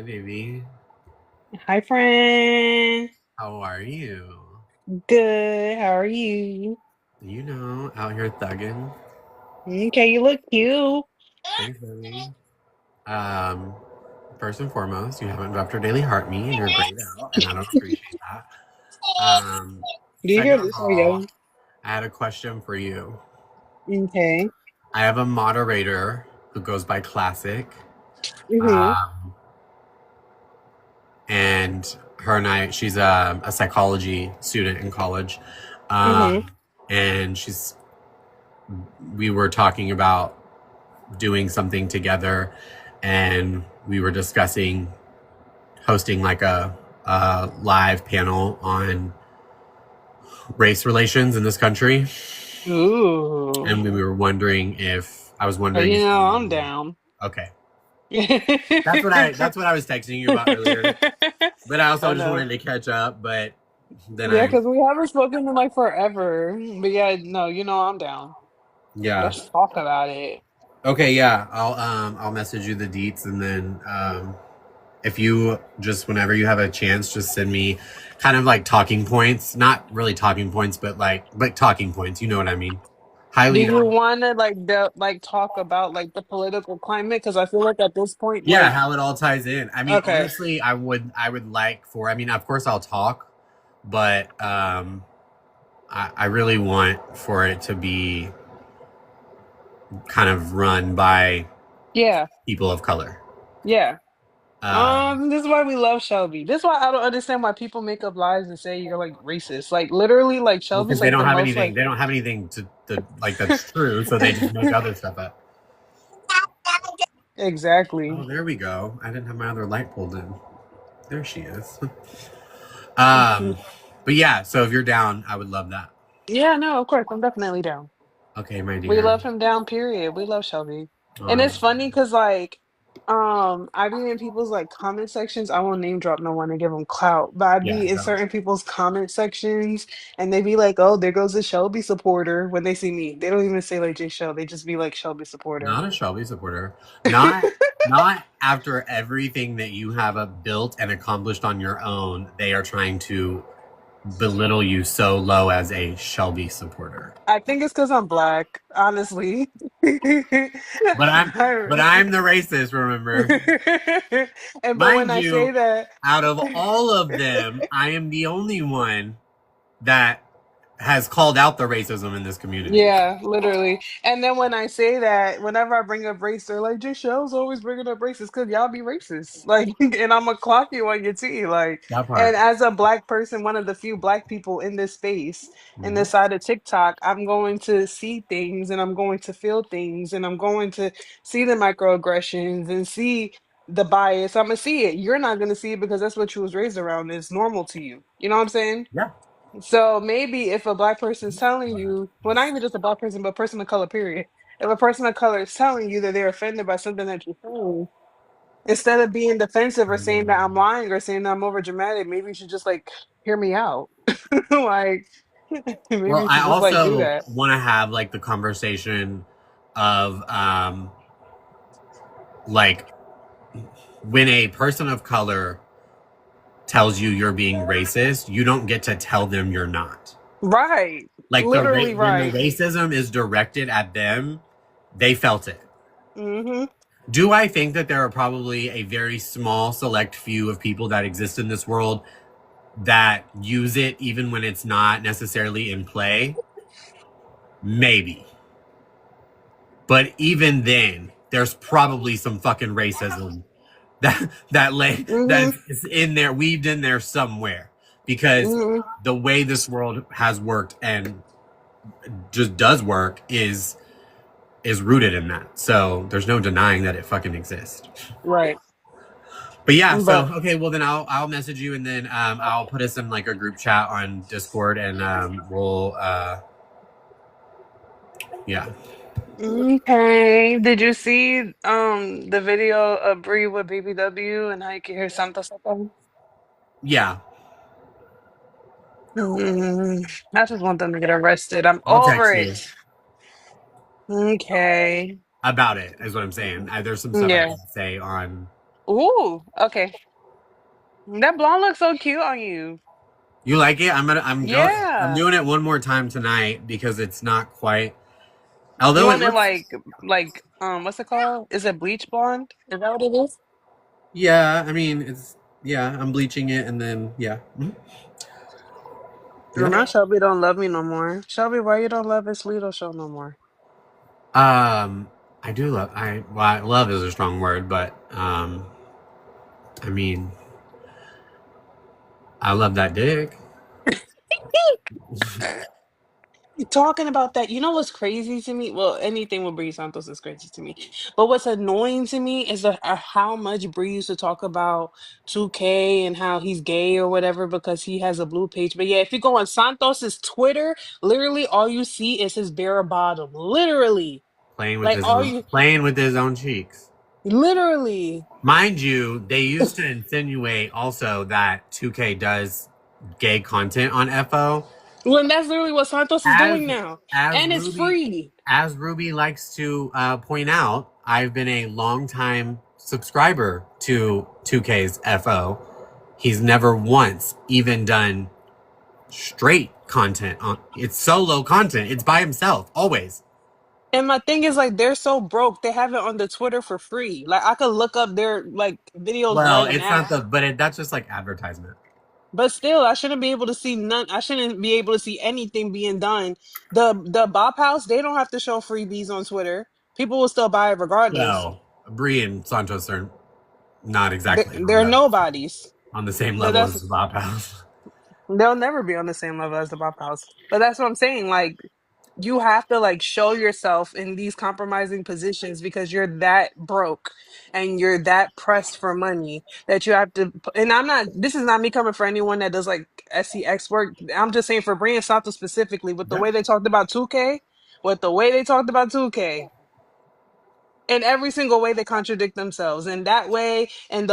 baby. Hi, friend. How are you? Good. How are you? Out here thugging. Okay, you look cute. Thanks, baby. Um, First and foremost, you haven't dropped your daily heart me, and you're grayed out, and I don't appreciate that. Do you Second hear of this? Oh, all, yeah. I had a question for you. Okay. I have a moderator who goes by Classic, Mm-hmm. um, and she's a psychology student in college, Mm-hmm. um, and we were talking about doing something together, and we were discussing hosting like a live panel on race relations in this country. Ooh. And we were wondering if I was Well, wondering if I'm you down. okay. I That's what I was texting you about earlier. But I also just know. wanted to catch up, but then Yeah, I because we haven't spoken in like forever. But yeah, no, I'm down. yeah. Let's talk about it. Okay, yeah. I'll message you the deets, and then if you just whenever you have a chance, just send me kind of like talking points, not really talking points, but talking points. You know what I mean? Do Highly, you want to like talk about like the political climate? Because I feel like at this point, yeah, like, how it all ties in. I mean, okay. honestly, I would like for. I mean, of course, I'll talk, but I really want for it to be kind of run by Yeah, people of color. yeah. Um, This is why we love Shelby. This is why I don't understand why people make up lies and say you're like racist. Like literally, like Shelby's because they like don't the have most anything. like They don't have anything to like that's true, so they just make other stuff up. exactly. Oh, there we go. I didn't have my other light pulled in. There she is. Mhm. um, but yeah, so if you're down, I would love that. Yeah, no, of course, I'm definitely down. Okay, my We dear. love him down, period. We love Shelby. And Um, it's funny because like I be in people's like comment sections. I won't name drop no one and give them clout, but I yeah, be in no, certain people's comment sections and they be like, "Oh, there goes a Shelby supporter." When they see me, they don't even say like J Shell. They just be like Shelby supporter. not a Shelby supporter. Not after everything that you have built and accomplished on your own. They are trying to belittle you so low as a Shelby supporter. I think it's because I'm black, honestly. But I'm but I- I'm the racist. Remember, and but when mind I say you, that, out of all of them, I am the only one that has called out the racism in this community. yeah, literally. And then when I say that, whenever I bring up race, they're like, J Shell's always bringing up racist because y'all be racist. Like, and I'm gonna clock you on your T. Like, That and part. as a black person, one of the few black people in this space, in Mhm. this side of TikTok, I'm going to see things and I'm going to feel things and I'm going to see the microaggressions and see the bias. I'm gonna see it. You're not gonna see it because that's what you was raised around. It's normal to you. You know what I'm saying? Yeah. So maybe if a black person is telling you, well, not even just a black person, but a person of color, period. If a person of color is telling you that they're offended by something that you're saying, instead of being defensive or saying that I'm lying or saying that I'm over dramatic, maybe you should just like hear me out. Like maybe Well, you I should just like do also that. want to have like the conversation of like when a person of color tells you you're being racist, you don't get to tell them you're not. Right. Like Literally when the right. racism is directed at them, they felt it. Hmm. Do I think that there are probably a very small select few of people that exist in this world that use it even when it's not necessarily in play? Maybe. But even then, there's probably some fucking racism Hmm. that's in there, weaved in there somewhere. Because Hmm. the way this world has worked and just does work is rooted in that. So there's no denying that it fucking exists. Right. But yeah, so But okay, well then I'll message you, and then I'll put us in like a group chat on Discord, and we'll yeah. okay. Did you see the video of Bree with BBW and how you can hear Santa Santa? Yeah. I just want them to get arrested. I'm I'll over text you it. Okay. about it is what I'm saying. There's some stuff I Yeah. can't say on Ooh, okay. That blonde looks so cute on you. You like it? I'm Yeah. doing it one more time tonight because it's not quite. Although You it want it looks, what's it called? Is it bleach blonde? Is that what it is? yeah. I mean, it's yeah. I'm bleaching it and then yeah, Well, yeah. now Shelby don't love me no more. Shelby, why you don't love this Lido show no more? Um, I do love. Love is a strong word, but I mean, I love that dick. Talking about that, you know what's crazy to me? Well, anything with Bree Santos is crazy to me. But what's annoying to me is how much Bree used to talk about 2K and how he's gay or whatever because he has a blue page. But yeah, if you go on Santos's Twitter, literally all you see is his bare bottom. Literally. Like all you Playing with his own cheeks. literally. Mind you, they used to insinuate also that 2K does gay content on FO. When that's literally what Santos is As doing now. as And it's Ruby free. as Ruby likes to point out, I've been a longtime subscriber to 2K's FO. He's never once even done straight content on it's solo content. It's by himself, always. And my thing is like they're so broke, they have it on the Twitter for free. Like I could look up their like videos Well, right it's not now. that's just like advertisement. But still, I shouldn't be able to see none. I shouldn't be able to see anything being done. The Bop House, they don't have to show freebies on Twitter. People will still buy it regardless. Well, Bree and Santos are not exactly They're nobodies. on the same But level that's as the Bob House. they'll never be on the same level as the Bop House. But that's what I'm saying. Like you have to like show yourself in these compromising positions because you're that broke and you're that pressed for money that you have to. And I'm not, this is not me coming for anyone that does like SCX work. I'm just saying for Brian Sato specifically with the Yeah. way they talked about 2K, with the way they talked about 2K, in every single way they contradict themselves. And that way, and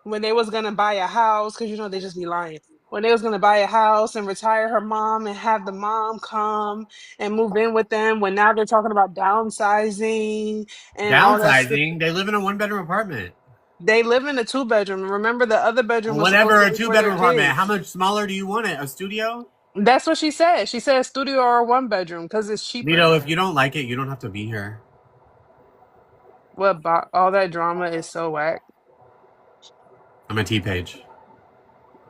when they was gonna buy a house, because you know they just be lying. When they was gonna buy a house and retire her mom and have the mom come and move in with them, when now they're talking about downsizing and all that stuff. Downsizing, they live in a one-bedroom apartment. They live in a two-bedroom. Remember, the other bedroom was supposed Whatever, to a be for their two-bedroom apartment. How kids. much smaller do you want it? A studio? That's what she said. She said studio or a one-bedroom because it's cheaper. Lito, if you don't like it, you don't have to be here. All that drama is so whack. I'm a T-Page.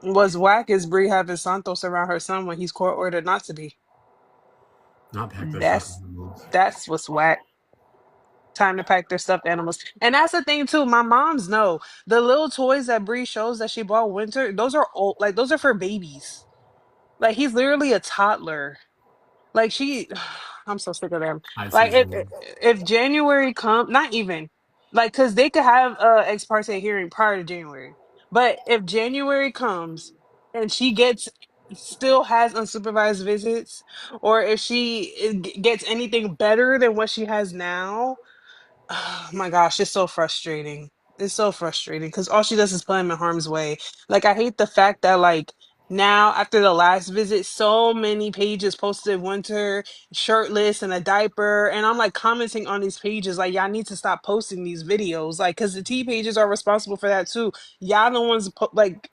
What's whack is Bree having Santos around her son when he's court ordered not to be. Not pack their stuff That's animals. that's what's whack. Time to pack their stuffed animals. And that's the thing too. My moms know the little toys that Bree shows that she bought Winter, those are old, like those are for babies. Like he's literally a toddler. Like she, I'm so sick of them. I see. Like if January come, not even like because they could have ex parte hearing prior to January, but if January comes and she gets still has unsupervised visits, or if she gets anything better than what she has now, oh my gosh, it's so frustrating. It's so frustrating because all she does is put him in harm's way. Like, I hate the fact that, like, now after the last visit, so many pages posted Winter shirtless in a diaper. And I'm like commenting on these pages, like, y'all need to stop posting these videos. Like, because the T pages are responsible for that too. Y'all the ones,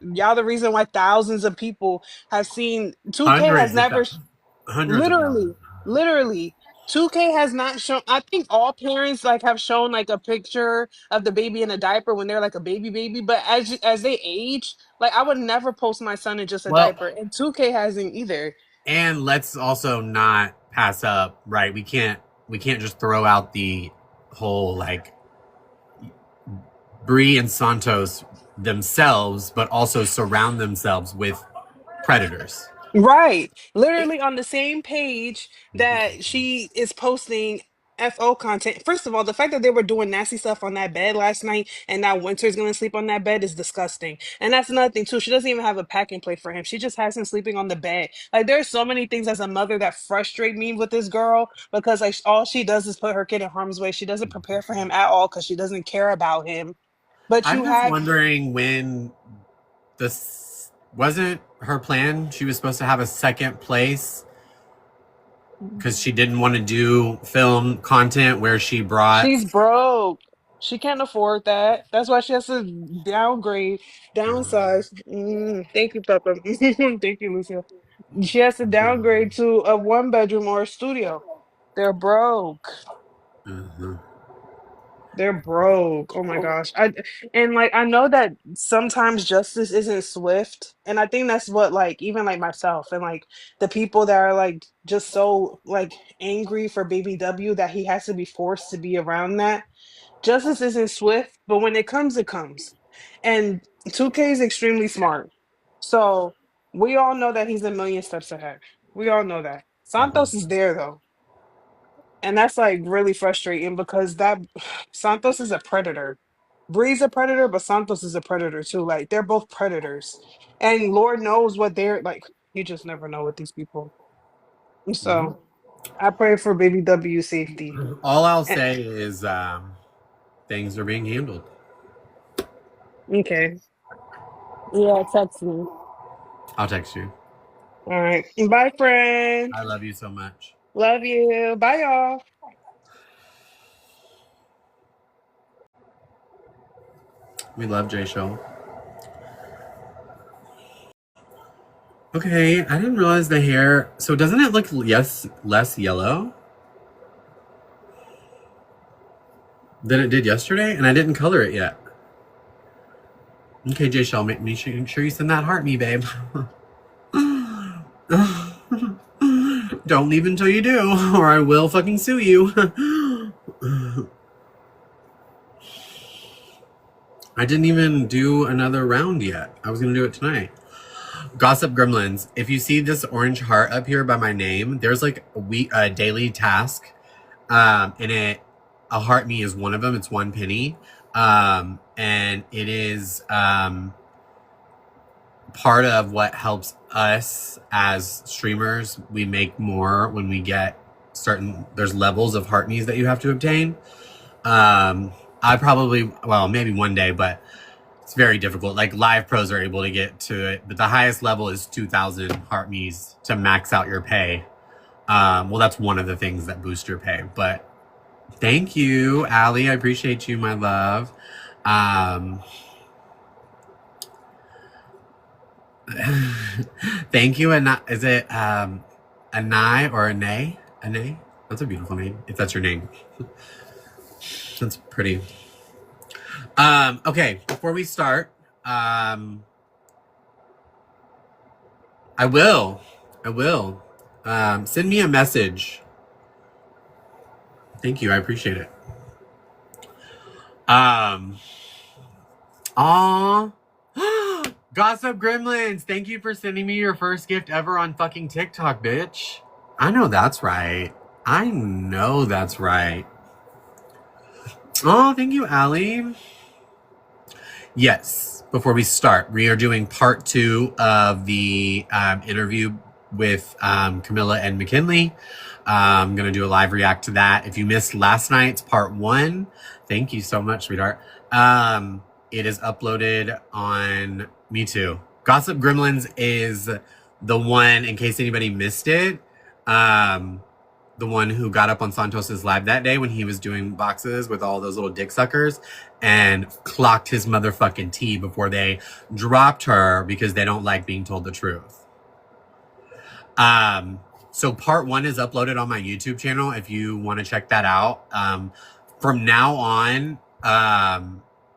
y'all the reason why thousands of people have seen 2K has Hundreds of never. thousands. Hundreds of thousands. Literally, literally. 2K has not shown, I think all parents like have shown like a picture of the baby in a diaper when they're like a baby, but as they age, like I would never post my son in just a Well, diaper, and 2K hasn't either. and let's also not pass up, right? We can't just throw out the whole like Bree and Santos themselves, but also surround themselves with predators. Right. Literally on the same page that she is posting FO content. First of all, the fact that they were doing nasty stuff on that bed last night and now Winter's gonna sleep on that bed is disgusting. And that's another thing too. She doesn't even have a packing plate for him. She just has him sleeping on the bed. Like there's so many things as a mother that frustrate me with this girl because like all she does is put her kid in harm's way. She doesn't prepare for him at all because she doesn't care about him. But I'm you just have wondering when this wasn't her plan. She was supposed to have a second place because she didn't want to do film content where she brought she's broke. She can't afford that. That's why she has to downgrade, downsize. Thank you, Pepper. Thank you, Lucia. She has to downgrade to a one bedroom or a studio. They're broke. Uh-huh. They're broke. Oh my gosh. And like I know that sometimes justice isn't swift. And I think that's what like even like myself and like the people that are like just so like angry for Baby W that he has to be forced to be around that. Justice isn't swift, but when it comes, it comes. And 2K is extremely smart. So we all know that he's a million steps ahead. We all know that. Santos is there though. And that's like really frustrating because that Santos is a predator. Bree's a predator, but Santos is a predator too. Like they're both predators. And Lord knows what they're like. You just never know with these people. Mhm. So I pray for Baby W safety. All I'll And, say is things are being handled. okay. Yeah, text me. I'll text you. All right. Bye, friend. I love you so much. Love you. Bye, y'all. We love J Show. Okay, I didn't realize the hair. So doesn't it look less yellow than it did yesterday? And I didn't color it yet. Okay, J Shell, make me sure you send that heart me, babe. Don't leave until you do, or I will fucking sue you. I didn't even do another round yet. I was gonna do it tonight. Gossip Gremlins. If you see this orange heart up here by my name, there's like a daily task, and a heart me is one of them. It's 1 penny, and it is part of what helps us as streamers. We make more when we get there's levels of heart me's that you have to obtain. I probably, well, maybe one day, but it's very difficult. Like live pros are able to get to it, but the highest level is 2,000 heart me's to max out your pay. Well, that's one of the things that boost your pay, but thank you, Allie. I appreciate you, my love. Thank you. And is it Anai or Anay? Anay? That's a beautiful name. If that's your name, that's pretty. Okay. Before we start, I will. Send me a message. Thank you. I appreciate it. Aw. Gossip Gremlins, thank you for sending me your first gift ever on fucking TikTok, bitch. I know that's right. Oh, thank you, Allie. Yes, before we start, we are doing part 2 of the interview with Camilla and McKinley. I'm going to do a live react to that. If you missed last night's part 1, thank you so much, sweetheart. It is uploaded on Me Too. Gossip Gremlins is the one, in case anybody missed it, the one who got up on Santos's live that day when he was doing boxes with all those little dick suckers and clocked his motherfucking tea before they dropped her because they don't like being told the truth. So part 1 is uploaded on my YouTube channel if you want to check that out. From now on,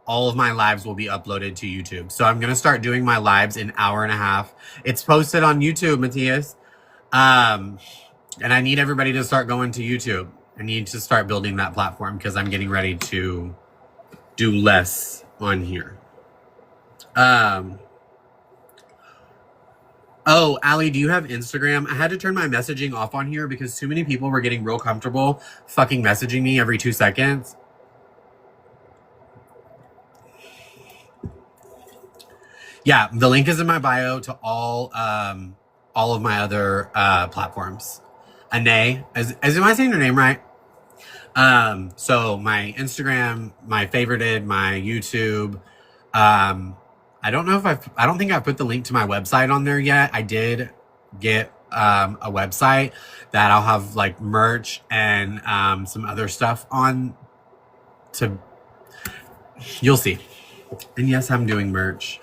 all of my lives will be uploaded to YouTube. So I'm going to start doing my lives in 1.5 hours. It's posted on YouTube, Matthias. And I need everybody to start going to YouTube. I need to start building that platform because I'm getting ready to do less on here. Oh, Allie, do you have Instagram? I had to turn my messaging off on here because too many people were getting real comfortable fucking messaging me every 2 seconds. Yeah, the link is in my bio to all of my other platforms. Anay, am I saying your name right? So my Instagram, my favorited, my YouTube. I don't know if I don't think I've put the link to my website on there yet. I did get a website that I'll have like merch and some other stuff on to You'll see. And yes, I'm doing merch.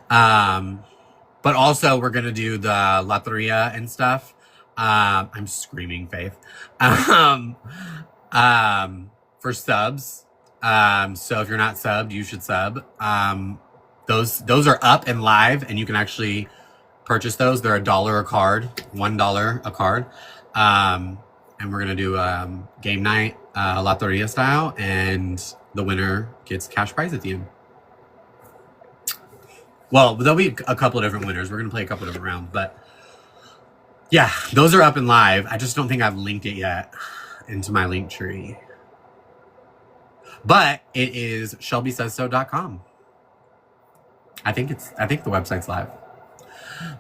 But also we're gonna do the Loteria and stuff. I'm screaming, Faith. Um, for subs. So if you're not subbed, you should sub. Those are up and live, and you can actually purchase those. They're $1 a card, $1 a card. And we're gonna do game night, Loteria style, and the winner gets cash prize at the end. Well, there'll be a couple of different winners. We're going to play a couple of different rounds. But yeah, those are up and live. I just don't think I've linked it yet into my link tree. But it is shelbysaysso.com. I think the website's live.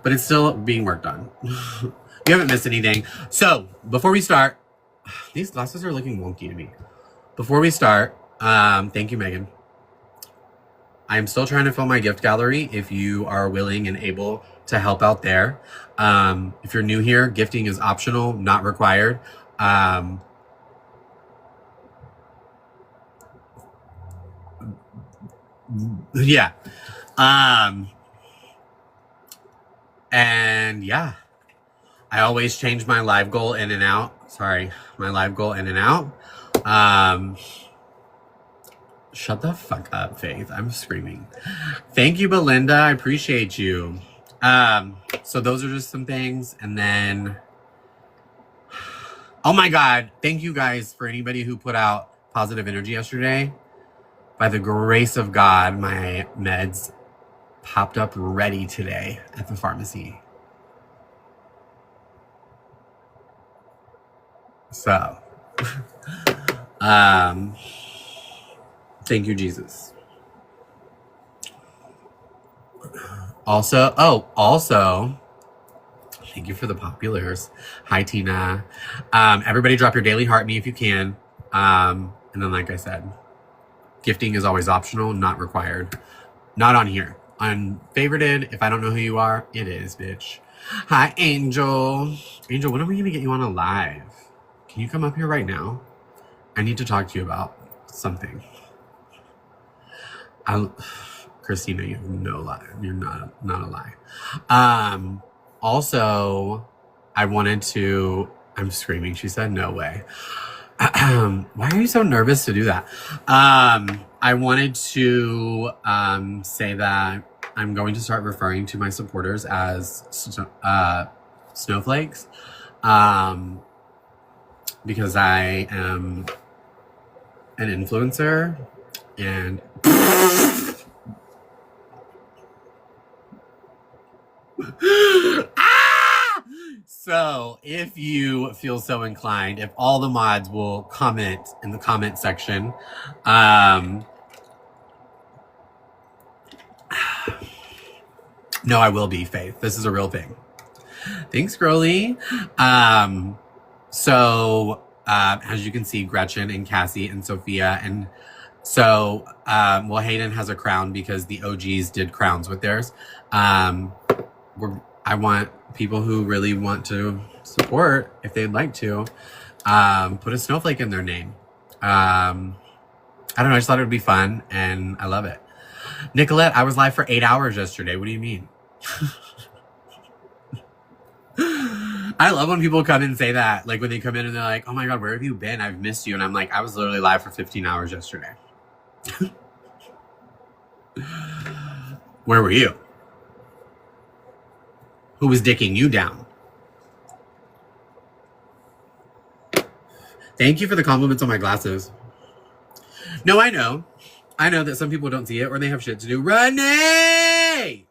But it's still being worked on. You haven't missed anything. So before we start, these glasses are looking wonky to me. Before we start, thank you, Megan. I'm still trying to fill my gift gallery. If you are willing and able to help out there. If you're new here, gifting is optional, not required. Yeah. And yeah, I always change my live goal in and out. Sorry, my live goal in and out. Shut the fuck up, Faith. I'm screaming. Thank you, Belinda. I appreciate you. So those are just some things. And then, oh my God. Thank you guys for anybody who put out positive energy yesterday. By the grace of God, my meds popped up ready today at the pharmacy. So, thank you, Jesus. Also, thank you for the populars. Hi, Tina. Everybody drop your daily heart me if you can. And then, like I said, gifting is always optional, not required. Not on here. On favorited, if I don't know who you are, it is, bitch. Hi, Angel. Angel, when are we going to get you on a live? Can you come up here right now? I need to talk to you about something. Christina, you have no lie. You're not a lie. Also, I wanted to... I'm screaming. She said, no way. Why are you so nervous to do that? I wanted to say that I'm going to start referring to my supporters as snowflakes. Because I am an influencer and... So if you feel so inclined, if all the mods will comment in the comment section, no, I will be, Faith. This is a real thing. Thanks, girly. So as you can see, Gretchen and Cassie and Sophia, and so well, Hayden has a crown because the OGs did crowns with theirs. I want people who really want to support, if they'd like to, put a snowflake in their name. I don't know, I just thought it would be fun, and I love it. Nicolette, I was live for 8 hours yesterday. What do you mean? I love when people come and say that. Like when they come in and they're like, oh my God, where have you been? I've missed you. And I'm like, I was literally live for 15 hours yesterday. Where were you? Who was dicking you down? Thank you for the compliments on my glasses. No, I know. I know that some people don't see it or they have shit to do. Renee!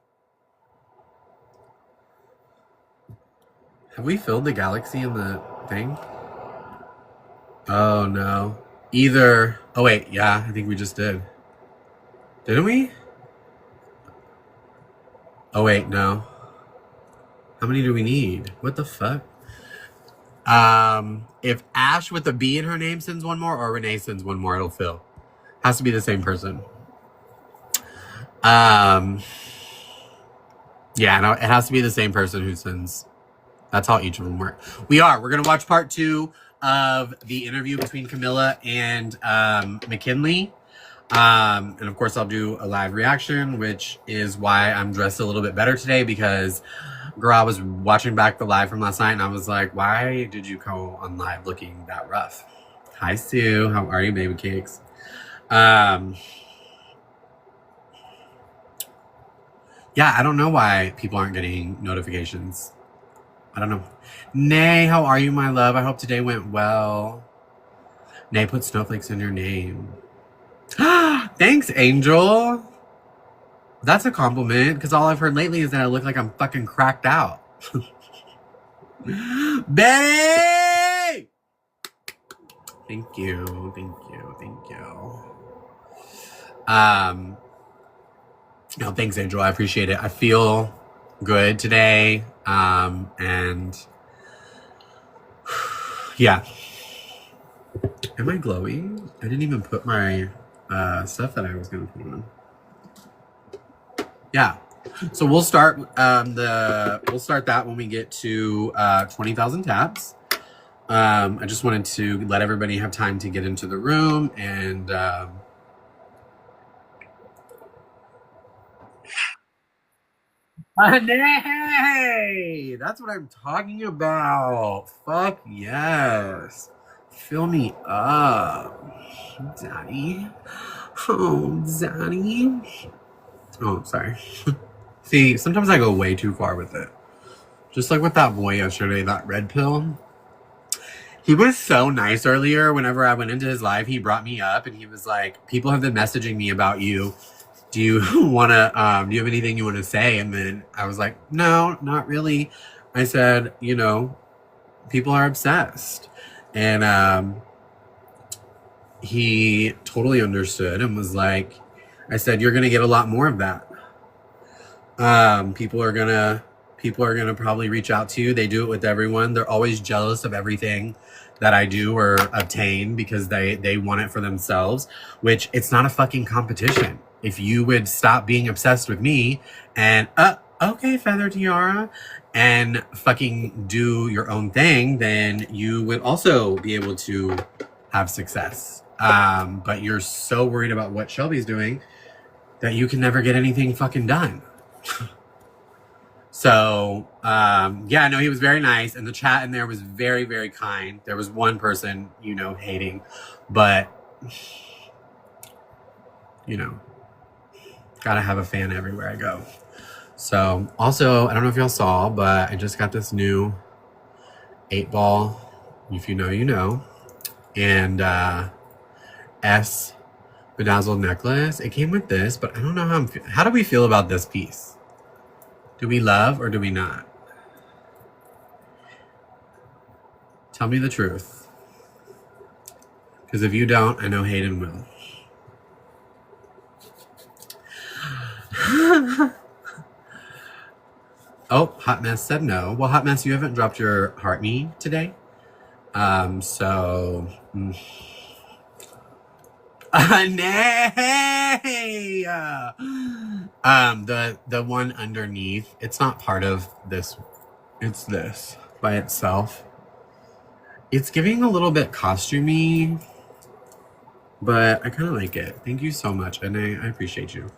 Have we filled the galaxy in the thing? Oh, no. Either... Oh, wait. Yeah, I think we just did. Didn't we? Oh, wait. No. How many do we need? What the fuck? If Ash with a B in her name sends one more or Renee sends one more, it'll fill. Has to be the same person. Yeah, no, it has to be the same person who sends. That's how each of them work. We're going to watch part 2 of the interview between Camilla and McKinley. And of course, I'll do a live reaction, which is why I'm dressed a little bit better today because, girl, I was watching back the live from last night and I was like, why did you go on live looking that rough? Hi, Sue. How are you, baby cakes? Yeah, I don't know why people aren't getting notifications. I don't know. Nay, how are you, my love? I hope today went well. Nay, put snowflakes in your name. Thanks, Angel. That's a compliment, because all I've heard lately is that I look like I'm fucking cracked out. Betty! Thank you, thank you, thank you. No, thanks, Angel. I appreciate it. I feel good today. And yeah. Am I glowing? I didn't even put my stuff that I was gonna put on. Yeah. So we'll start that when we get to 20,000 taps. I just wanted to let everybody have time to get into the room and Hey, that's what I'm talking about. Fuck yes. Fill me up, Daddy. Oh, Daddy. Oh, sorry. See, sometimes I go way too far with it. Just like with that boy yesterday, that red pill. He was so nice earlier. Whenever I went into his live, he brought me up and he was like, people have been messaging me about you. Do you want to, do you have anything you want to say? And then I was like, no, not really. I said, you know, people are obsessed. And he totally understood and was like, I said, you're going to get a lot more of that. People are gonna probably reach out to you. They do it with everyone. They're always jealous of everything that I do or obtain because they want it for themselves, which it's not a fucking competition. If you would stop being obsessed with me and okay, Feather Tiara, and fucking do your own thing, then you would also be able to have success. But you're so worried about what Shelby's doing that you can never get anything fucking done. So, yeah, no, he was very nice. And the chat in there was very, very kind. There was one person, you know, hating, but, you know, gotta have a fan everywhere I go. So, also, I don't know if y'all saw, but I just got this new 8-ball, if you know, you know, and S bedazzled necklace. It came with this, but I don't know how do we feel about this piece? Do we love or do we not? Tell me the truth. Because if you don't, I know Hayden will. Oh, Hot Mess said no. Well, Hot Mess, you haven't dropped your heart me today. So... nay! The one underneath, it's not part of this. It's this by itself. It's giving a little bit costumey, but I kind of like it. Thank you so much, and I appreciate you.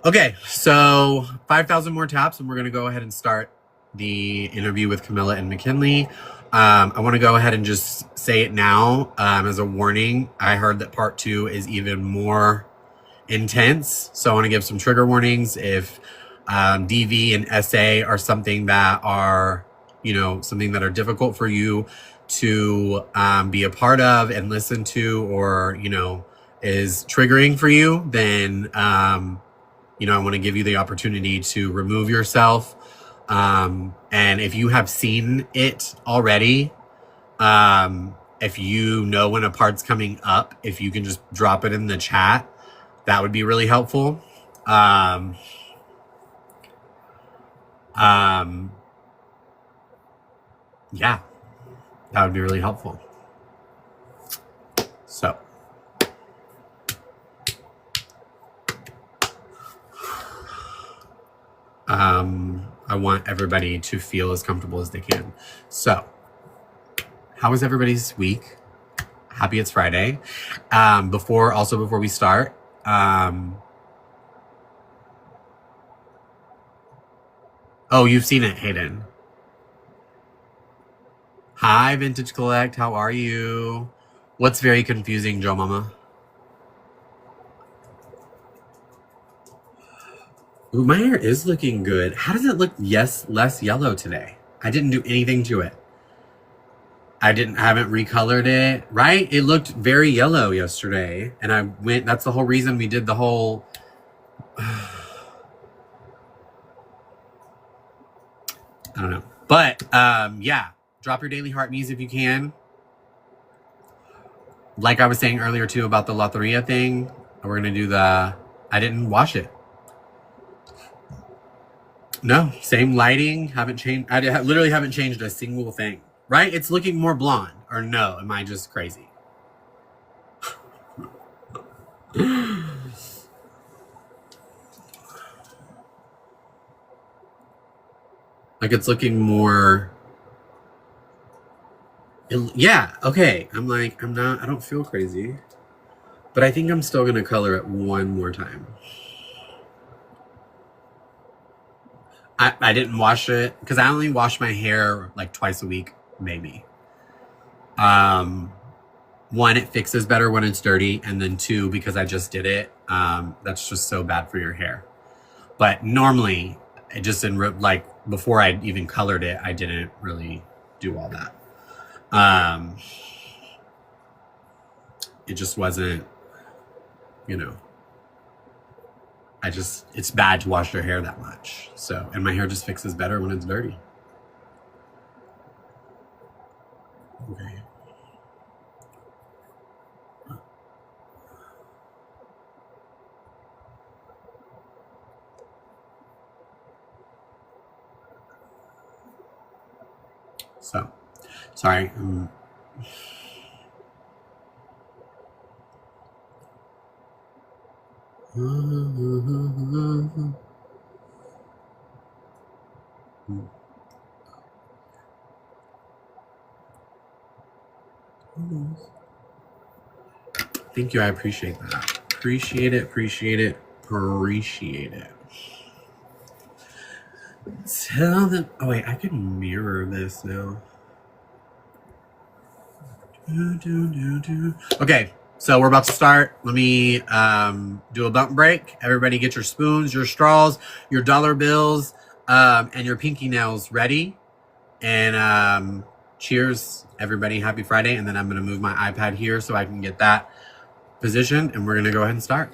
Okay, so 5,000 more taps, and we're gonna go ahead and start the interview with Camilla and McKinley. I want to go ahead and just say it now as a warning. I heard that part 2 is even more intense, so I want to give some trigger warnings. If DV and SA are something that are, you know, something that are difficult for you to be a part of and listen to, or, you know, is triggering for you, then, you know, I want to give you the opportunity to remove yourself. And if you have seen it already, if you know when a part's coming up, if you can just drop it in the chat, that would be really helpful. Yeah, that would be really helpful. So. I want everybody to feel as comfortable as they can. So, how was everybody's week? Happy it's Friday. Before we start, oh, you've seen it, Hayden. Hi, Vintage Collect. How are you? What's very confusing, Joe Mama? Ooh, my hair is looking good. How does it look less yellow today? I didn't do anything to it. Haven't recolored it, right? It looked very yellow yesterday. And that's the whole reason we did the whole, I don't know. But, yeah, drop your daily heart news if you can. Like I was saying earlier too about the Loteria thing, we're going to do I didn't wash it. No, same lighting. Haven't changed. Literally haven't changed a single thing. Right? It's looking more blonde. Or no? Am I just crazy? Like it's looking more. Yeah. Okay. I'm like I'm not. I don't feel crazy, but I think I'm still gonna color it one more time. I didn't wash it because I only wash my hair like twice a week, maybe. Um, One, it fixes better when it's dirty, and then two, because I just did it, that's just so bad for your hair. But normally, it just didn't like before I even colored it, I didn't really do all that. It just wasn't, you know. It's bad to wash your hair that much. So, and my hair just fixes better when it's dirty. Okay. So, sorry. Thank you. I appreciate that. Appreciate it. Appreciate it. Appreciate it. Tell them. Oh wait, I can mirror this now. Okay, so we're about to start. Let me do a bump break. Everybody, get your spoons, your straws, your dollar bills, and your pinky nails ready. And cheers, everybody. Happy Friday. And then I'm going to move my iPad here so I can get that positioned, and we're going to go ahead and start.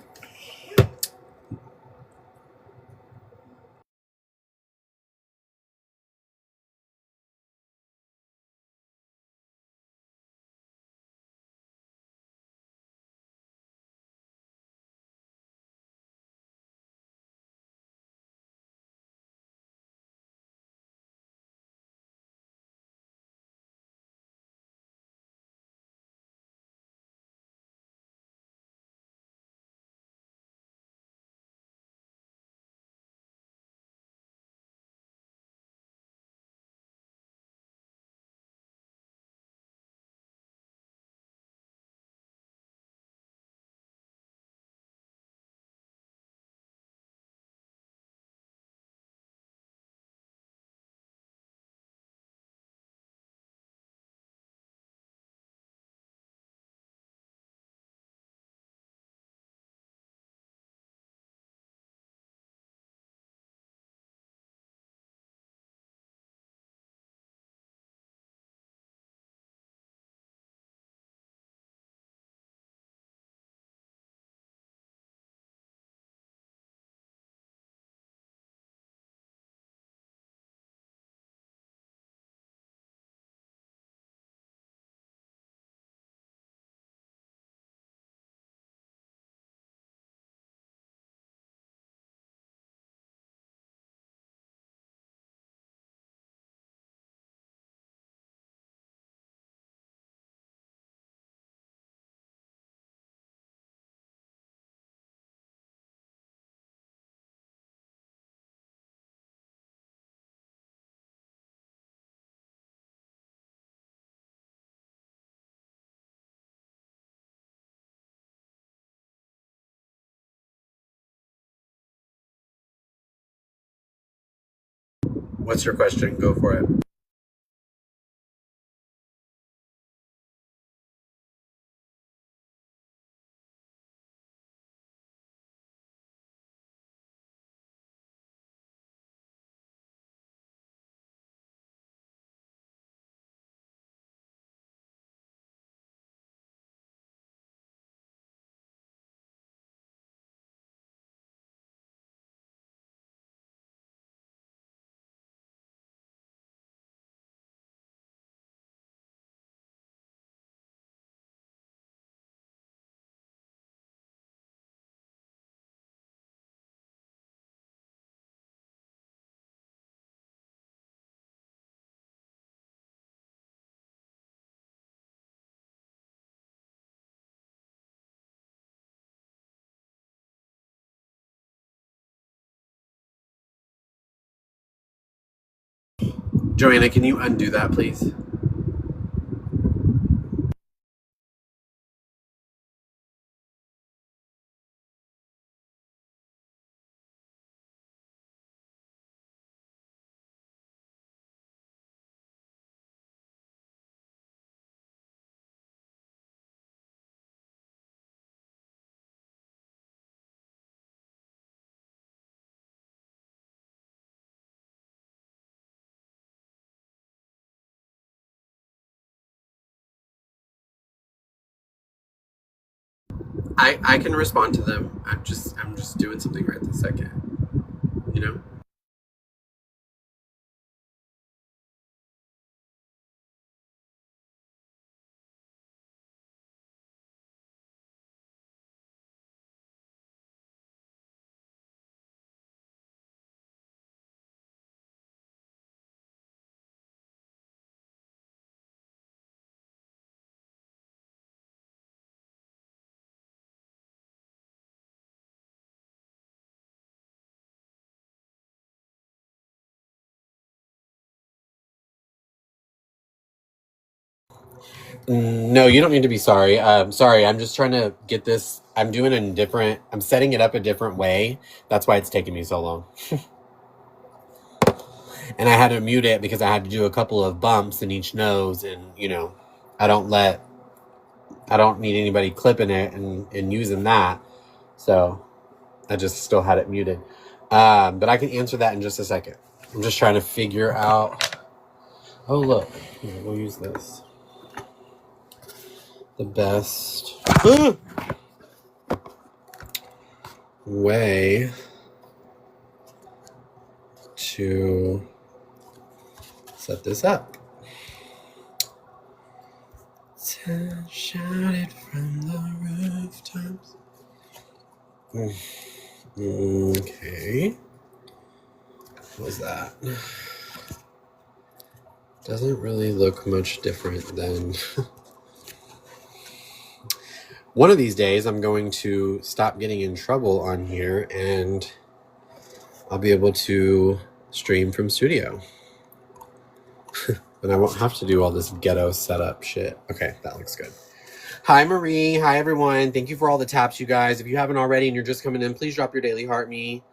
What's your question? Go for it. Joanna, can you undo that, please? I can respond to them. I'm just doing something right this second. You know? No, you don't need to be sorry. Sorry, I'm just trying to get this. I'm doing it in different. I'm setting it up a different way. That's why it's taking me so long. And I had to mute it because I had to do a couple of bumps in each nose, and I don't let. I don't need anybody clipping it and using that. So I just still had it muted. But I can answer that in just a second. I'm just trying to figure out. Oh look, here, we'll use this. The best way to set this up. Shout it from the rooftops. Okay. What was that? Doesn't really look much different than... One of these days, I'm going to stop getting in trouble on here, and I'll be able to stream from studio. And I won't have to do all this ghetto setup shit. Okay, that looks good. Hi, Marie. Hi, everyone. Thank you for all the taps, you guys. If you haven't already and you're just coming in, please drop your daily heart me.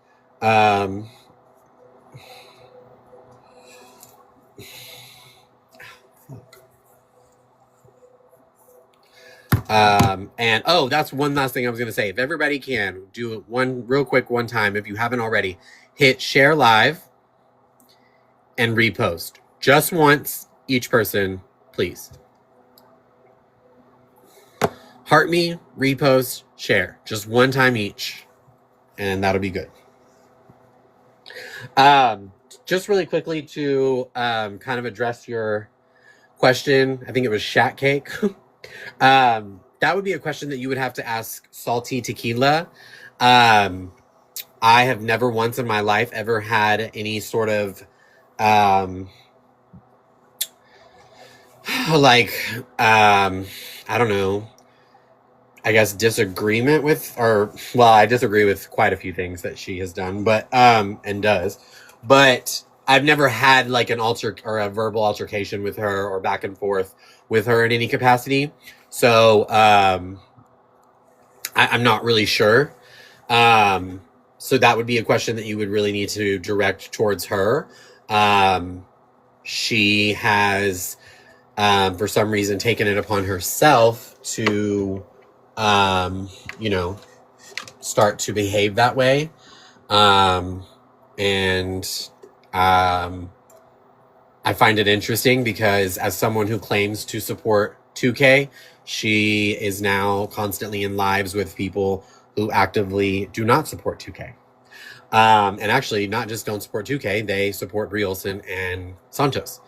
And oh, that's one last thing I was going to say. If everybody can do one real quick one time, if you haven't already, hit share live and repost just once each person, please. Heart me, repost, share just one time each, and that'll be good. Just really quickly to kind of address your question. I think it was Shat Cake. That would be a question that you would have to ask Salty Tequila. I have never once in my life ever had any sort of I don't know, I guess disagreement with, or well, I disagree with quite a few things that she has done, but and does, but I've never had like an or a verbal altercation with her or back and forth with her in any capacity. So I'm not really sure. So that would be a question that you would really need to direct towards her. She has, for some reason, taken it upon herself to, you know, start to behave that way. And I find it interesting because as someone who claims to support 2K, she is now constantly in lives with people who actively do not support 2K. And actually, not just don't support 2K, they support Brie Olsen and Santos.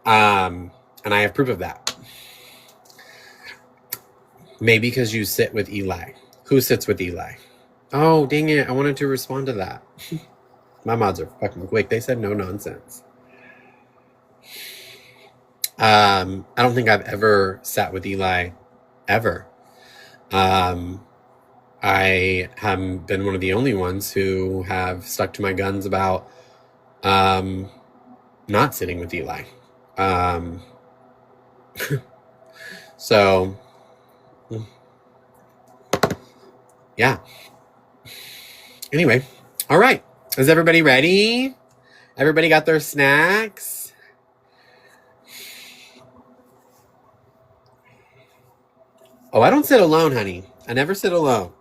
And I have proof of that. Maybe because you sit with Eli. Who sits with Eli? Oh, dang it. I wanted to respond to that. My mods are fucking quick. They said no nonsense. I don't think I've ever sat with Eli, ever. I have been one of the only ones who have stuck to my guns about not sitting with Eli. So, yeah. Anyway, all right. Is everybody ready? Everybody got their snacks? Oh, I don't sit alone, honey. I never sit alone.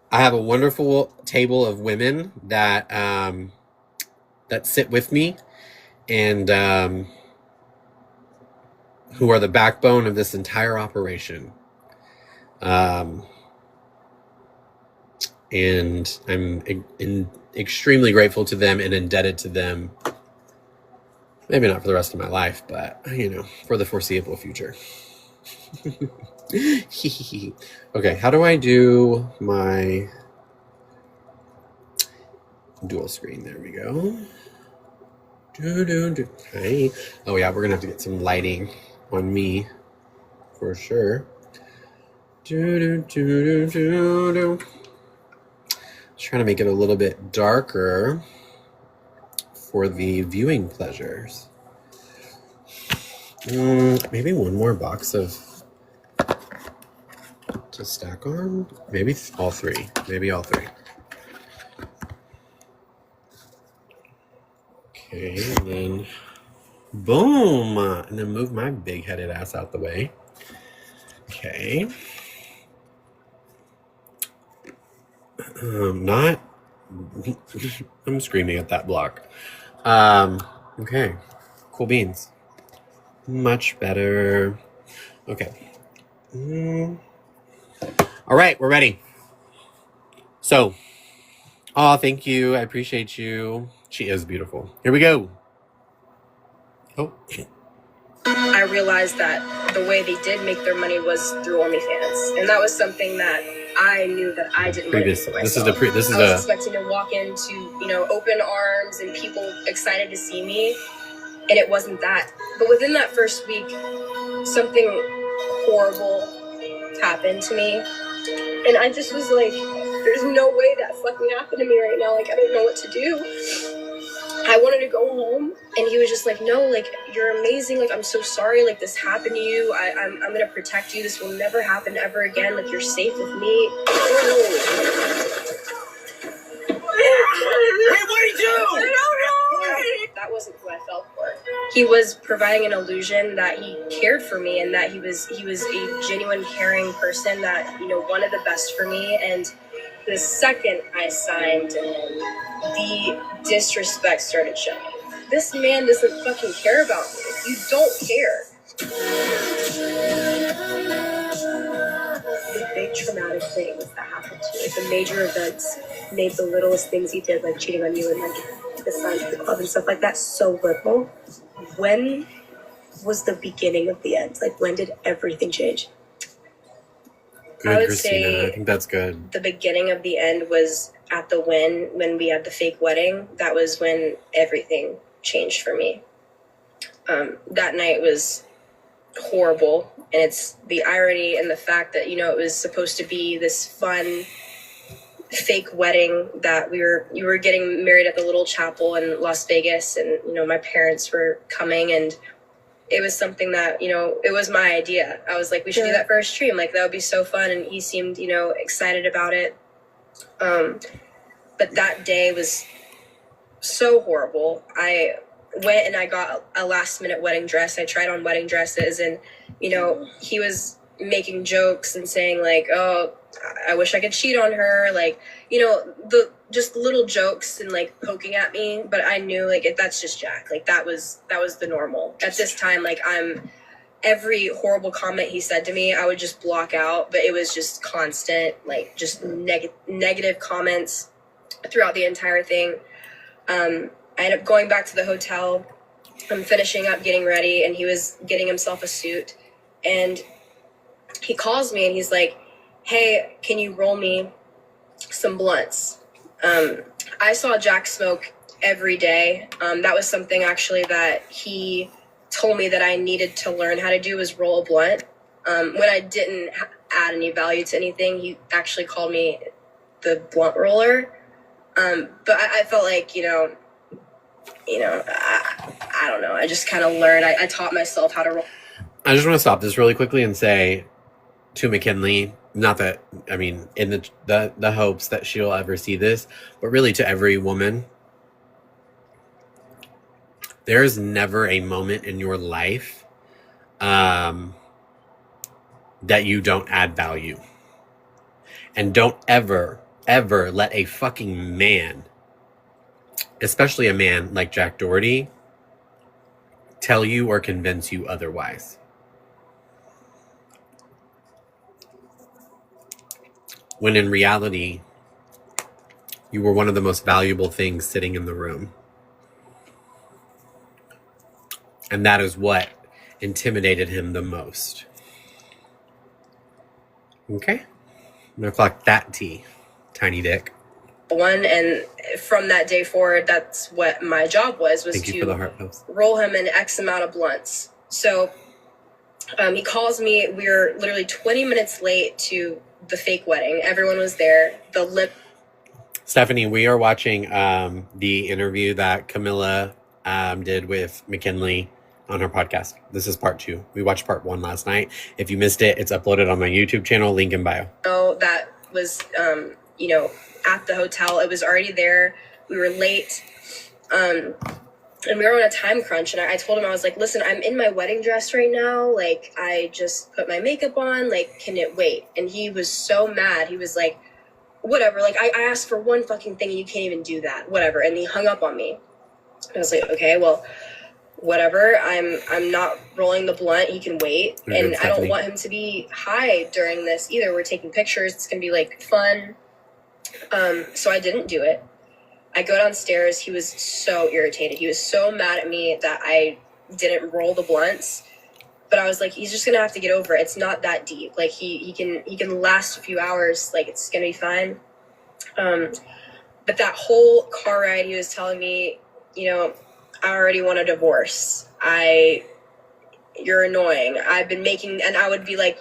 I have a wonderful table of women that that sit with me and who are the backbone of this entire operation. And I'm extremely grateful to them and indebted to them. Maybe not for the rest of my life, but, you know, for the foreseeable future. Okay, how do I do my dual screen? There we go. Hi. Oh yeah, we're gonna have to get some lighting on me for sure. Just trying to make it a little bit darker for the viewing pleasures. Maybe one more box of to stack on. Maybe all three. Maybe all three. Okay, and then boom, and then move my big-headed ass out the way. Okay. Not. I'm screaming at that block. Okay. Cool beans. Much better. Okay. All right, we're ready. So, oh, thank you. I appreciate you. She is beautiful. Here we go. Oh. I realized that the way they did make their money was through OnlyFans, and that was something that I knew that I didn't want to do for myself. I was expecting to walk into, you know, open arms and people excited to see me, and it wasn't that. But within that first week, something horrible happened to me, and I just was like, there's no way that fucking happened to me right now. Like, I don't know what to do. I wanted to go home, and he was just like, no, like, you're amazing, like, I'm so sorry, like, this happened to you, I'm gonna protect you, this will never happen ever again, like, you're safe with me. Hey, what are you doing? I don't know! That wasn't who I fell for. He was providing an illusion that he cared for me, and that he was a genuine, caring person that, you know, wanted the best for me, and the second I signed to him, the disrespect started showing. This man doesn't fucking care about me. You don't care. The big traumatic things that happened to me, like the major events, made the littlest things he did, like cheating on you and like the sign to the club and stuff like that, so little. When was the beginning of the end? Like, when did everything change? Good, I would Christina. I think that's good. The beginning of the end was at the when we had the fake wedding. That was when everything changed for me. That night was horrible, and it's the irony and the fact that, you know, it was supposed to be this fun fake wedding that we were getting married at the little chapel in Las Vegas, and, you know, my parents were coming, and it was something that, you know, it was my idea. I was like, we should do that for a stream. Like, that would be so fun. And he seemed, you know, excited about it. But that day was so horrible. I went and I got a last minute wedding dress. I tried on wedding dresses, and, you know, he was making jokes and saying like, oh, I wish I could cheat on her. Like, you know, the just little jokes and like poking at me. But I knew like that's just Jack. Like that was the normal. At this time, like every horrible comment he said to me, I would just block out. But it was just constant, like just negative comments throughout the entire thing. I ended up going back to the hotel. I'm finishing up getting ready, and he was getting himself a suit. And he calls me and he's like, hey, can you roll me some blunts? I saw Jack smoke every day. That was something actually that he told me that I needed to learn how to do, was roll a blunt. When I didn't add any value to anything, he actually called me the blunt roller. But I felt like, you know, I don't know. I just kind of learned. I taught myself how to roll. I just want to stop this really quickly and say to McKinley, not that, I mean, in the hopes that she'll ever see this, but really to every woman, there's never a moment in your life that you don't add value. And don't ever let a fucking man, especially a man like Jack Doherty, tell you or convince you otherwise. When in reality, you were one of the most valuable things sitting in the room. And that is what intimidated him the most. Okay? I'm going to clock that T, tiny dick. And from that day forward, that's what my job was Thank you for the heart post. Roll him an X amount of blunts. So he calls me. We were literally 20 minutes late to the fake wedding. Everyone was there. Stephanie, we are watching the interview that Camilla did with McKinley on her podcast. This is part 2. We watched part 1 last night. If you missed it, it's uploaded on my YouTube channel, link in bio. Oh, that was, you know, at the hotel. It was already there. We were late. And we were on a time crunch. And I told him, I was like, listen, I'm in my wedding dress right now. Like, I just put my makeup on. Like, can it wait? And he was so mad. He was like, whatever. Like, I asked for one fucking thing and you can't even do that. Whatever. And he hung up on me. I was like, okay, well, whatever. I'm not rolling the blunt. He can wait. And I don't want him to be high during this either. We're taking pictures. It's going to be like fun. So I didn't do it. I go downstairs. He was so irritated. He was so mad at me that I didn't roll the blunts. But I was like, he's just going to have to get over it. It's not that deep. Like he can last a few hours. Like it's going to be fine. But that whole car ride, he was telling me, you know, I already want a divorce. You're annoying. I've been making, and I would be like,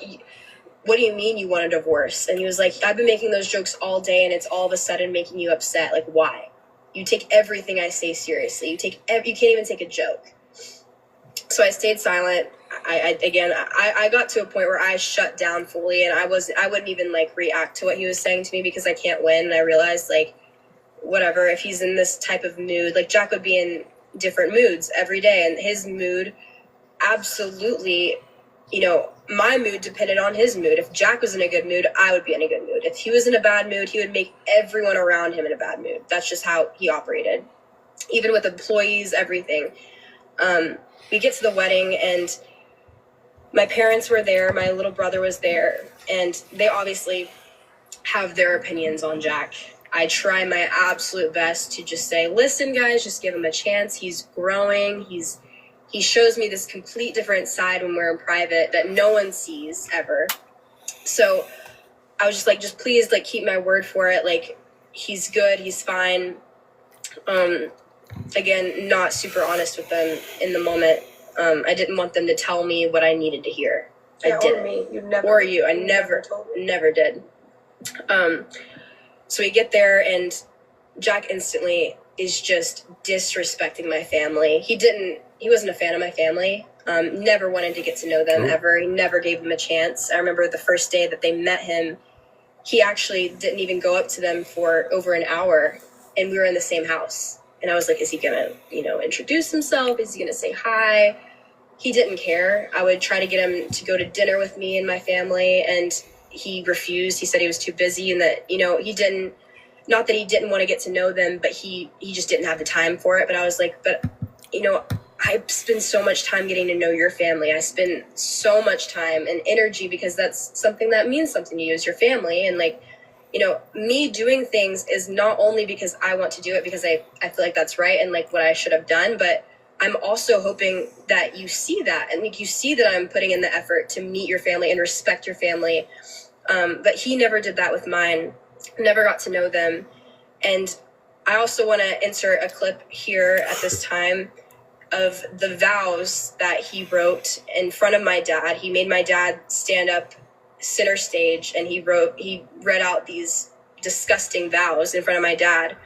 what do you mean you want a divorce? And he was like, I've been making those jokes all day and it's all of a sudden making you upset. Like, why? You take everything I say seriously. You can't even take a joke. So I stayed silent. I got to a point where I shut down fully, and I wouldn't even like react to what he was saying to me because I can't win. And I realized like, whatever, if he's in this type of mood, like Jack would be in different moods every day, and his mood absolutely, you know, my mood depended on his mood. If Jack was in a good mood, I would be in a good mood. If he was in a bad mood, he would make everyone around him in a bad mood. That's just how he operated. Even with employees, everything. We get to the wedding, and my parents were there. My little brother was there, and they obviously have their opinions on Jack. I try my absolute best to just say, listen, guys, just give him a chance. He's growing. He shows me this complete different side when we're in private that no one sees ever. So I was just like, just please, like, keep my word for it. Like, he's good. He's fine. Again, not super honest with them in the moment. I didn't want them to tell me what I needed to hear. I didn't. Or me. I never did. So we get there, and Jack instantly is just disrespecting my family. He wasn't a fan of my family. Never wanted to get to know them ever. He never gave them a chance. I remember the first day that they met him, he actually didn't even go up to them for over an hour, and we were in the same house. And I was like, is he gonna, introduce himself? Is he gonna say hi? He didn't care. I would try to get him to go to dinner with me and my family, and he refused. He said he was too busy and that, he didn't, not that he didn't want to get to know them, but he just didn't have the time for it. But I was like, but, I spend so much time getting to know your family. I spend so much time and energy because that's something that means something to you is your family. And like, me doing things is not only because I want to do it because I feel like that's right and like what I should have done, but I'm also hoping that you see that and like you see that I'm putting in the effort to meet your family and respect your family. But he never did that with mine, never got to know them. And I also want to insert a clip here at this time of the vows that he wrote in front of my dad. He made my dad stand up center stage and he read out these disgusting vows in front of my dad.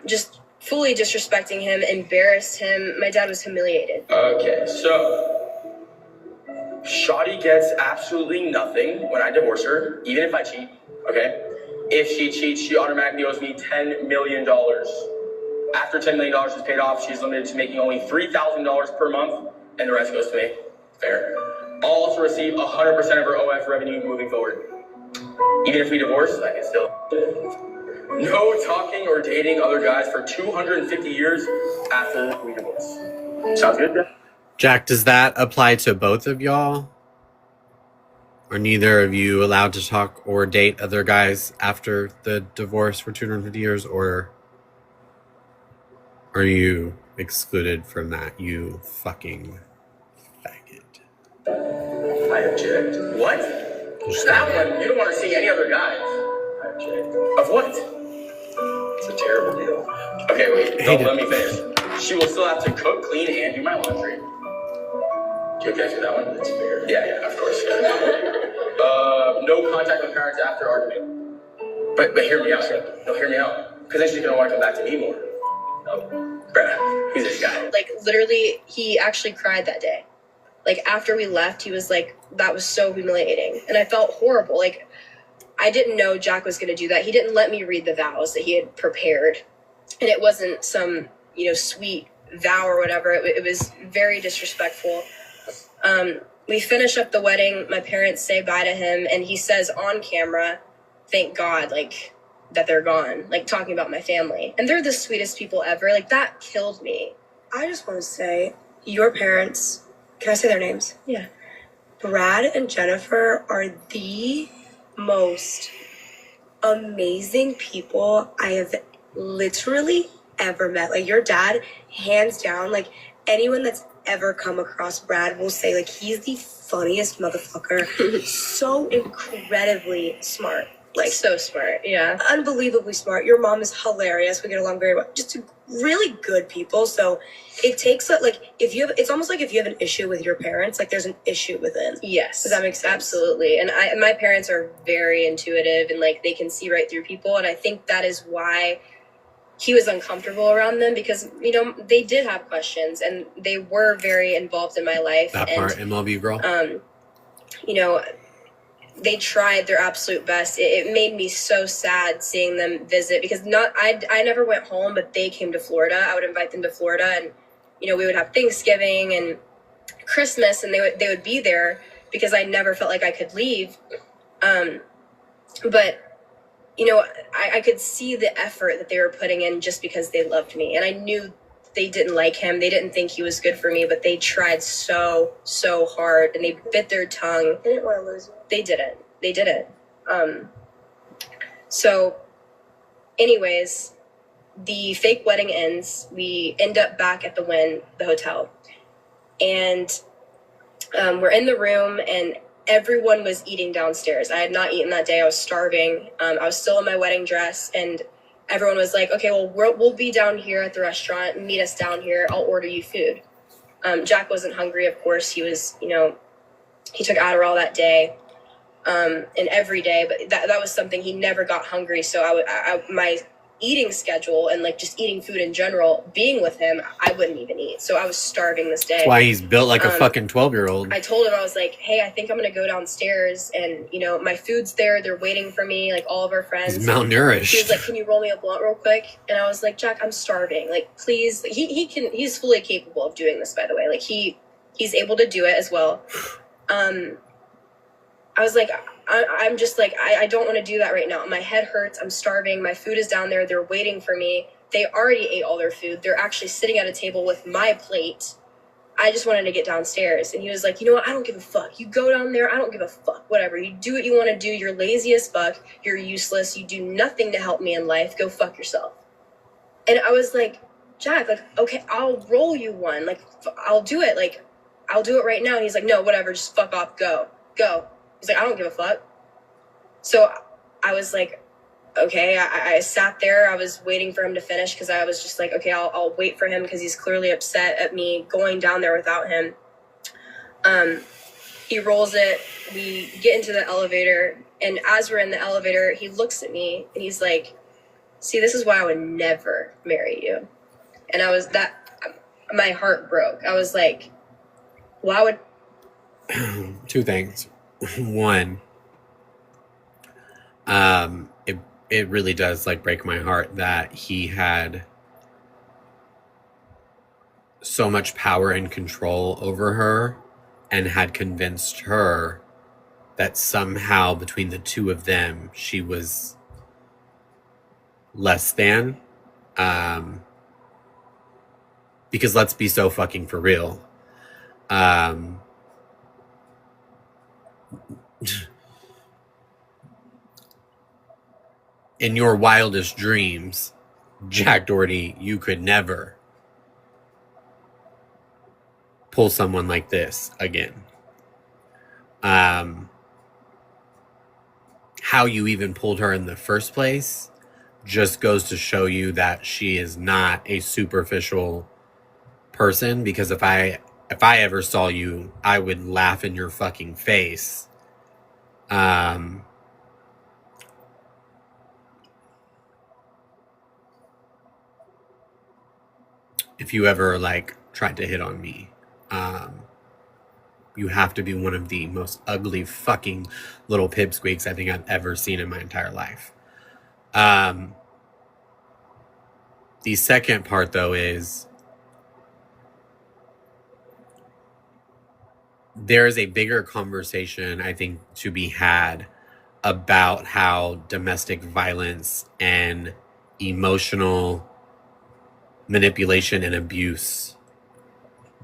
Just fully disrespecting him, embarrassed him. My dad was humiliated. Okay, so Shawty gets absolutely nothing when I divorce her, even if I cheat, okay? If she cheats, she automatically owes me $10 million. After $10 million is paid off, she's limited to making only $3,000 per month, and the rest goes to me. Fair. I'll also receive 100% of her OF revenue moving forward. Even if we divorce, I can still... No talking or dating other guys for 250 years after we divorce. Sounds good? Jack, does that apply to both of y'all? Are neither of you allowed to talk or date other guys after the divorce for 250 years, or are you excluded from that, you fucking faggot? I object. What? That one, you don't want to see any other guys. I object. Of what? It's a terrible deal. Okay, wait, don't let me finish. She will still have to cook, clean, and do my laundry. Do you guys do that one? That's fair. Yeah, of course. No contact with parents after argument. But hear me out. No, hear me out. Because then she's going to want to come back to me more. No. Bruh, who's this guy? Like, literally, he actually cried that day. Like, after we left, he was like, that was so humiliating. And I felt horrible. Like, I didn't know Jack was going to do that. He didn't let me read the vows that he had prepared. And it wasn't some, sweet vow or whatever. It was very disrespectful. We finish up the wedding. My parents say bye to him. And he says on camera, thank God, like, that they're gone. Like, talking about my family. And they're the sweetest people ever. Like, that killed me. I just want to say, your parents, can I say their names? Yeah. Brad and Jennifer are the most amazing people I have literally ever met. Like, your dad, hands down, like, anyone that's ever come across Brad will say, like, he's the funniest motherfucker. So incredibly smart. Like, so smart, yeah. Unbelievably smart. Your mom is hilarious. We get along very well. Just really good people. So it takes, like, it's almost like if you have an issue with your parents, like, there's an issue within. Yes. Does that make sense? Absolutely. And my parents are very intuitive and, like, they can see right through people. And I think that is why he was uncomfortable around them because, they did have questions and they were very involved in my life. That part, MLB girl. They tried their absolute best. It made me so sad seeing them visit because I never went home, but they came to Florida. I would invite them to Florida and, we would have Thanksgiving and Christmas and they would be there because I never felt like I could leave. But I could see the effort that they were putting in just because they loved me. And I knew they didn't like him. They didn't think he was good for me, but they tried so, so hard and they bit their tongue. They didn't want to lose me. They didn't. So anyways, the fake wedding ends. We end up back at the hotel. And we're in the room and everyone was eating downstairs. I had not eaten that day. I was starving. I was still in my wedding dress and everyone was like, okay, well, we'll be down here at the restaurant. Meet us down here. I'll order you food. Jack wasn't hungry, of course. He was, he took Adderall that day and every day, but that was something he never got hungry. So eating schedule and like just eating food in general, being with him, I wouldn't even eat. So I was starving this day. That's why he's built like a fucking 12-year-old. I told him, I was like, hey, I think I'm going to go downstairs and, you know, my food's there. They're waiting for me, like all of our friends. He's malnourished. He was like, can you roll me a blunt real quick? And I was like, Jack, I'm starving. Like, please. He's fully capable of doing this, by the way. Like he's able to do it as well. I was like, I'm just like, I don't want to do that right now. My head hurts. I'm starving. My food is down there. They're waiting for me. They already ate all their food. They're actually sitting at a table with my plate. I just wanted to get downstairs. And he was like, you know what? I don't give a fuck. You go down there. I don't give a fuck. Whatever. You do what you want to do. You're lazy as fuck. You're useless. You do nothing to help me in life. Go fuck yourself. And I was like, Jack, like, okay, I'll roll you one. Like, I'll do it. Like, I'll do it right now. And he's like, no, whatever. Just fuck off. Go. He's like, I don't give a fuck. So I was like, okay. I sat there. I was waiting for him to finish because I was just like, okay, I'll wait for him because he's clearly upset at me going down there without him. He rolls it. We get into the elevator. And as we're in the elevator, he looks at me and he's like, see, this is why I would never marry you. And my heart broke. I was like, why would... Two things. One, it really does like break my heart that he had so much power and control over her and had convinced her that somehow between the two of them she was less than. Because let's be so fucking for real. In your wildest dreams, Jack Doherty, you could never pull someone like this again. How you even pulled her in the first place just goes to show you that she is not a superficial person, because if I ever saw you, I would laugh in your fucking face. If you ever like tried to hit on me, you have to be one of the most ugly fucking little pipsqueaks I think I've ever seen in my entire life. The second part though is there is a bigger conversation, I think, to be had about how domestic violence and emotional manipulation and abuse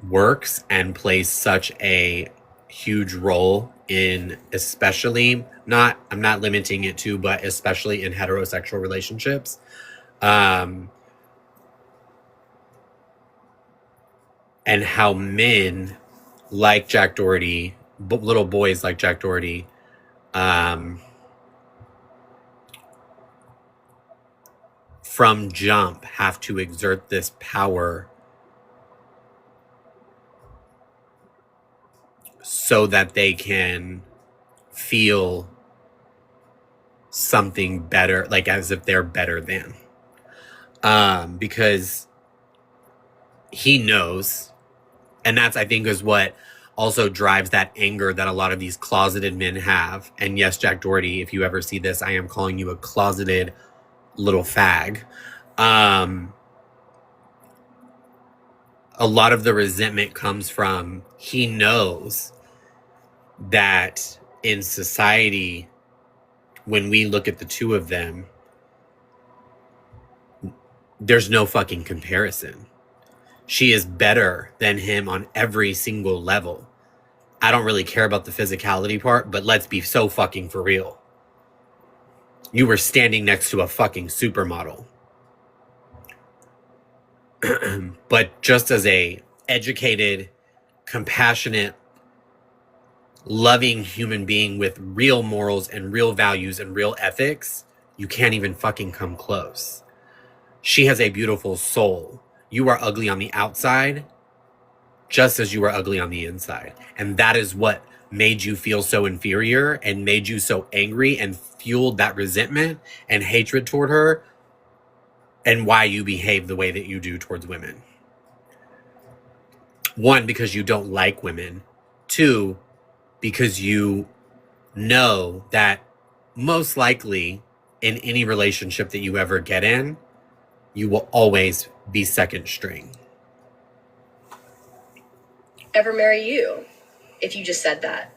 works and plays such a huge role in, especially, I'm not limiting it to, but especially in heterosexual relationships. And how men like Jack Doherty, little boys like Jack Doherty, from jump have to exert this power so that they can feel something better, like as if they're better than. Because he knows, and that's, I think, is what also drives that anger that a lot of these closeted men have. And yes, Jack Doherty, if you ever see this, I am calling you a closeted little fag. A lot of the resentment comes from, he knows that in society, when we look at the two of them, there's no fucking comparison. She is better than him on every single level. I don't really care about the physicality part, but let's be so fucking for real. You were standing next to a fucking supermodel. But just as a educated, compassionate, loving human being with real morals and real values and real ethics, you can't even fucking come close. She has a beautiful soul. You are ugly on the outside, just as you are ugly on the inside. And that is what made you feel so inferior and made you so angry and fueled that resentment and hatred toward her and why you behave the way that you do towards women. 1, because you don't like women. 2, because you know that most likely in any relationship that you ever get in, you will always be second string. Ever marry you if you just said that?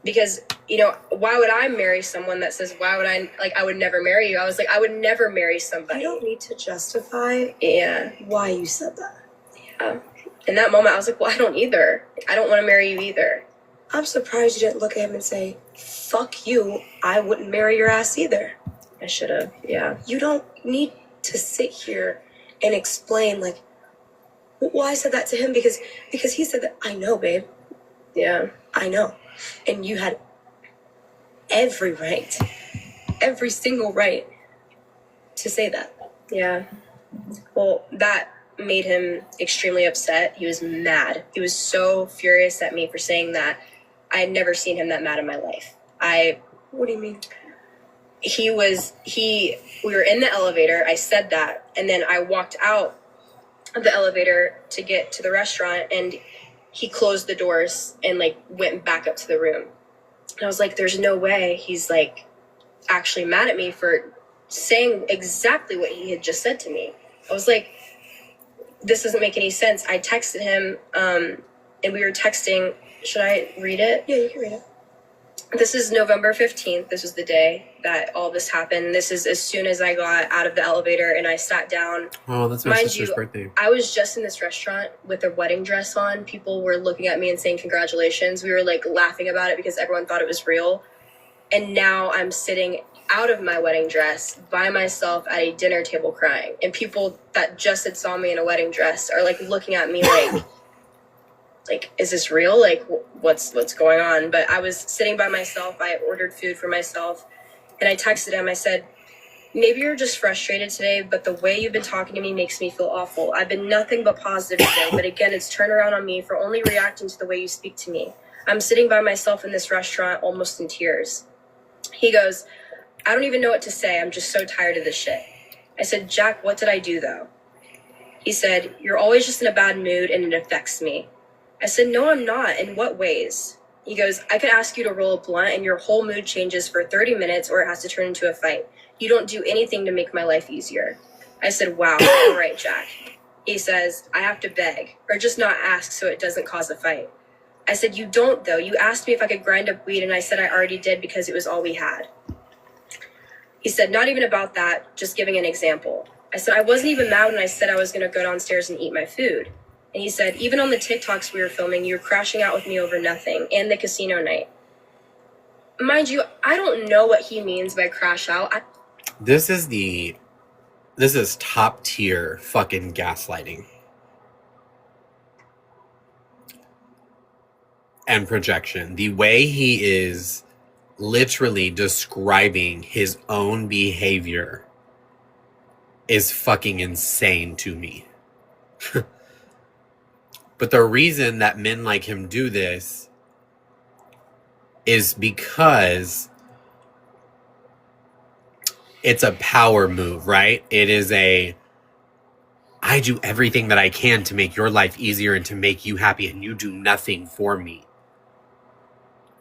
Because, you know, why would I marry someone that says, why would I, like, I would never marry you? I was like, I would never marry somebody. You don't need to justify why you said that. Yeah. In that moment, I was like, well, I don't either. I don't want to marry you either. I'm surprised you didn't look at him and say, fuck you, I wouldn't marry your ass either. I should have, yeah. You don't need to sit here and explain, like, well, I said that to him because he said that. I know, babe. Yeah. I know. And you had every right, every single right to say that. Yeah. Well, that made him extremely upset. He was mad. He was so furious at me for saying that. I had never seen him that mad in my life. What do you mean? We were in the elevator. I said that. And then I walked out of the elevator to get to the restaurant, and he closed the doors and like went back up to the room. And I was like, there's no way he's like actually mad at me for saying exactly what he had just said to me. I was like, this doesn't make any sense. I texted him, and we were texting. Should I read it? Yeah, you can read it. This is November 15th. This was the day that all this happened. This is as soon as I got out of the elevator and I sat down. Oh, that's my sister's birthday. I was just in this restaurant with a wedding dress on. People were looking at me and saying congratulations. We were like laughing about it because everyone thought it was real. And now I'm sitting out of my wedding dress by myself at a dinner table crying. And people that just had saw me in a wedding dress are like looking at me like, is this real? Like, what's going on? But I was sitting by myself. I ordered food for myself. And I texted him. I said, maybe you're just frustrated today, but the way you've been talking to me makes me feel awful. I've been nothing but positive today. But again, it's turned around on me for only reacting to the way you speak to me. I'm sitting by myself in this restaurant almost in tears. He goes, I don't even know what to say. I'm just so tired of this shit. I said, Jack, what did I do though? He said, you're always just in a bad mood and it affects me. I said, no, I'm not. In what ways? He goes, I could ask you to roll a blunt and your whole mood changes for 30 minutes or it has to turn into a fight. You don't do anything to make my life easier. I said, wow, all right, Jack. He says, I have to beg or just not ask so it doesn't cause a fight. I said, you don't though. You asked me if I could grind up weed and I said I already did because it was all we had. He said, not even about that, just giving an example. I said, I wasn't even mad when I said I was going to go downstairs and eat my food. And he said, even on the TikToks we were filming, you were crashing out with me over nothing and the casino night. Mind you, I don't know what he means by crash out. This is top tier fucking gaslighting. And projection. The way he is literally describing his own behavior is fucking insane to me. But the reason that men like him do this is because it's a power move, right? It is I do everything that I can to make your life easier and to make you happy, and you do nothing for me.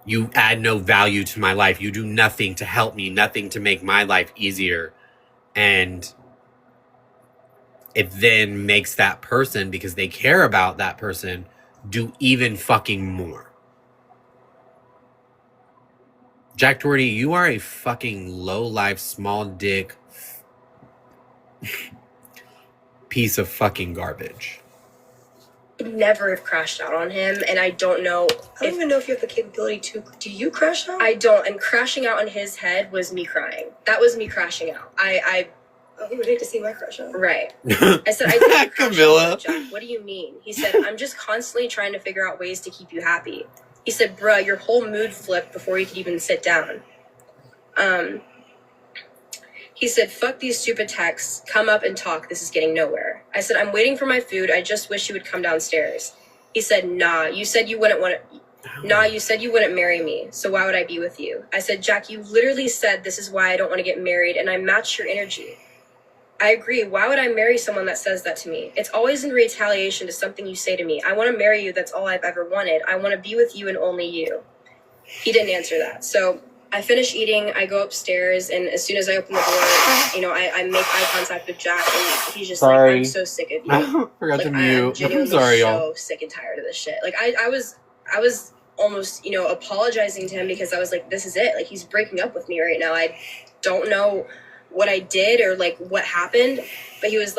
You add no value to my life. You do nothing to help me, nothing to make my life easier. And it then makes that person, because they care about that person, do even fucking more. Jack Doherty, you are a fucking low-life, small dick piece of fucking garbage. I'd never have crashed out on him, and I don't know. I don't even know if you have the capability to. Do you crash out? I don't, and crashing out on his head was me crying. That was me crashing out. He would hate to see my crush out. Right. I said, I didn't crash Camilla. out, Jack. What do you mean? He said, I'm just constantly trying to figure out ways to keep you happy. He said, bruh, your whole mood flipped before you could even sit down. He said, fuck these stupid texts. Come up and talk. This is getting nowhere. I said, I'm waiting for my food. I just wish you would come downstairs. He said, nah, you said you wouldn't marry me. So why would I be with you? I said, Jack, you literally said this is why I don't want to get married, and I matched your energy. I agree. Why would I marry someone that says that to me? It's always in retaliation to something you say to me. I want to marry you. That's all I've ever wanted. I want to be with you and only you. He didn't answer that. So I finish eating. I go upstairs, and as soon as I open the door, you know, I make eye contact with Jack, and he's just like, "I'm so sick of you." Forgot to Like, mute. I'm genuinely sorry, so y'all. sick and tired of this shit. Like I was almost, you know, apologizing to him because I was like, "This is it. Like he's breaking up with me right now. I don't know what I did or like what happened," but he was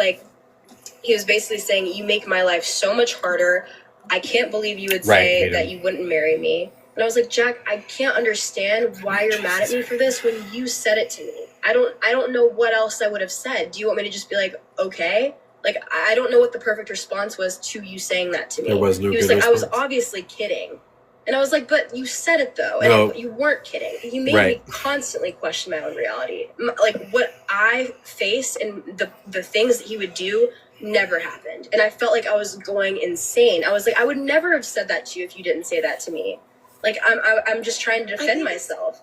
basically saying, "You make my life so much harder. I can't believe you would say that you wouldn't marry me." And I was like, "Jack, I can't understand why you're mad at me for this when you said it to me. I don't know what else I would have said. Do you want me to just be like, okay?" Like, I don't know what the perfect response was to you saying that to me. There was no He was good like, "I was response. obviously kidding." And I was like, "But you said it though, and you weren't kidding." He made me constantly question my own reality. Like what I face and the things that he would do never happened. And I felt like I was going insane. I was like, I would never have said that to you if you didn't say that to me. Like I'm just trying to defend myself.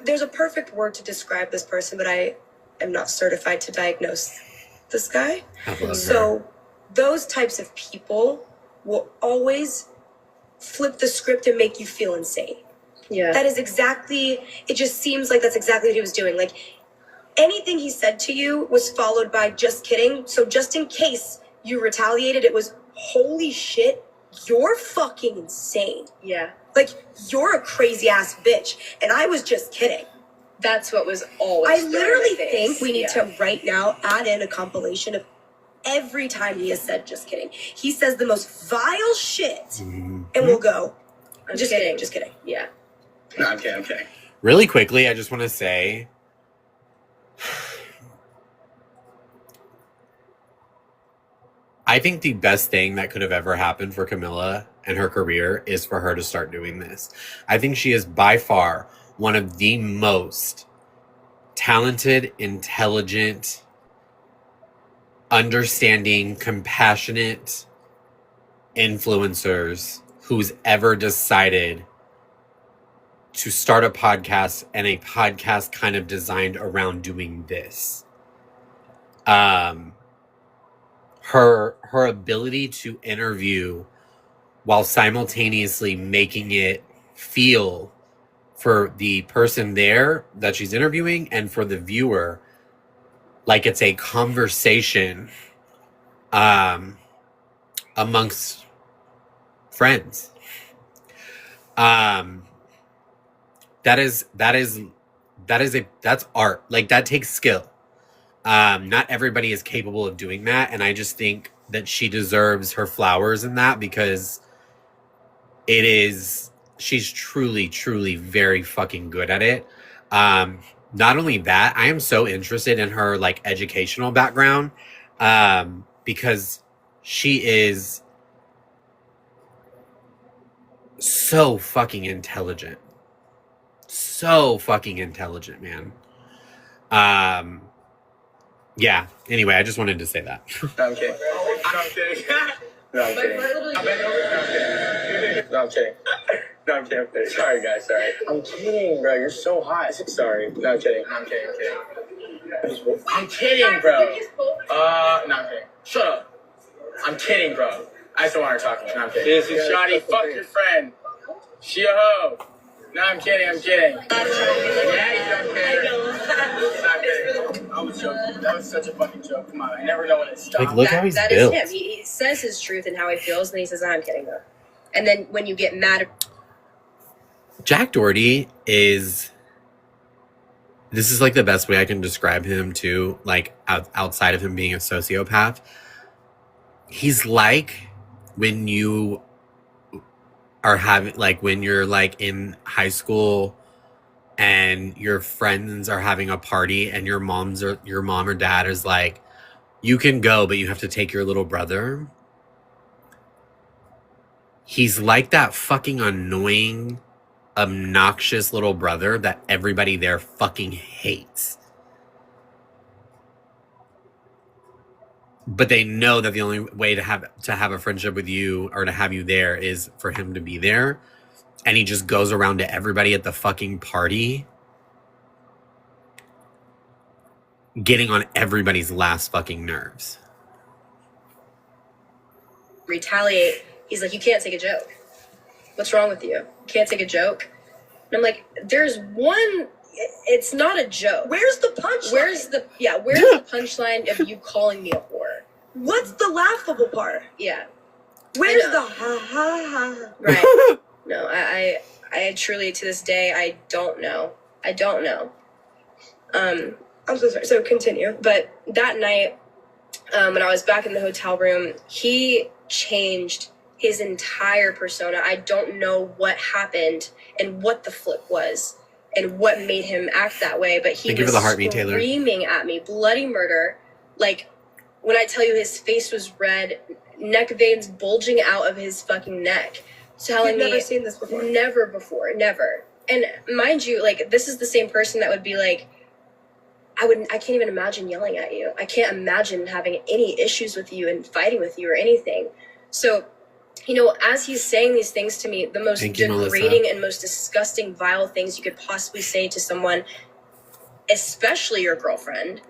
There's a perfect word to describe this person, but I am not certified to diagnose this guy. So those types of people will always flip the script and make you feel insane. Yeah. That is exactly, it just seems like that's exactly what he was doing. Like anything he said to you was followed by just kidding. So just in case you retaliated, it was holy shit, you're fucking insane. Yeah. Like you're a crazy ass bitch. And I was just kidding. That's what was always I literally think we need to to right now add in a compilation of every time he has said just kidding. He says the most vile shit and we'll go, I'm just kidding, just kidding. Yeah. No, I'm kidding. Really quickly, I just want to say, I think the best thing that could have ever happened for Camilla and her career is for her to start doing this. I think she is by far one of the most talented, intelligent, understanding, compassionate influencers who's ever decided to start a podcast, and a podcast kind of designed around doing this. Her ability to interview while simultaneously making it feel for the person there that she's interviewing and for the viewer like it's a conversation amongst friends. That's art. Like that takes skill. Not everybody is capable of doing that, and I just think that she deserves her flowers in that because she's truly, truly very fucking good at it. Not only that, I am so interested in her like educational background, because she is so fucking intelligent. So fucking intelligent, man. Yeah. Anyway, I just wanted to say that. No, I'm kidding. I'm kidding. No, I'm kidding. No, I'm kidding. No, I'm kidding. Sorry, guys. Sorry. I'm kidding, bro. You're so hot. Sorry. No, I'm kidding. No, I'm kidding. I'm kidding, bro. No, I'm kidding. Shut up. I'm kidding, bro. I just don't want her talking. No, I'm kidding. This is Shawty. Fuck your friend. She a hoe. No, I'm kidding. I'm kidding. Yeah, you don't care. I'm kidding. I was joking. That was such a fucking joke. Come on. I never know when it stops. Like, look how he's that built. is him. He says his truth and how he feels, and he says, "I'm kidding though." And then when you get mad at Jack Doherty this is like the best way I can describe him too, like outside of him being a sociopath. He's like when you are having, like when you're like in high school and your friends are having a party and your mom or dad is like, you can go, but you have to take your little brother. He's like that fucking annoying, obnoxious little brother that everybody there fucking hates. But they know that the only way to have a friendship with you or to have you there is for him to be there. And he just goes around to everybody at the fucking party getting on everybody's last fucking nerves. Retaliate. He's like, you can't take a joke. What's wrong with you? You can't take a joke? And I'm like, there's one, it's not a joke. Where's the punchline? Where's the punchline of you calling me a whore? What's the laughable part? Yeah. Where's the ha ha ha? Right. No, I truly, to this day, I don't know. I'm so sorry. So continue. But that night, when I was back in the hotel room, he changed his entire persona. I don't know what happened and what the flip was and what made him act that way, but he was screaming at me, bloody murder. Like, when I tell you his face was red, neck veins bulging out of his fucking neck, telling me... You've never seen this before? Never before, never. And mind you, like, this is the same person that would be like, I can't even imagine yelling at you. I can't imagine having any issues with you and fighting with you or anything. So, you know, as he's saying these things to me, the most degrading and most disgusting, vile things you could possibly say to someone, especially your girlfriend,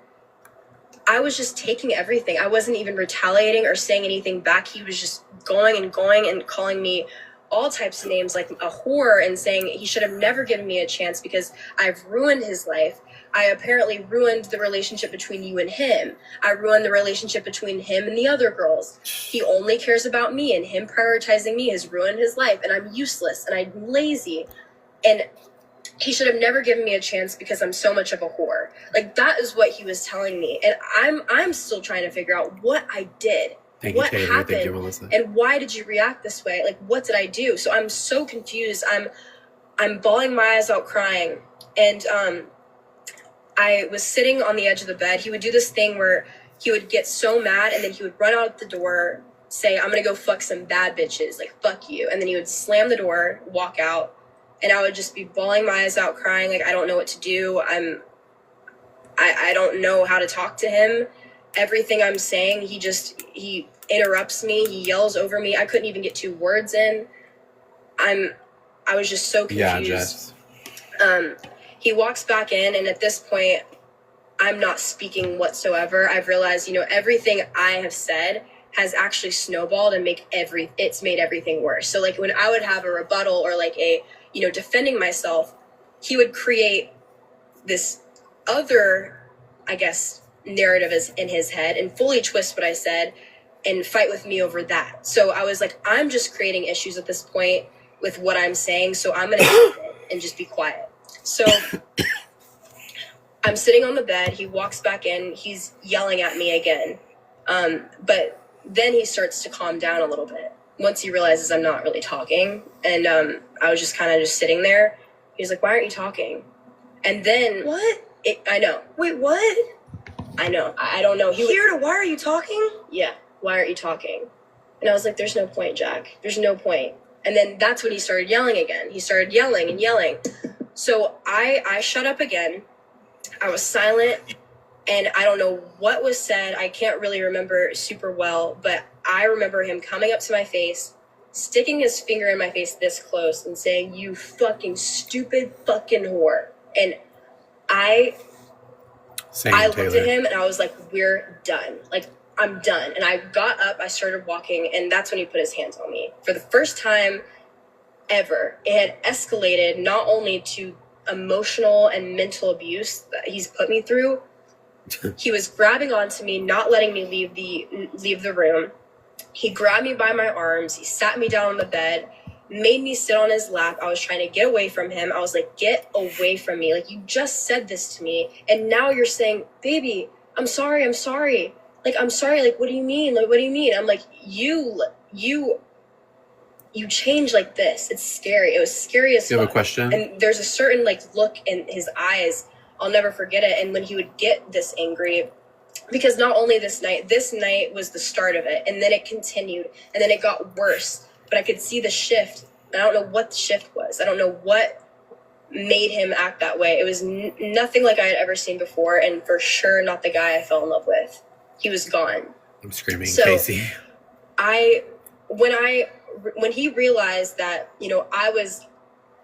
I was just taking everything. I wasn't even retaliating or saying anything back. He was just going and calling me all types of names, like a whore, and saying he should have never given me a chance because I've ruined his life. I apparently ruined the relationship between you and him. I ruined the relationship between him and the other girls. He only cares about me, and him prioritizing me has ruined his life, and I'm useless, and I'm lazy. And he should have never given me a chance because I'm so much of a whore. Like, that is what he was telling me. And I'm still trying to figure out what I did. What happened? And why did you react this way? Like, what did I do? So I'm so confused. I'm bawling my eyes out crying. And I was sitting on the edge of the bed. He would do this thing where he would get so mad and then he would run out the door, say, I'm going to go fuck some bad bitches. Like, fuck you. And then he would slam the door, walk out. And I would just be bawling my eyes out, crying, like, I don't know what to do. I don't know how to talk to him. Everything I'm saying, he interrupts me. He yells over me. I couldn't even get 2 words in. I was just so confused. Yeah, Jess. He walks back in, and at this point, I'm not speaking whatsoever. I've realized, you know, everything I have said has actually snowballed and it's made everything worse. So, like, when I would have a rebuttal or, like, defending myself, he would create this other, I guess, narrative in his head and fully twist what I said and fight with me over that. So I was like, I'm just creating issues at this point with what I'm saying, so I'm going to end it and just be quiet. So I'm sitting on the bed. He walks back in. He's yelling at me again. But then he starts to calm down a little bit once he realizes I'm not really talking. And I was just kind of just sitting there. He's like, why aren't you talking? And then... What? I know. Wait, what? I know. I don't know. Why are you talking? Yeah. Why aren't you talking? And I was like, there's no point, Jack. There's no point. And then that's when he started yelling again. He started yelling and yelling. So I shut up again. I was silent. And I don't know what was said. I can't really remember super well. But I remember him coming up to my face, sticking his finger in my face this close and saying, you fucking stupid fucking whore. And I looked at him and I was like, we're done. Like, I'm done. And I got up, I started walking, and that's when he put his hands on me. For the first time ever, it had escalated not only to emotional and mental abuse that he's put me through. He was grabbing onto me, not letting me leave the room. He grabbed me by my arms. He sat me down on the bed, made me sit on his lap. I was trying to get away from him. I was like, get away from me. Like, you just said this to me, and now you're saying, baby, I'm sorry. Like, I'm sorry. Like, what do you mean? Like, what do you mean? I'm like, you change like this. It's scary. It was scary as fuck. You have a question? And there's a certain, like, look in his eyes. I'll never forget it. And when he would get this angry, because not only this night was the start of it, and then it continued, and then it got worse. But I could see the shift. I don't know what the shift was. I don't know what made him act that way. It was nothing like I had ever seen before, and for sure not the guy I fell in love with. He was gone. I'm screaming, so Casey. When he realized that, you know, I was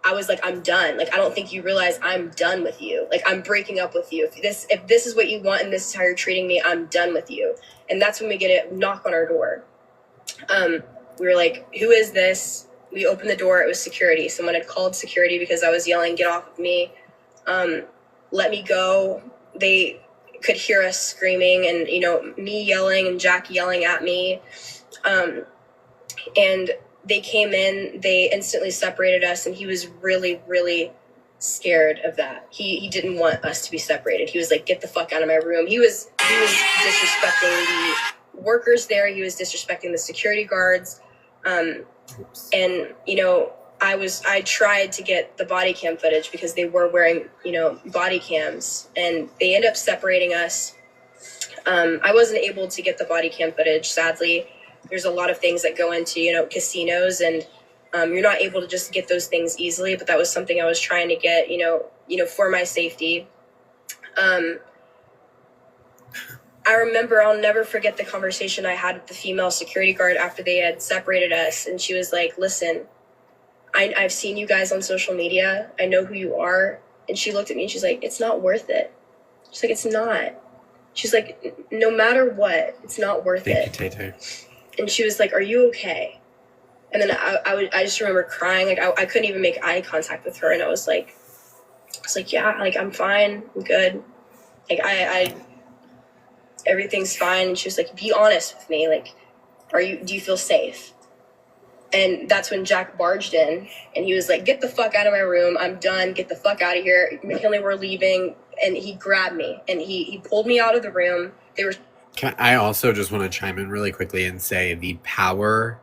I was like, I'm done. Like, I don't think you realize I'm done with you. Like, I'm breaking up with you. If this is what you want and this is how you're treating me, I'm done with you. And that's when we get a knock on our door. We were like, who is this? We opened the door. It was security. Someone had called security because I was yelling, get off of me. Let me go. They could hear us screaming and, you know, me yelling and Jack yelling at me. And they came in, they instantly separated us, and he was really, really scared of that. He didn't want us to be separated. He was like, get the fuck out of my room. He was disrespecting the workers there. He was disrespecting the security guards. And, you know, I tried to get the body cam footage because they were wearing, you know, body cams, and they ended up separating us. I wasn't able to get the body cam footage, sadly. There's a lot of things that go into, you know, casinos, and you're not able to just get those things easily, but that was something I was trying to get, you know, for my safety. I remember, I'll never forget the conversation I had with the female security guard after they had separated us. And she was like, listen, I've seen you guys on social media. I know who you are. And she looked at me and she's like, it's not worth it. She's like, it's not. She's like, no matter what, it's not worth it. Thank you, Tay-Tay. And she was like, are you okay? And then I just remember crying. Like, I couldn't even make eye contact with her. And I was like, yeah, like, I'm fine. I'm good. Like, everything's fine. And she was like, be honest with me. Like, do you feel safe? And that's when Jack barged in, and he was like, get the fuck out of my room. I'm done. Get the fuck out of here. McKinley, we're leaving. And he grabbed me, and he pulled me out of the room. I also just want to chime in really quickly and say the power,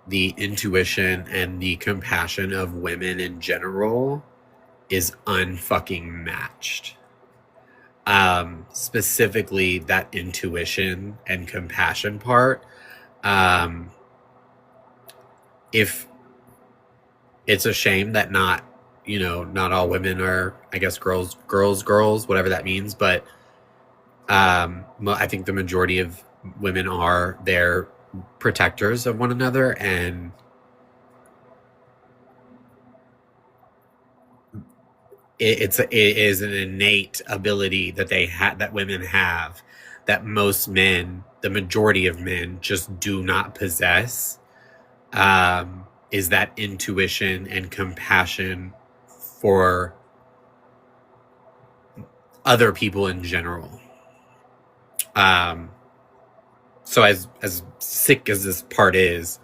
the intuition, and the compassion of women in general is unfucking matched. Specifically that intuition and compassion part. If it's a shame that not all women are, I guess, girls, whatever that means. But I think the majority of women are, they're protectors of one another, and it is an innate ability that that women have, that most men, the majority of men, just do not possess. Is that intuition and compassion for other people in general. So as sick as this part is,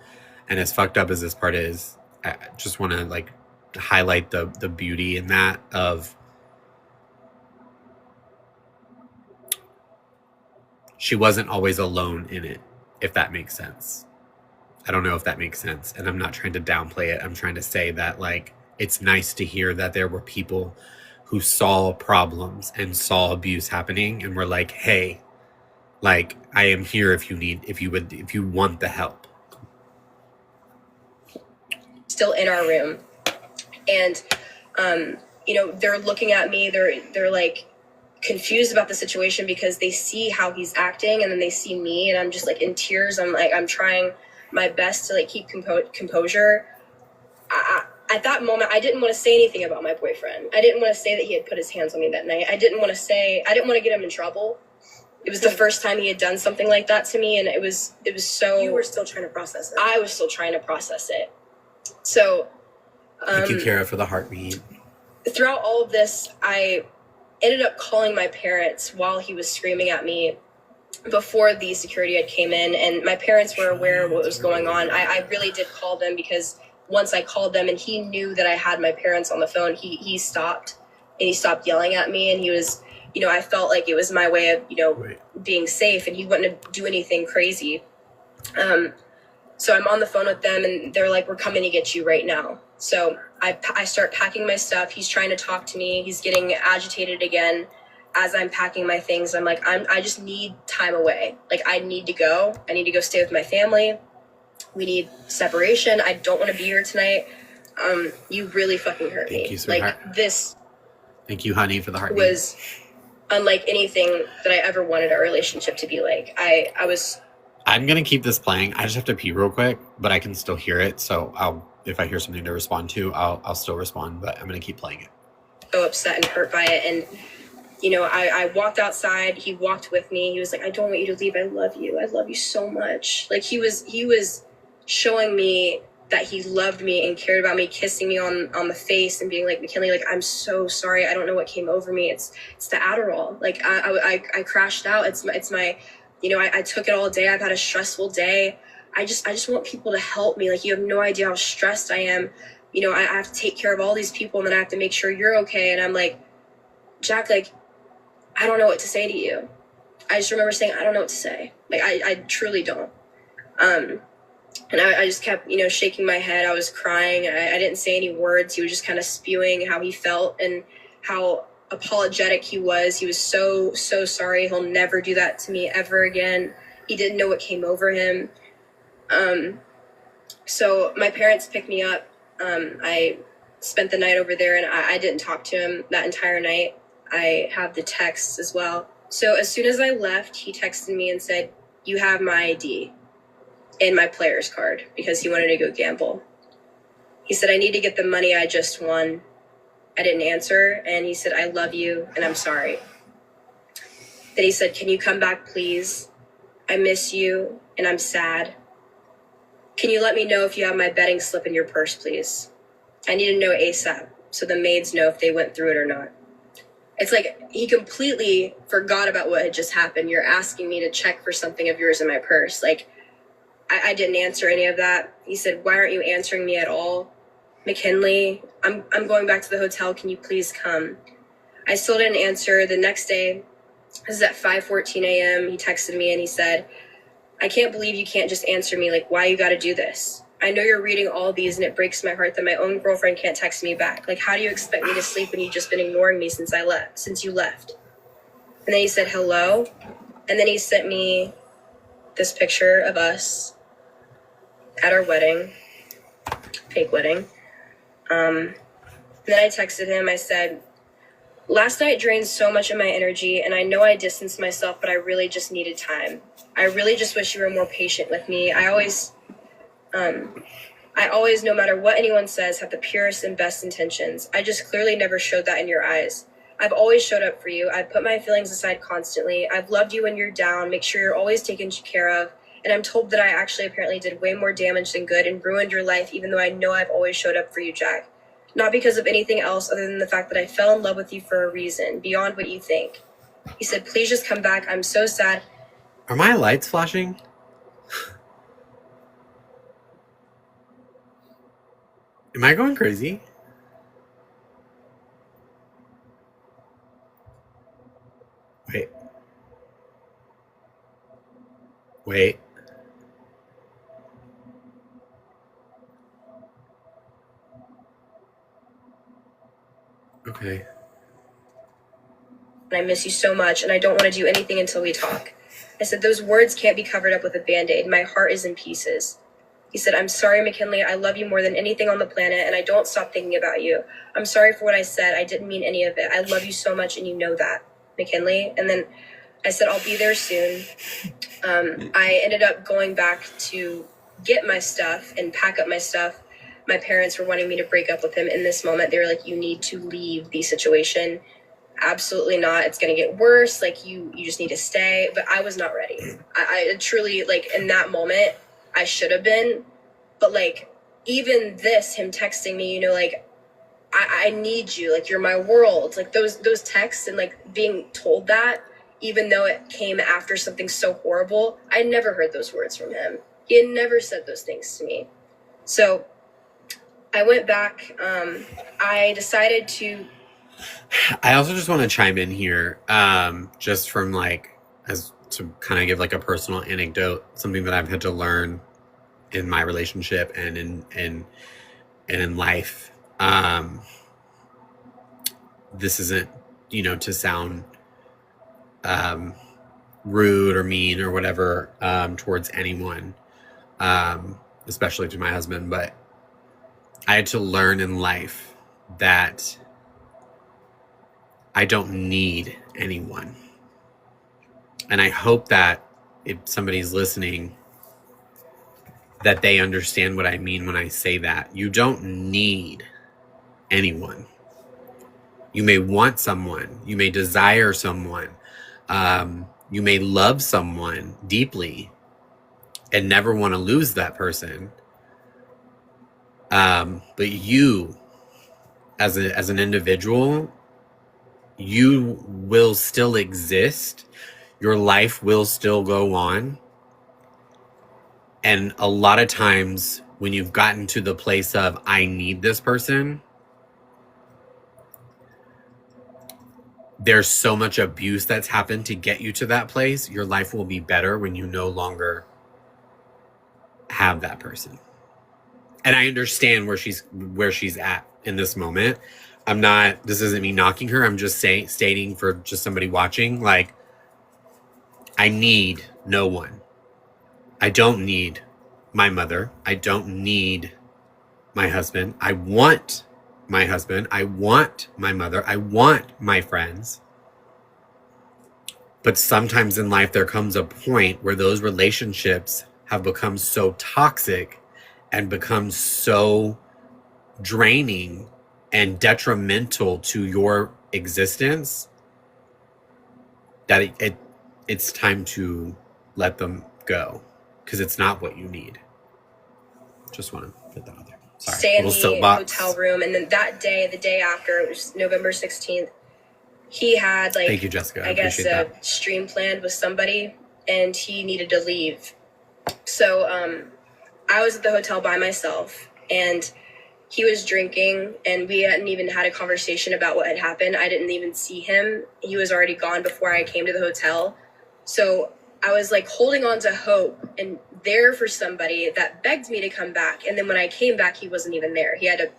and as fucked up as this part is, I just want to like highlight the beauty in that of she wasn't always alone in it, if that makes sense. I don't know if that makes sense, and I'm not trying to downplay it. I'm trying to say that, like, it's nice to hear that there were people who saw problems and saw abuse happening and were like, hey, like, I am here if you want the help. Still in our room. And, they're looking at me, they're like confused about the situation because they see how he's acting, and then they see me, and I'm just like in tears. I'm trying my best to like keep composure. At that moment, I didn't want to say anything about my boyfriend. I didn't want to say that he had put his hands on me that night. I didn't want to get him in trouble. It was the first time he had done something like that to me, and it was so... You were still trying to process it. I was still trying to process it. So... Thank you, Kara, for the heartbeat. Throughout all of this, I ended up calling my parents while he was screaming at me before the security had came in, and my parents were aware of what was going on. I really did call them because once I called them and he knew that I had my parents on the phone, he stopped, and he stopped yelling at me, and he was, I felt like it was my way of, being safe, and he wouldn't do anything crazy. So I'm on the phone with them, and they're like, we're coming to get you right now. So I start packing my stuff. He's trying to talk to me. He's getting agitated again. As I'm packing my things, I'm like, I just need time away. Like, I need to go. I need to go stay with my family. We need separation. I don't want to be here tonight. You really fucking hurt me. Thank you, sweetheart. Like, this. Thank you, honey, for the heartbeat. Was unlike anything that I ever wanted a relationship to be like. I I'm going to keep this playing. I just have to pee real quick, but I can still hear it. So if I hear something to respond to, I'll still respond, but I'm going to keep playing it. So upset and hurt by it. And, you know, I walked outside. He walked with me. He was like, I don't want you to leave. I love you. I love you so much. Like he was showing me that he loved me and cared about me, kissing me on the face and being like, McKinley, like, I'm so sorry. I don't know what came over me. It's the Adderall. Like I crashed out. It's my, you know, I took it all day. I've had a stressful day. I just want people to help me. Like, you have no idea how stressed I am. You know, I have to take care of all these people and then I have to make sure you're okay. And I'm like, Jack, like, I don't know what to say to you. I just remember saying, I don't know what to say. Like, I truly don't. And I just kept, you know, shaking my head. I was crying. I didn't say any words. He was just kind of spewing how he felt and how apologetic he was. He was so sorry. He'll never do that to me ever again. He didn't know what came over him. So my parents picked me up. I spent the night over there and I didn't talk to him that entire night. I have the texts as well. So as soon as I left, he texted me and said, you have my ID and my player's card, because he wanted to go gamble. He said, I need to get the money I just won. I didn't answer. And he said, I love you and I'm sorry. Then he said, can you come back, please? I miss you and I'm sad. Can you let me know if you have my betting slip in your purse, please? I need to know ASAP so the maids know if they went through it or not. It's like he completely forgot about what had just happened. You're asking me to check for something of yours in my purse. Like, I didn't answer any of that. He said, why aren't you answering me at all? McKinley, I'm going back to the hotel. Can you please come? I still didn't answer. The next day, this is at 5:14 a.m. He texted me and he said, I can't believe you can't just answer me. Like, why you got to do this? I know you're reading all these and it breaks my heart that my own girlfriend can't text me back. Like, how do you expect me to sleep when you've just been ignoring me since you left? And then he said, hello. And then he sent me this picture of us at our wedding, fake wedding. And then I texted him. I said, last night drained so much of my energy and I know I distanced myself, but I really just needed time. I really just wish you were more patient with me. I always, no matter what anyone says, have the purest and best intentions. I just clearly never showed that in your eyes. I've always showed up for you. I've put my feelings aside constantly. I've loved you when you're down, make sure you're always taken care of. And I'm told that I actually apparently did way more damage than good and ruined your life, even though I know I've always showed up for you, Jack. Not because of anything else other than the fact that I fell in love with you for a reason, beyond what you think. He said, please just come back. I'm so sad. Are my lights flashing? Am I going crazy? Wait. Okay. I miss you so much, and I don't want to do anything until we talk. I said, those words can't be covered up with a Band-Aid. My heart is in pieces. He said, I'm sorry, McKinley. I love you more than anything on the planet, and I don't stop thinking about you. I'm sorry for what I said. I didn't mean any of it. I love you so much, and you know that, McKinley. And then I said, I'll be there soon. I ended up going back to get my stuff and pack up my stuff. My parents were wanting me to break up with him in this moment. They were like, you need to leave the situation. Absolutely not. It's going to get worse. Like, you just need to stay. But I was not ready. I truly, like, in that moment, I should have been. But, like, even this, him texting me, you know, like, I need you. Like, you're my world. Like, those texts and, like, being told that, even though it came after something so horrible, I never heard those words from him. He had never said those things to me. So I went back. I decided to... I also just want to chime in here, just from like, as to kind of give like a personal anecdote, something that I've had to learn in my relationship and in life. This isn't, you know, to sound rude or mean or whatever towards anyone, especially to my husband, but I had to learn in life that I don't need anyone. And I hope that if somebody's listening, that they understand what I mean when I say that. You don't need anyone. You may want someone. You may desire someone. You may love someone deeply and never want to lose that person. But you, as an individual, you will still exist. Your life will still go on. And a lot of times when you've gotten to the place of, I need this person, there's so much abuse that's happened to get you to that place. Your life will be better when you no longer have that person. And I understand where she's at in this moment. This isn't me knocking her. I'm just stating for just somebody watching, like, I need no one. I don't need my mother. I don't need my husband. I want my husband. I want my mother. I want my friends. But sometimes in life, there comes a point where those relationships have become so toxic and become so draining and detrimental to your existence that it's time to let them go, because it's not what you need. Just want to put that out there. Sorry. Stay in the hotel room, and then that day, the day after, it was November 16th, he had, like, thank you, Jessica. I guess a stream planned with somebody, and he needed to leave. So I was at the hotel by myself, and he was drinking, and we hadn't even had a conversation about what had happened. I didn't even see him. He was already gone before I came to the hotel. So I was, like, holding on to hope and there for somebody that begged me to come back. And then when I came back, he wasn't even there. He had to,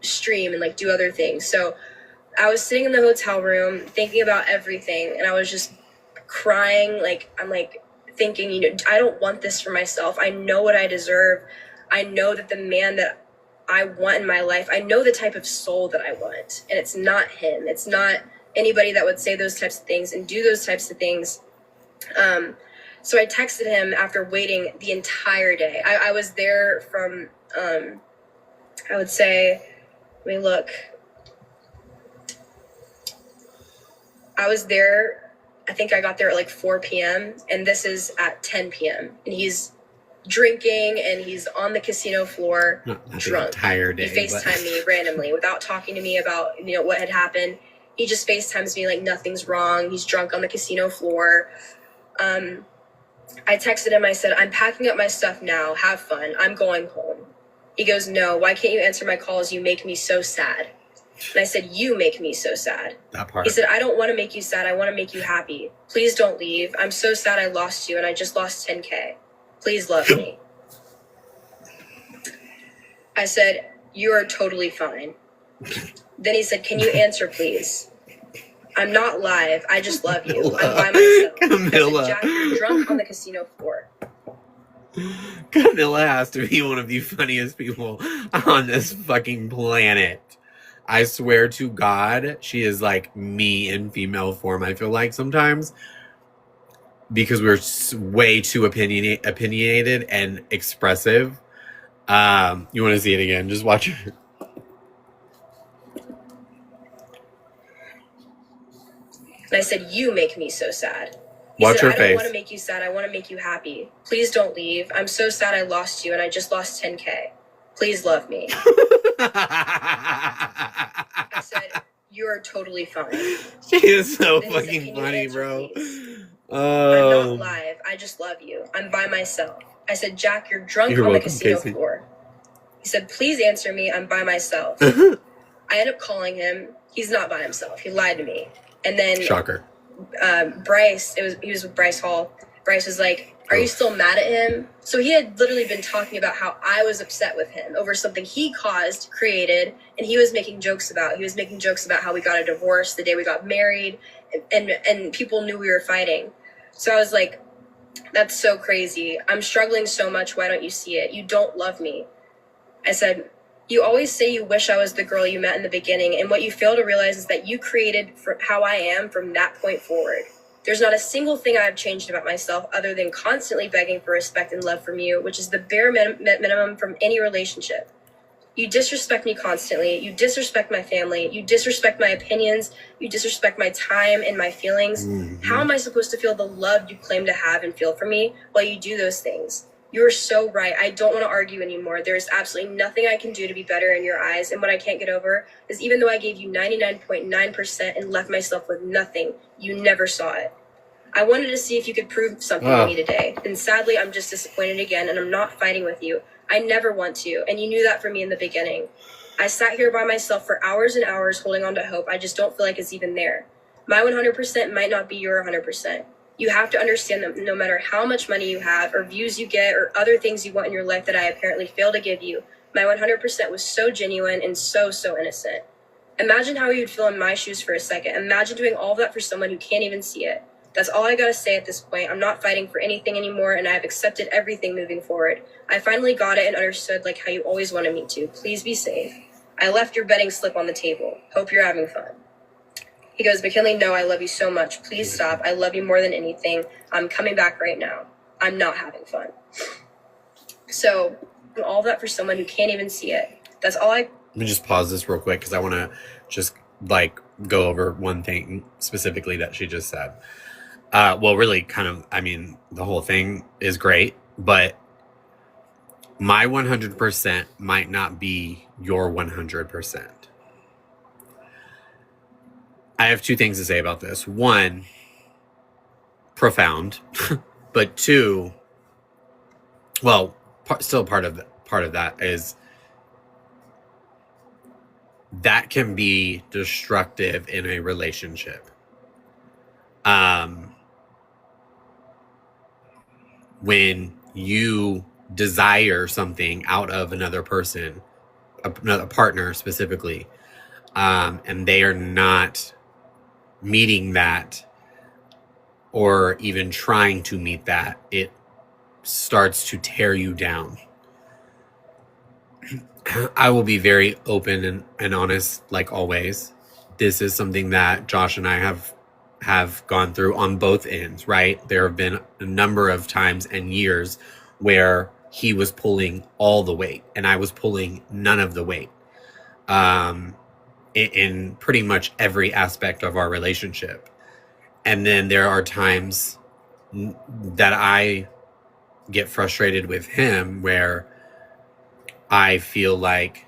stream and, like, do other things. So I was sitting in the hotel room thinking about everything, and I was just crying. Like, I'm, like, thinking, I don't want this for myself. I know what I deserve. I know that the man that I want in my life, I know the type of soul that I want, and it's not him. It's not anybody that would say those types of things and do those types of things. So I texted him after waiting the entire day. I was there from, I would say, let me look. I was there, I think I got there at like 4 p.m. and this is at 10 p.m. and he's drinking and he's on the casino floor, not drunk. The entire day, he FaceTimed me randomly without talking to me about, what had happened. He just FaceTimes me like nothing's wrong. He's drunk on the casino floor. I texted him. I said, I'm packing up my stuff now. Have fun. I'm going home. He goes, no, why can't you answer my calls? You make me so sad. And I said, you make me so sad. That part. He said, I don't want to make you sad. I want to make you happy. Please don't leave. I'm so sad I lost you and I just lost 10K. Please love me. I said, you are totally fine. Then he said, can you answer, please? I'm not live. I just love you. I'm by myself. Camilla. I said, Jack, you're drunk on the casino floor. Camilla has to be one of the funniest people on this fucking planet. I swear to God, she is like me in female form, I feel like sometimes. Because we're way too opinionated and expressive. You want to see it again? Just watch it. And I said, you make me so sad. Watch her face. I don't want to make you sad. I want to make you happy. Please don't leave. I'm so sad I lost you and I just lost 10K. Please love me. I said, you are totally fine. She is so fucking funny, bro. I'm not live. I just love you. I'm by myself. I said, Jack, you're drunk on the casino floor. He said, please answer me. I'm by myself. I ended up calling him. He's not by himself. He lied to me. And then shocker. Bryce, he was with Bryce Hall. Bryce was like, are you still mad at him? So he had literally been talking about how I was upset with him over something he created, and he was making jokes about. He was making jokes about how we got a divorce the day we got married, and people knew we were fighting. So I was like, that's so crazy. I'm struggling so much. Why don't you see it? You don't love me. I said, you always say you wish I was the girl you met in the beginning, and what you fail to realize is that you created how I am from that point forward. There's not a single thing I've changed about myself other than constantly begging for respect and love from you, which is the bare minimum from any relationship. You disrespect me constantly. You disrespect my family. You disrespect my opinions. You disrespect my time and my feelings. Mm-hmm. How am I supposed to feel the love you claim to have and feel for me while you do those things? You are so right. I don't want to argue anymore. There is absolutely nothing I can do to be better in your eyes. And what I can't get over is even though I gave you 99.9% and left myself with nothing, you never saw it. I wanted to see if you could prove something to me today. And sadly, I'm just disappointed again, and I'm not fighting with you. I never want to, and you knew that from me in the beginning. I sat here by myself for hours and hours holding on to hope. I just don't feel like it's even there. My 100% might not be your 100%. You have to understand that no matter how much money you have or views you get or other things you want in your life that I apparently failed to give you, my 100% was so genuine and so innocent. Imagine how you would feel in my shoes for a second. Imagine doing all of that for someone who can't even see it. That's all I gotta say at this point. I'm not fighting for anything anymore, and I've accepted everything moving forward. I finally got it and understood like how you always wanted me to. Please be safe. I left your betting slip on the table. Hope you're having fun. He goes, McKinley, no, I love you so much. Please stop. I love you more than anything. I'm coming back right now. I'm not having fun. So, all that for someone who can't even see it. That's all I... Let me just pause this real quick because I want to just like go over one thing specifically that she just said. Well, really kind of, I mean, the whole thing is great, but my 100% might not be your 100%. I have two things to say about this. One, profound, but two, well, still part of that is that can be destructive in a relationship. When you desire something out of another person, another partner specifically, and they are not meeting that or even trying to meet that, it starts to tear you down. I will be very open and honest, like always. This is something that Josh and I have gone through on both ends, right? There have been a number of times and years where he was pulling all the weight and I was pulling none of the weight, in pretty much every aspect of our relationship. And then there are times that I get frustrated with him where I feel like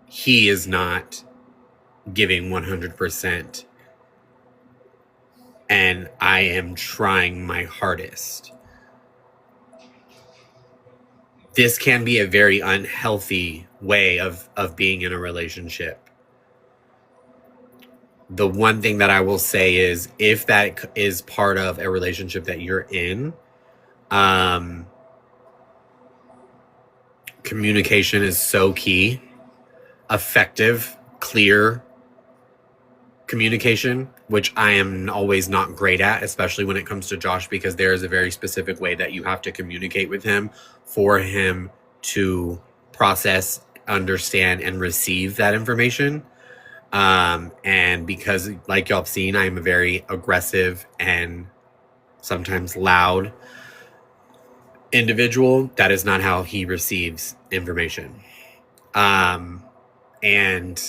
he is not giving 100% and I am trying my hardest. This can be a very unhealthy way of being in a relationship. The one thing that I will say is if that is part of a relationship that you're in, communication is so key. Effective, clear communication, which I am always not great at, especially when it comes to Josh, because there is a very specific way that you have to communicate with him for him to process, understand, and receive that information. And because, like y'all have seen, I'm a very aggressive and sometimes loud individual. That is not how he receives information. And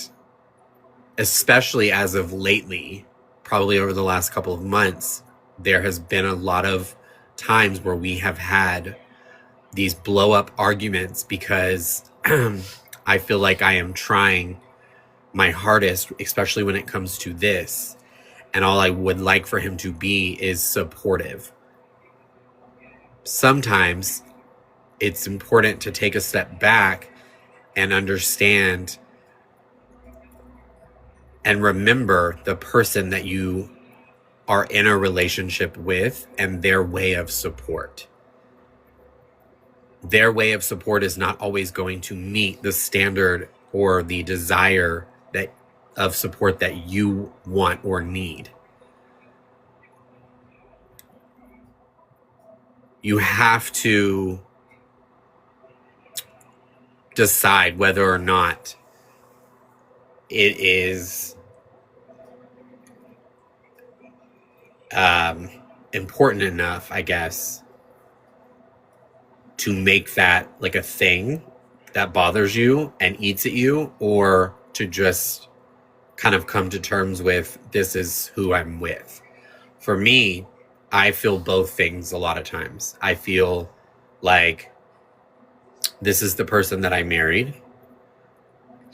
especially as of lately, probably over the last couple of months, there has been a lot of times where we have had these blow up arguments because I feel like I am trying my hardest, especially when it comes to this. And all I would like for him to be is supportive. Sometimes it's important to take a step back and understand and remember the person that you are in a relationship with and their way of support. Their way of support is not always going to meet the standard or the desire of support that you want or need. You have to decide whether or not it is important enough, I guess, to make that like a thing that bothers you and eats at you, or to just kind of come to terms with, this is who I'm with. For me, I feel both things a lot of times. I feel like this is the person that I married.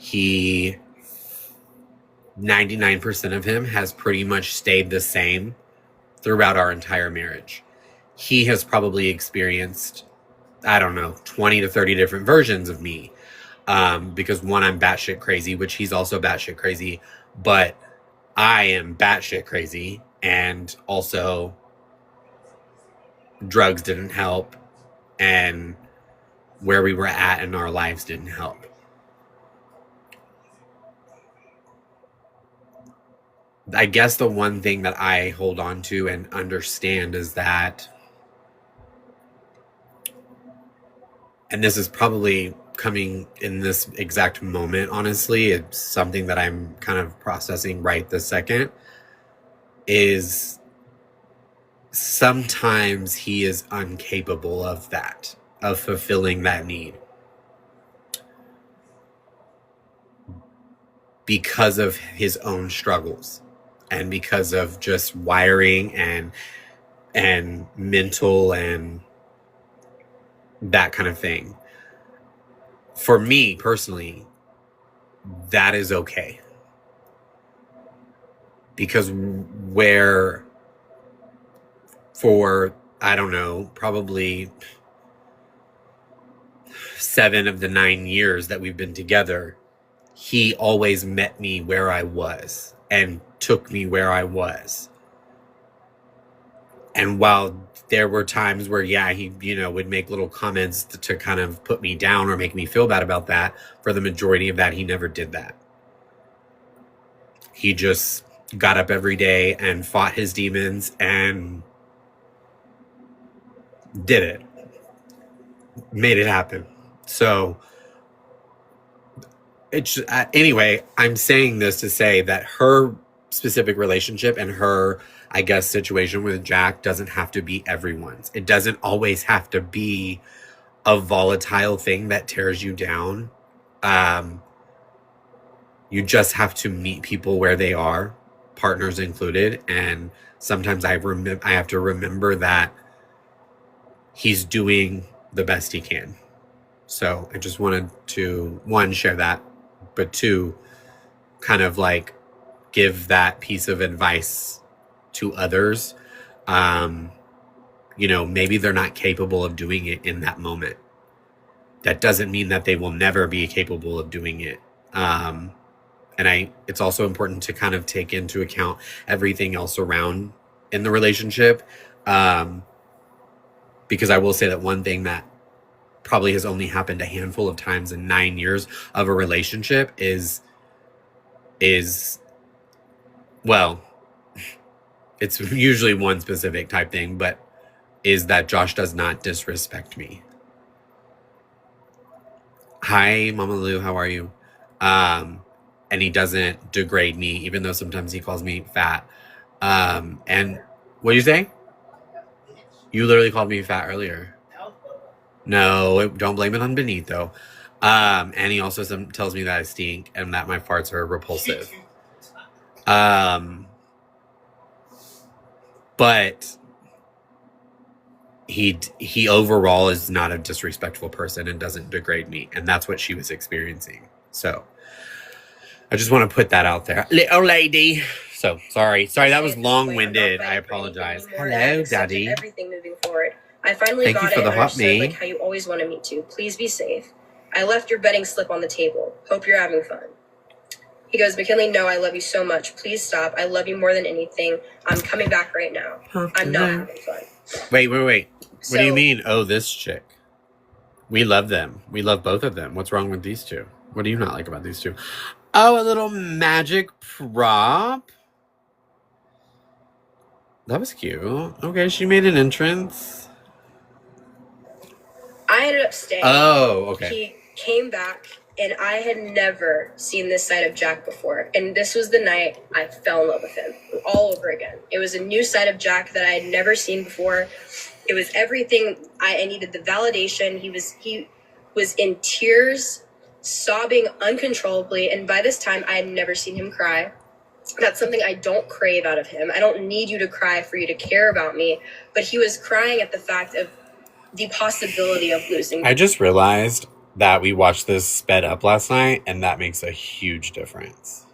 99% of him has pretty much stayed the same throughout our entire marriage. He has probably experienced, I don't know, 20 to 30 different versions of me. Because one, I'm batshit crazy, which he's also batshit crazy, but I am batshit crazy, and also drugs didn't help, and where we were at in our lives didn't help. I guess the one thing that I hold on to and understand is that, and this is probably coming in this exact moment, honestly, it's something that I'm kind of processing right this second, is sometimes he is incapable of that, of fulfilling that need, because of his own struggles and because of just wiring and mental and that kind of thing. For me personally, that is okay, because where for, I don't know, probably 7 of the 9 years that we've been together, he always met me where I was and took me where I was. And while there were times where, yeah, he, would make little comments to kind of put me down or make me feel bad about that, for the majority of that, he never did that. He just got up every day and fought his demons and did it. Made it happen. So, it's anyway, I'm saying this to say that her specific relationship and her, I guess, situation with Jack doesn't have to be everyone's. It doesn't always have to be a volatile thing that tears you down. You just have to meet people where they are, partners included, and sometimes I have to remember that he's doing the best he can. So I just wanted to, 1, share that, but 2, kind of like give that piece of advice to others. Maybe they're not capable of doing it in that moment. That doesn't mean that they will never be capable of doing it. And it's also important to kind of take into account everything else around in the relationship. Because I will say that one thing that probably has only happened a handful of times in 9 years of a relationship is well, it's usually one specific type thing, but is that Josh does not disrespect me. Hi, Mama Lou, how are you? And he doesn't degrade me, even though sometimes he calls me fat. And what do you say? You literally called me fat earlier. No, don't blame it on Benito. And he also tells me that I stink and that my farts are repulsive. But he overall is not a disrespectful person and doesn't degrade me, and that's what she was experiencing. So I just want to put that out there, little lady. So sorry, that was long-winded. I apologize. Hello, Daddy. Everything moving forward. I finally Thank got you it for the and hot understood, me. like how you always wanted me to. Please be safe. I left your betting slip on the table. Hope you're having fun. He goes, McKinley, no, I love you so much. Please stop. I love you more than anything. I'm coming back right now. I'm not having fun. Wait. What do you mean, oh, this chick? We love them. We love both of them. What's wrong with these two? What do you not like about these two? Oh, a little magic prop. That was cute. Okay, she made an entrance. I ended up staying. Oh, okay. He came back And I had never seen this side of Jack before. And this was the night I fell in love with him all over again. It was a new side of Jack that I had never seen before. It was everything I needed, the validation. He was in tears, sobbing uncontrollably. And by this time, I had never seen him cry. That's something I don't crave out of him. I don't need you to cry for you to care about me. But he was crying at the fact of the possibility of losing me. I just realized that we watched this sped up last night, and that makes a huge difference.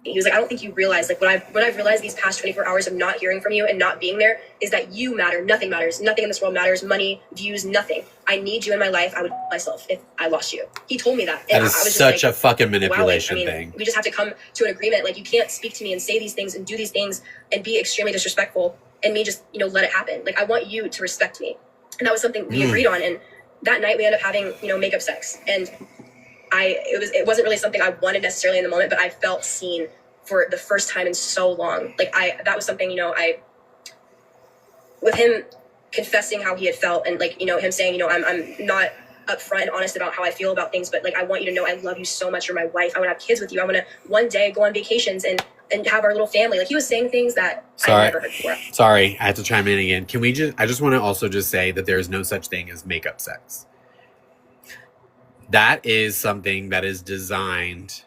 He was like, I don't think you realize, like, what I've realized these past 24 hours of not hearing from you and not being there is that you matter. Nothing matters. Nothing in this world matters. Money, views, nothing. I need you in my life. I would myself if I lost you. He told me that. And that is such a fucking manipulation thing. We just have to come to an agreement. Like, you can't speak to me and say these things and do these things and be extremely disrespectful and me just, let it happen. Like, I want you to respect me. And that was something we agreed on. And that night we ended up having, makeup sex. And it wasn't really something I wanted necessarily in the moment, but I felt seen for the first time in so long. Like, that was something, with him confessing how he had felt and, like, him saying, I'm not upfront and honest about how I feel about things, but, like, I want you to know I love you so much. You're my wife. I want to have kids with you. I want to one day go on vacations and have our little family. Like, he was saying things that I never heard before. Sorry, I have to chime in again. I just want to also just say that there is no such thing as makeup sex. That is something that is designed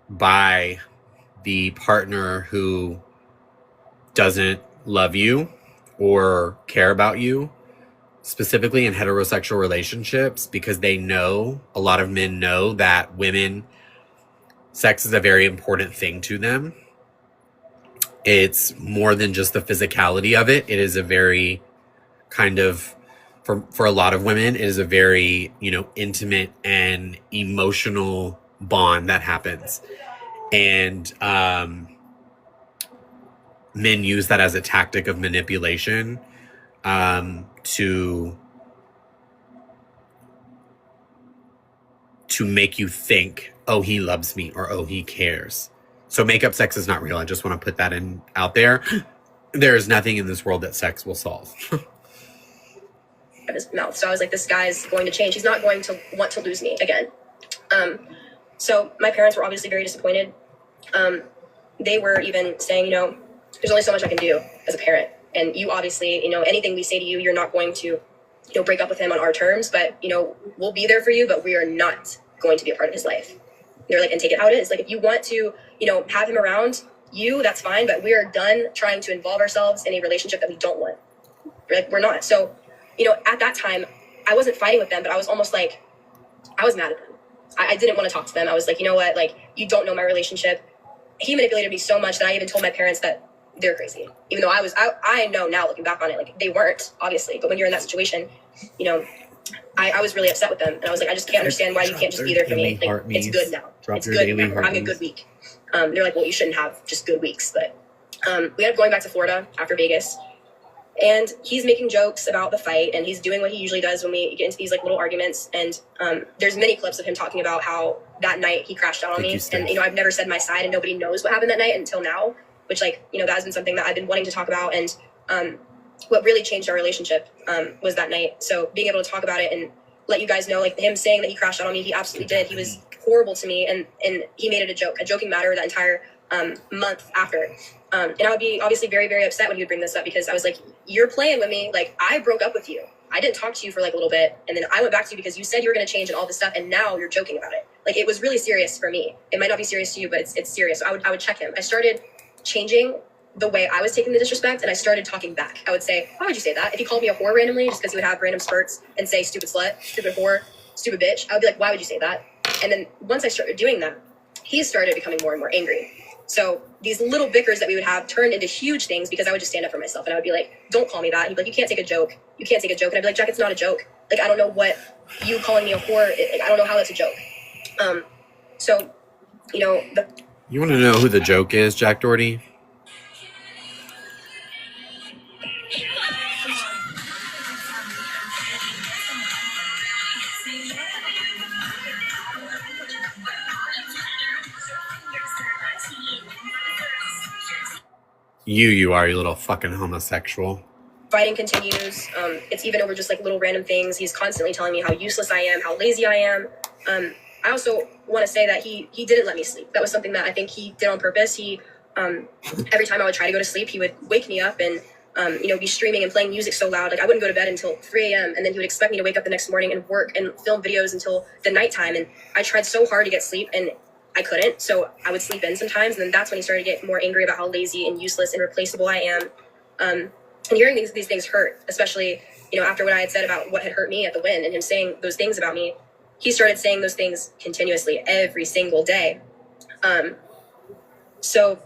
by the partner who doesn't love you or care about you, specifically in heterosexual relationships, because a lot of men know that sex is a very important thing to them. It's more than just the physicality of it. It is a very kind of, for a lot of women, it is a very, intimate and emotional bond that happens. And men use that as a tactic of manipulation to make you think, oh, he loves me, or oh, he cares. So makeup sex is not real. I just want to put that out there. There is nothing in this world that sex will solve. His mouth. So I was like, this guy's going to change. He's not going to want to lose me again. So my parents were obviously very disappointed. They were even saying, there's only so much I can do as a parent. And you obviously, anything we say to you, you're not going to, break up with him on our terms. But, we'll be there for you, but we are not going to be a part of his life. They're like, and take it how it is. Like, if you want to, have him around you, that's fine. But we are done trying to involve ourselves in a relationship that we don't want. We're not. So, at that time, I wasn't fighting with them, but I was almost like, I was mad at them. I didn't want to talk to them. I was like, you know what? Like, you don't know my relationship. He manipulated me so much that I even told my parents that they're crazy. Even though I know now, looking back on it, like, they weren't, obviously. But when you're in that situation, I was really upset with them. And I we just can't understand why you can't just be there for me. Like, it's good now. It's good. We're having a good week. They're like, well, you shouldn't have just good weeks. But we ended up going back to Florida after Vegas. And he's making jokes about the fight, and he's doing what he usually does when we get into these, like, little arguments. And there's many clips of him talking about how that night he crashed out on me. And, I've never said my side, and nobody knows what happened that night until now, which, like, that has been something that I've been wanting to talk about. And what really changed our relationship was that night. So being able to talk about it and let you guys know, like, him saying that he crashed out on me, he absolutely did. He was horrible to me, and he made it a joking matter that entire month after. And I would be obviously very, very upset when he would bring this up, because I was like, you're playing with me. Like, I broke up with you. I didn't talk to you for, like, a little bit. And then I went back to you because you said you were going to change and all this stuff. And now you're joking about it. Like, it was really serious for me. It might not be serious to you, but it's serious. So I would check him. I started changing the way I was taking the disrespect, and I started talking back. I would say, why would you say that? If he called me a whore randomly, just because he would have random spurts and say stupid slut, stupid whore, stupid bitch, I would be like, why would you say that? And then once I started doing that, he started becoming more and more angry. So these little bickers that we would have turned into huge things, because I would just stand up for myself and I would be like, don't call me that. He'd be like, you can't take a joke. You can't take a joke. And I'd be like, Jack, it's not a joke. Like, I don't know what you calling me a whore. I don't know how that's a joke. So, You want to know who the joke is, Jack Doherty? You are, you little fucking homosexual. fighting continues. It's even over just like little random things. He's constantly telling me how useless I am, how lazy I am. I also want to say that he didn't let me sleep. That was something that I think he did on purpose. He every time I would try to go to sleep, he would wake me up and be streaming and playing music so loud. Like I wouldn't go to bed until 3 a.m. and then he would expect me to wake up the next morning and work and film videos until the nighttime. And I tried so hard to get sleep and I couldn't. So I would sleep in sometimes. And then that's when he started to get more angry about how lazy and useless and replaceable I am. And hearing these things hurt, especially, after what I had said about what had hurt me at the Win and him saying those things about me, he started saying those things continuously every single day. So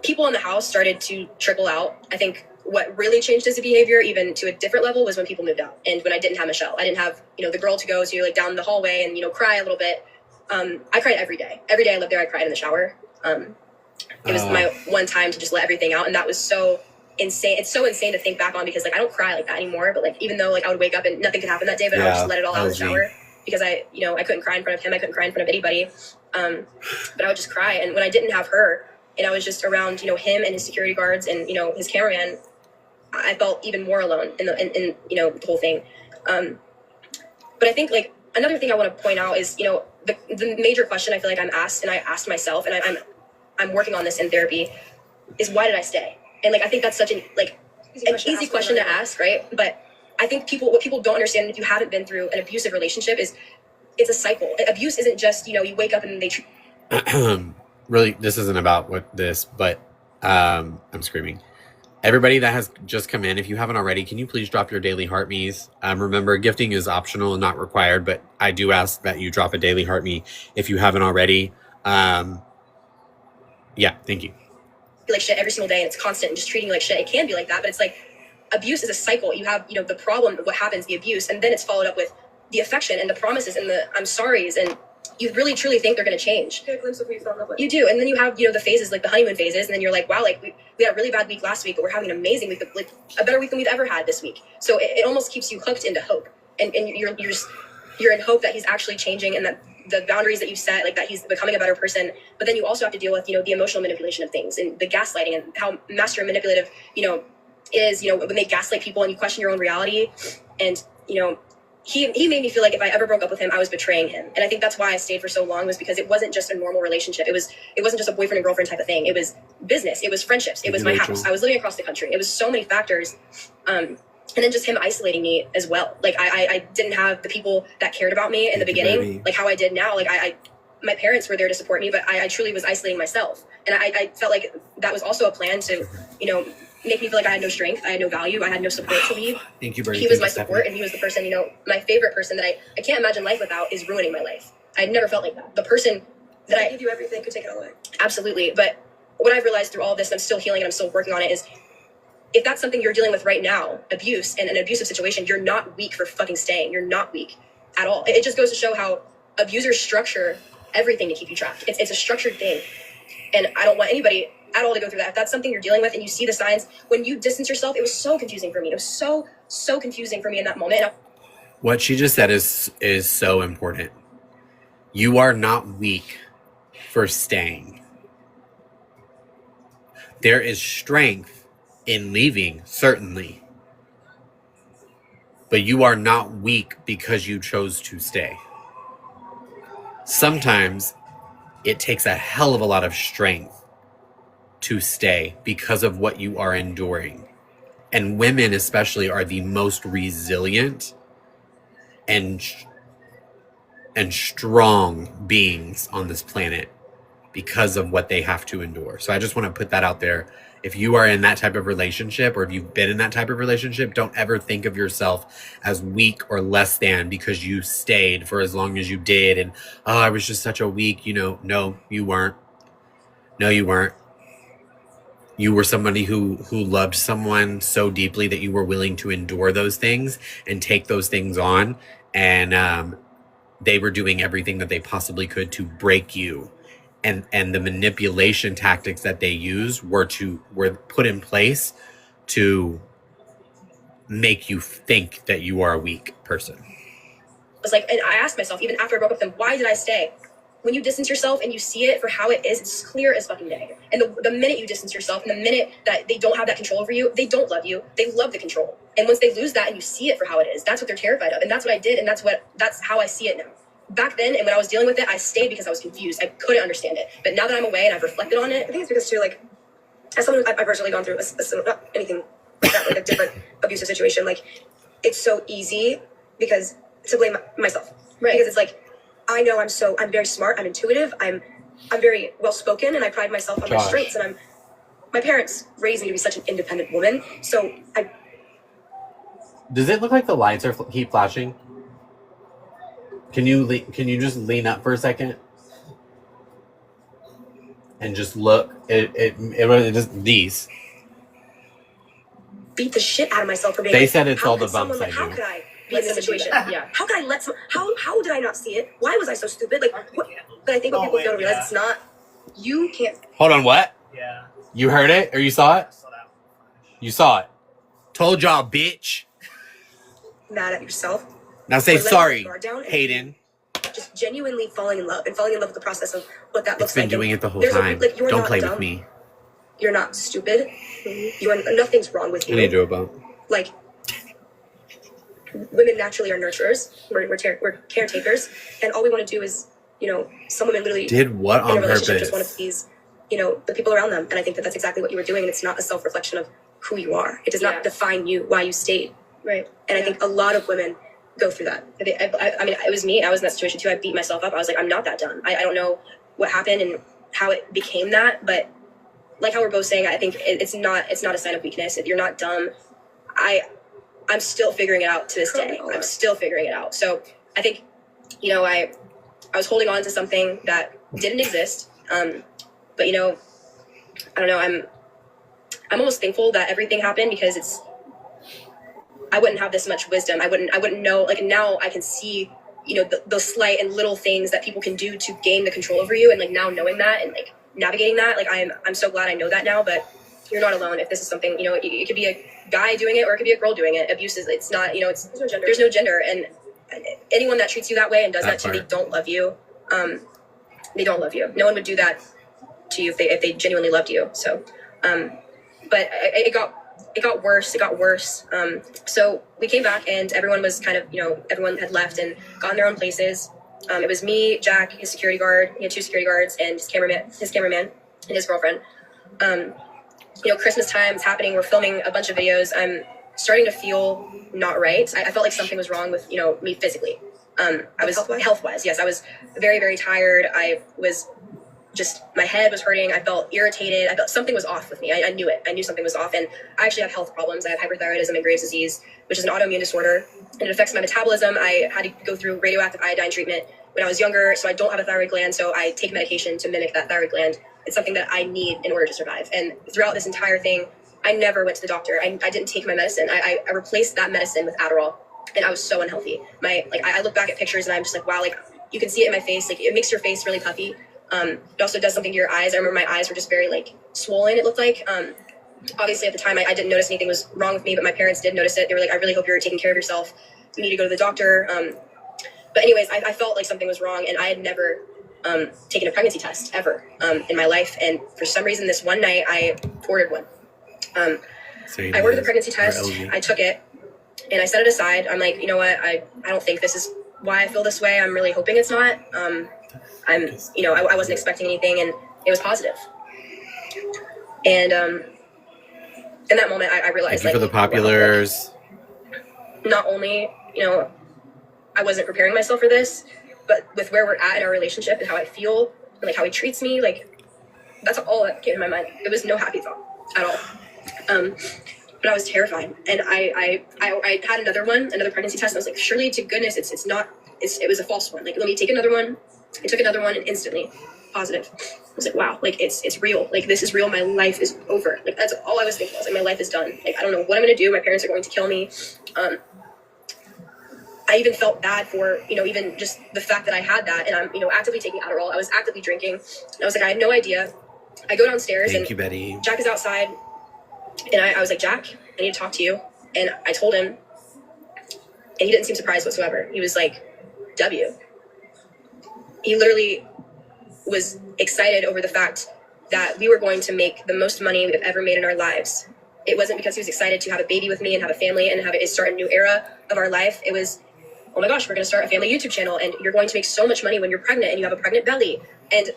people in the house started to trickle out. I think what really changed his behavior, even to a different level, was when people moved out. And when I didn't have Michelle, I didn't have, the girl to go to like down the hallway and, cry a little bit. I cried every day. Every day I lived there, I cried in the shower. It was my one time to just let everything out. And that was so insane. It's so insane to think back on because like I don't cry like that anymore. But like even though like I would wake up and nothing could happen that day, but I would just let it all out in the shower because I couldn't cry in front of him. I couldn't cry in front of anybody. But I would just cry. And when I didn't have her and I was just around, him and his security guards and, his cameraman, I felt even more alone in the whole thing. But I think like another thing I want to point out is, the major question I feel like I'm asked, and I asked myself, and I'm working on this in therapy, is why did I stay? And like I think that's such an easy question to ask, right? But I think what people don't understand if you haven't been through an abusive relationship is it's a cycle. Abuse isn't just you wake up and they really, this isn't about but I'm screaming. Everybody that has just come in, if you haven't already, can you please drop your daily heart me's? Remember, gifting is optional and not required, but I do ask that you drop a daily heart me if you haven't already. Yeah, thank you. Like shit every single day and it's constant and just treating you like shit. It can be like that, but it's like abuse is a cycle. You have, the problem of what happens, the abuse, and then it's followed up with the affection and the promises and the I'm sorry's, and you really truly think they're going to change. Get a glimpse of who you fell in love with. You do, and then you have the phases, like the honeymoon phases, and then you're like, wow, like we had a really bad week last week, but we're having an amazing week, like a better week than we've ever had this week. So it almost keeps you hooked into hope, and you're in hope that he's actually changing and that the boundaries that you set, like that he's becoming a better person. But then you also have to deal with the emotional manipulation of things and the gaslighting and how master manipulative is when they gaslight people and you question your own reality. And he made me feel like if I ever broke up with him, I was betraying him. And I think that's why I stayed for so long, was because it wasn't just a normal relationship. It wasn't just a boyfriend and girlfriend type of thing. It was business. It was friendships. It was my house. I was living across the country. It was so many factors. And then just him isolating me as well. Like I didn't have the people that cared about me in the beginning, like how I did now. Like my parents were there to support me, but I truly was isolating myself. And I felt like that was also a plan to, make me feel like I had no strength. I had no value. I had no support to leave. Thank you, Bernie. He was my support, and he was the person, my favorite person that I can't imagine life without is ruining my life. I'd never felt like that. The person that I give you everything could take it all away. Absolutely. But what I've realized through all of this, and I'm still healing and I'm still working on it, is if that's something you're dealing with right now, abuse and an abusive situation, you're not weak for fucking staying. You're not weak at all. It just goes to show how abusers structure everything to keep you trapped. It's a structured thing. And I don't want anybody at all to go through that. If that's something you're dealing with and you see the signs, when you distance yourself, it was so confusing for me. It was so confusing for me in that moment. What she just said is so important. You are not weak for staying. There is strength in leaving, certainly. But you are not weak because you chose to stay. Sometimes it takes a hell of a lot of strength to stay because of what you are enduring. And women especially are the most resilient and strong beings on this planet because of what they have to endure. So I just want to put that out there. If you are in that type of relationship, or if you've been in that type of relationship, don't ever think of yourself as weak or less than because you stayed for as long as you did. And, oh, I was just such a weak, no, you weren't. No, you weren't. You were somebody who loved someone so deeply that you were willing to endure those things and take those things on. And they were doing everything that they possibly could to break you. And the manipulation tactics that they used were put in place to make you think that you are a weak person. It was like, and I asked myself, even after I broke up with them, why did I stay? when you distance yourself and you see it for how it is, it's clear as fucking day. And the minute you distance yourself, and the minute that they don't have that control over you, they don't love you. They love the control. And once they lose that and you see it for how it is, that's what they're terrified of. And that's what I did. And that's how I see it now. Back then, and when I was dealing with it, I stayed because I was confused. I couldn't understand it. But now that I'm away and I've reflected on it, I think it's because too, like, as someone I've personally gone through not anything like that, like a different abusive situation, like, it's so easy because to blame myself, right? Because it's like, I know I'm very smart, I'm intuitive, I'm very well spoken, and I pride myself on my strengths. And my parents raised me to be such an independent woman, so Does it look like the lights are keep flashing? Can you just lean up for a second and just look? It just these. beat the shit out of myself for being. They said it's all the bumps I do. How could I be in this situation? Yeah. How could I let some? How did I not see it? Why was I so stupid? Like, what? But I think what people don't realize, it's not. You can't. Hold on, what? Yeah. You heard it or you saw it? I saw that. You saw it. Told y'all, bitch. Mad at yourself. Now say Or letting sorry, your guard down and Hayden. Just genuinely falling in love with the process of what that looks It's been like. doing it the whole There's time. you're Don't not play dumb. with me. You're not stupid. Nothing's wrong with I you. need to do a bump. Like, women naturally are nurturers. We're caretakers, and all we want to do is, some women literally Did what in a on relationship purpose? just want to please, the people around them. And I think that that's exactly what you were doing, and it's not a self-reflection of who you are. It does not define you, why you stayed. Right. And I think a lot of women go through that. I mean, it was me. I was in that situation too. I beat myself up. I was like, I'm not that dumb. I don't know what happened and how it became that, but like how we're both saying, I think it's not a sign of weakness. If you're not dumb, I'm still figuring it out to this day. I'm still figuring it out. So I think, I was holding on to something that didn't exist. But I don't know. I'm almost thankful that everything happened, because I wouldn't have this much wisdom. I wouldn't know. Like, now I can see, the slight and little things that people can do to gain the control over you. And like, now knowing that and like navigating that, like I'm so glad I know that now. But you're not alone. If this is something, it could be a guy doing it or it could be a girl doing it. Abuse is, it's not, there's no gender. And anyone that treats you that way and does that to you, they don't love you. They don't love you. No one would do that to you if they genuinely loved you. So, but it got worse. It got worse. So we came back and everyone was kind of, everyone had left and gone their own places. It was me, Jack, his security guard. He had 2 security guards, and his cameraman and his girlfriend. Christmas time is happening. We're filming a bunch of videos. I'm starting to feel not right. I felt like something was wrong with, me physically. I was health-wise. Yes, I was very, very tired. I was just, my head was hurting. I felt irritated. I felt something was off with me. I knew it. I knew something was off. And I actually have health problems. I have hyperthyroidism and Graves' disease, which is an autoimmune disorder. And it affects my metabolism. I had to go through radioactive iodine treatment when I was younger. So I don't have a thyroid gland. So I take medication to mimic that thyroid gland. It's something that I need in order to survive. And throughout this entire thing, I never went to the doctor. I didn't take my medicine. I replaced that medicine with Adderall. And I was so unhealthy. I look back at pictures and I'm just like, wow, like you can see it in my face. Like it makes your face really puffy. It also does something to your eyes. I remember my eyes were just very like swollen, it looked like. Obviously at the time I didn't notice anything was wrong with me, but my parents did notice it. They were like, I really hope you're taking care of yourself. You need to go to the doctor. But anyways, I felt like something was wrong, and I had never taken a pregnancy test ever in my life. And for some reason this one night I ordered one. I ordered the pregnancy test. I took it and I set it aside. I'm like, you know what? I don't think this is why I feel this way. I'm really hoping it's not. I wasn't expecting anything, and it was positive. And in that moment, I realized, thank you for the populars. Not only, I wasn't preparing myself for this, but with where we're at in our relationship and how I feel and like how he treats me, like that's all that came to my mind. It was no happy thought at all. But I was terrified, and I had another pregnancy test, and I was like, surely to goodness, it was a false one. Like, let me take another one. I took another one and instantly positive. I was like, wow, like it's real. Like this is real. My life is over. Like that's all I was thinking. I was like, my life is done. Like I don't know what I'm gonna do. My parents are going to kill me. I even felt bad for, even just the fact that I had that, and I'm, actively taking Adderall. I was actively drinking. And I was like, I had no idea. I go downstairs. Thank you, Betty. Jack is outside, and I was like, Jack, I need to talk to you. And I told him, and he didn't seem surprised whatsoever. He was like, W. He literally was excited over the fact that we were going to make the most money we've ever made in our lives. It wasn't because he was excited to have a baby with me and have a family and start a new era of our life. It was, oh my gosh, we're going to start a family YouTube channel and you're going to make so much money when you're pregnant and you have a pregnant belly. And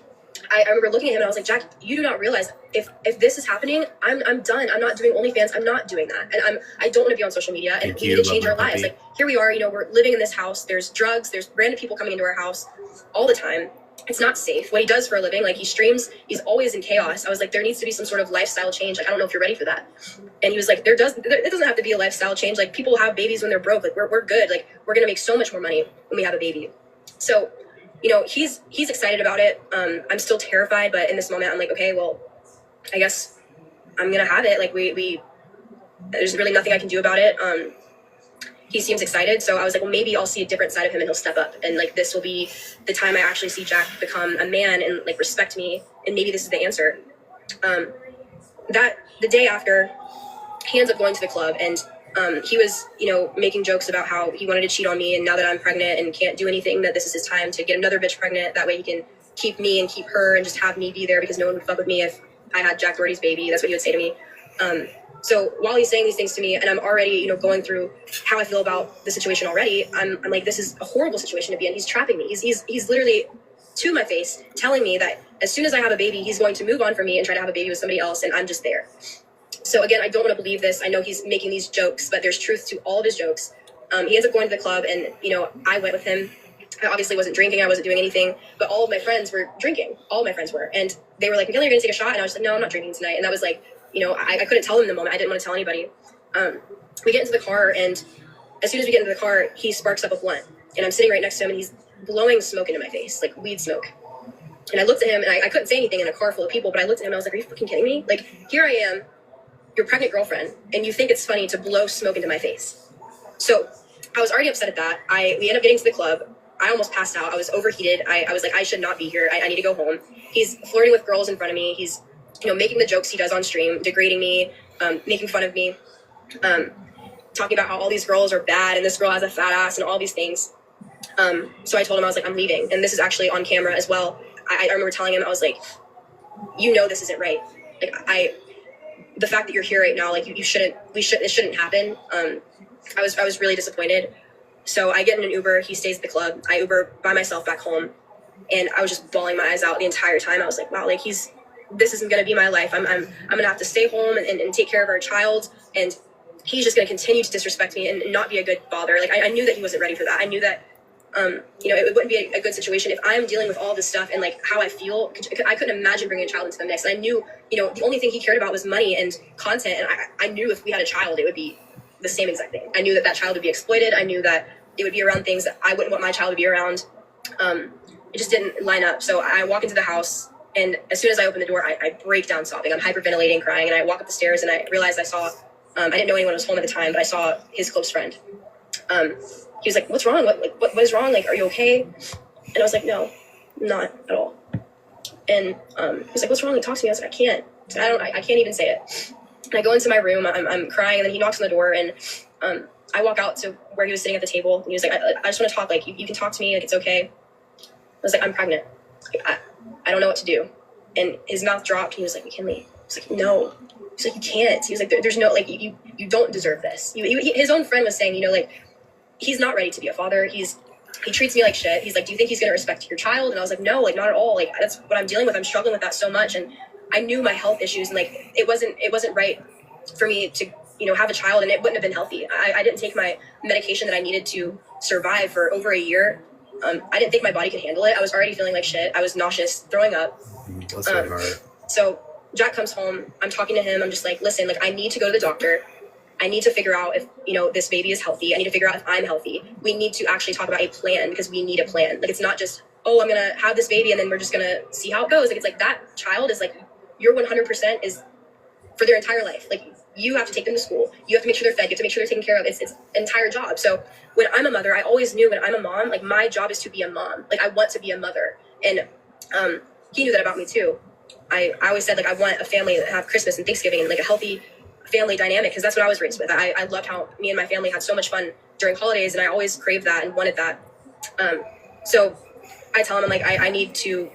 I remember looking at him and I was like, Jack, you do not realize if this is happening, I'm done. I'm not doing OnlyFans. I'm not doing that. And I don't want to be on social media, and we need to change our lives. Like, here we are, we're living in this house. There's drugs. There's random people coming into our house all the time. It's not safe. What he does for a living, like he streams, he's always in chaos. I was like, there needs to be some sort of lifestyle change. Like, I don't know if you're ready for that. And he was like, it doesn't have to be a lifestyle change. Like, people have babies when they're broke. Like, we're good. Like, we're going to make so much more money when we have a baby. So, he's excited about it. I'm still terrified, but in this moment, I'm like, okay, well, I guess I'm going to have it. Like, there's really nothing I can do about it. He seems excited. So I was like, well, maybe I'll see a different side of him and he'll step up. And like, this will be the time I actually see Jack become a man and like respect me. And maybe this is the answer. The day after, he ends up going to the club and he was, making jokes about how he wanted to cheat on me. And now that I'm pregnant and can't do anything, that this is his time to get another bitch pregnant. That way he can keep me and keep her and just have me be there because no one would fuck with me if I had Jack Doherty's baby. That's what he would say to me. So while he's saying these things to me and I'm already, going through how I feel about the situation already, I'm like, this is a horrible situation to be in. He's trapping me. He's literally to my face telling me that as soon as I have a baby, he's going to move on from me and try to have a baby with somebody else. And I'm just there. So again, I don't want to believe this. I know he's making these jokes, but there's truth to all of his jokes. He ends up going to the club and, I went with him. I obviously wasn't drinking. I wasn't doing anything, but all of my friends were drinking. All of my friends were. And they were like, Miguel, you're going to take a shot? And I was like, no, I'm not drinking tonight. And that was like, I couldn't tell him in the moment. I didn't want to tell anybody. We get into the car, and as soon as we get into the car, he sparks up a blunt. And I'm sitting right next to him, and he's blowing smoke into my face, like weed smoke. And I looked at him, and I couldn't say anything in a car full of people, but I looked at him, and I was like, are you fucking kidding me? Like, here I am, your pregnant girlfriend, and you think it's funny to blow smoke into my face. So I was already upset at that. We ended up getting to the club. I almost passed out. I was overheated. I was like, I should not be here. I need to go home. He's flirting with girls in front of me. He's making the jokes he does on stream, degrading me, making fun of me, talking about how all these girls are bad and this girl has a fat ass and all these things. So I told him, I was like, I'm leaving. And this is actually on camera as well. I remember telling him, I was like, this isn't right. Like, the fact that you're here right now, like it shouldn't happen. I was really disappointed. So I get in an Uber, he stays at the club. I Uber by myself back home. And I was just bawling my eyes out the entire time. I was like, wow, like this isn't going to be my life. I'm going to have to stay home and take care of our child. And he's just going to continue to disrespect me and not be a good father. Like, I knew that he wasn't ready for that. I knew that, it wouldn't be a good situation if I'm dealing with all this stuff and like how I feel. I couldn't imagine bringing a child into the mix. And I knew, the only thing he cared about was money and content. And I knew if we had a child, it would be the same exact thing. I knew that child would be exploited. I knew that it would be around things that I wouldn't want my child to be around. It just didn't line up. So I walk into the house. And as soon as I open the door, I break down sobbing. I'm hyperventilating, crying, and I walk up the stairs and I realized I saw, I didn't know anyone was home at the time, but I saw his close friend. He was like, what's wrong? What is wrong? Like, are you okay? And I was like, no, not at all. And he was like, what's wrong? Like, talk to me. I was like, I can't. I can't even say it. And I go into my room, I'm crying, and then he knocks on the door, and I walk out to where he was sitting at the table, and he was like, I just want to talk. Like, you can talk to me. Like, it's okay. I was like, I'm pregnant. Like, I don't know what to do. And his mouth dropped. And he was like, McKinley. I was like, no. He's like, you can't. He was like, there's no, like, you don't deserve this. His own friend was saying, like, he's not ready to be a father. He treats me like shit. He's like, do you think he's going to respect your child? And I was like, no, like, not at all. Like, that's what I'm dealing with. I'm struggling with that so much. And I knew my health issues, and like, it wasn't right for me to, have a child, and it wouldn't have been healthy. I didn't take my medication that I needed to survive for over a year. I didn't think my body could handle it. I was already feeling like shit. I was nauseous, throwing up. That's so hard. So Jack comes home. I'm talking to him. I'm just like, listen, like, I need to go to the doctor. I need to figure out if, this baby is healthy. I need to figure out if I'm healthy. We need to actually talk about a plan, because we need a plan. Like, it's not just, oh, I'm going to have this baby and then we're just going to see how it goes. Like, it's like that child is like, your 100% is for their entire life. Like, you have to take them to school. You have to make sure they're fed. You have to make sure they're taken care of. It's an entire job. So when I'm a mother, I always knew when I'm a mom, like, my job is to be a mom. Like, I want to be a mother. And he knew that about me too. I always said, like, I want a family that have Christmas and Thanksgiving and like a healthy family dynamic, because that's what I was raised with. I loved how me and my family had so much fun during holidays, and I always craved that and wanted that. So I tell him, I'm like, I need to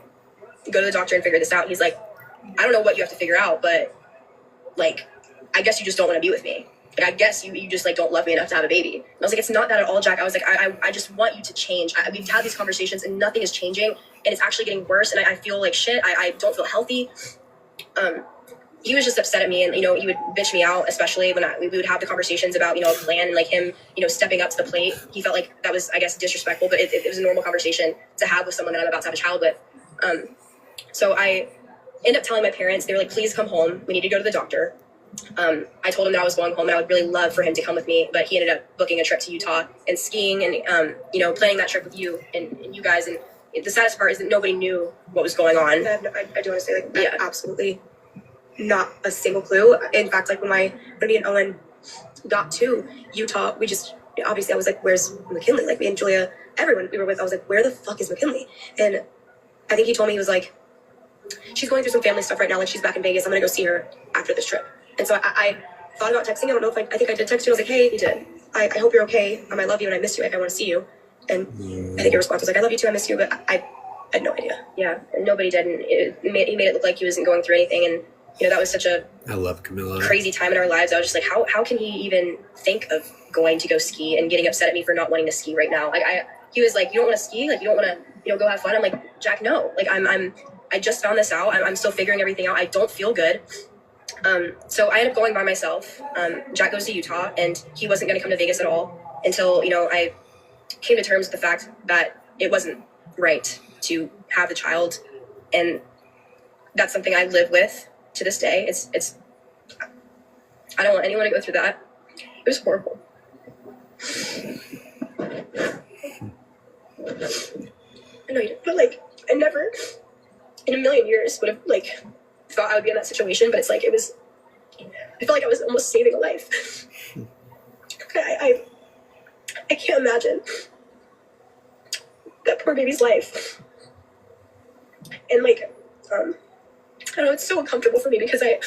go to the doctor and figure this out. He's like, I don't know what you have to figure out, but like, I guess you just don't want to be with me. Like, I guess you just like don't love me enough to have a baby. And I was like, it's not that at all, Jack. I was like, I just want you to change. We've had these conversations and nothing is changing, and it's actually getting worse. And I feel like shit. I don't feel healthy. He was just upset at me, and, you know, he would bitch me out, especially when we would have the conversations about, you know, a plan and like him, you know, stepping up to the plate. He felt like that was, I guess, disrespectful, but it was a normal conversation to have with someone that I'm about to have a child with. So I ended up telling my parents. They were like, please come home. We need to go to the doctor. I told him that I was going home and I would really love for him to come with me, but he ended up booking a trip to Utah and skiing and, you know, planning that trip with you and you guys. And the saddest part is that nobody knew what was going on. I do want to say, like, yeah, absolutely not a single clue. In fact, like when me and Owen got to Utah, we just, obviously I was like, where's McKinley? Like me and Julia, everyone we were with, I was like, where the fuck is McKinley? And I think he told me, he was like, she's going through some family stuff right now. Like she's back in Vegas. I'm going to go see her after this trip. And so I thought about texting. I don't know if I think I did text you. I was like, hey, you did. I hope you're okay. I love you and I miss you. I want to see you. And I think your response was like, I love you too. I miss you. But I had no idea. Yeah. And nobody did. And he made it look like he wasn't going through anything. And, you know, that was such a crazy time in our lives. I was just like, how can he even think of going to go ski and getting upset at me for not wanting to ski right now? Like he was like, you don't want to ski? Like, you don't want to, you know, go have fun? I'm like, Jack, no. Like I just found this out. I'm still figuring everything out. I don't feel good. So I ended up going by myself. Jack goes to Utah and he wasn't going to come to Vegas at all until, you know, I came to terms with the fact that it wasn't right to have the child. And that's something I live with to this day. It's I don't want anyone to go through that. It was horrible. I know you did, but like, I never in a million years would have like thought I would be in that situation, but it's like, I felt like I was almost saving a life. I can't imagine that poor baby's life. And like, I don't know, it's so uncomfortable for me because I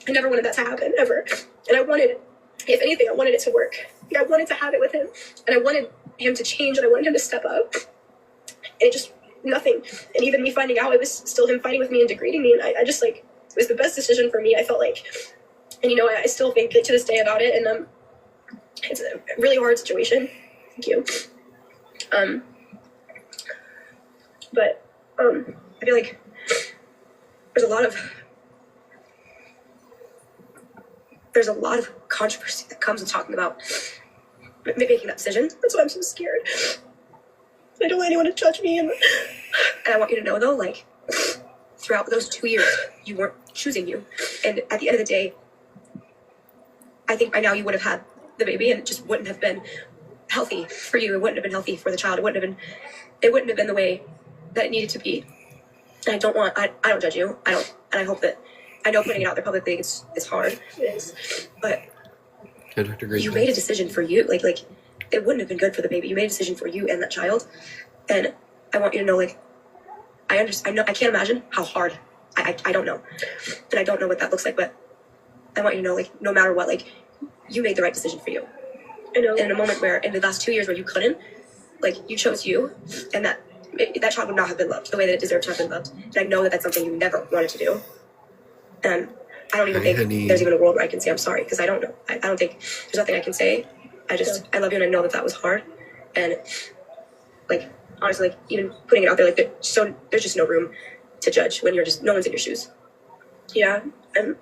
never wanted that to happen, ever. And I wanted, if anything, I wanted it to work. Like, I wanted to have it with him, and I wanted him to change, and I wanted him to step up. And it just, nothing. And even me finding out, it was still him fighting with me and degrading me. And I just like, it was the best decision for me, I felt like. And, you know, I still think to this day about it. And it's a really hard situation. Thank you. But I feel like there's a lot of controversy that comes with talking about making that decision. That's why I'm so scared. I don't want anyone to judge me. And I want you to know, though, like, throughout those 2 years, you weren't choosing you. And at the end of the day, I think by now you would have had the baby, and it just wouldn't have been healthy for you. It wouldn't have been healthy for the child. It wouldn't have been the way that it needed to be. And I don't judge you. And I hope that, I know putting it out there publicly is hard. It is. But you made a decision for you. Like, it wouldn't have been good for the baby. You made a decision for you and that child. And I want you to know, like, I understand. I can't imagine how hard. I don't know. And I don't know what that looks like, but I want you to know, like, no matter what, like, you made the right decision for you. I know. And in a moment where, in the last 2 years where you couldn't, like, you chose you, and that child would not have been loved the way that it deserved to have been loved. And I know that that's something you never wanted to do. And I don't even think there's even a world where I can say I'm sorry, because I don't know. I don't think there's nothing I can say. I love you, and I know that was hard. And, like, honestly, like, even putting it out there, like, there's just no room to judge when no one's in your shoes. Yeah, and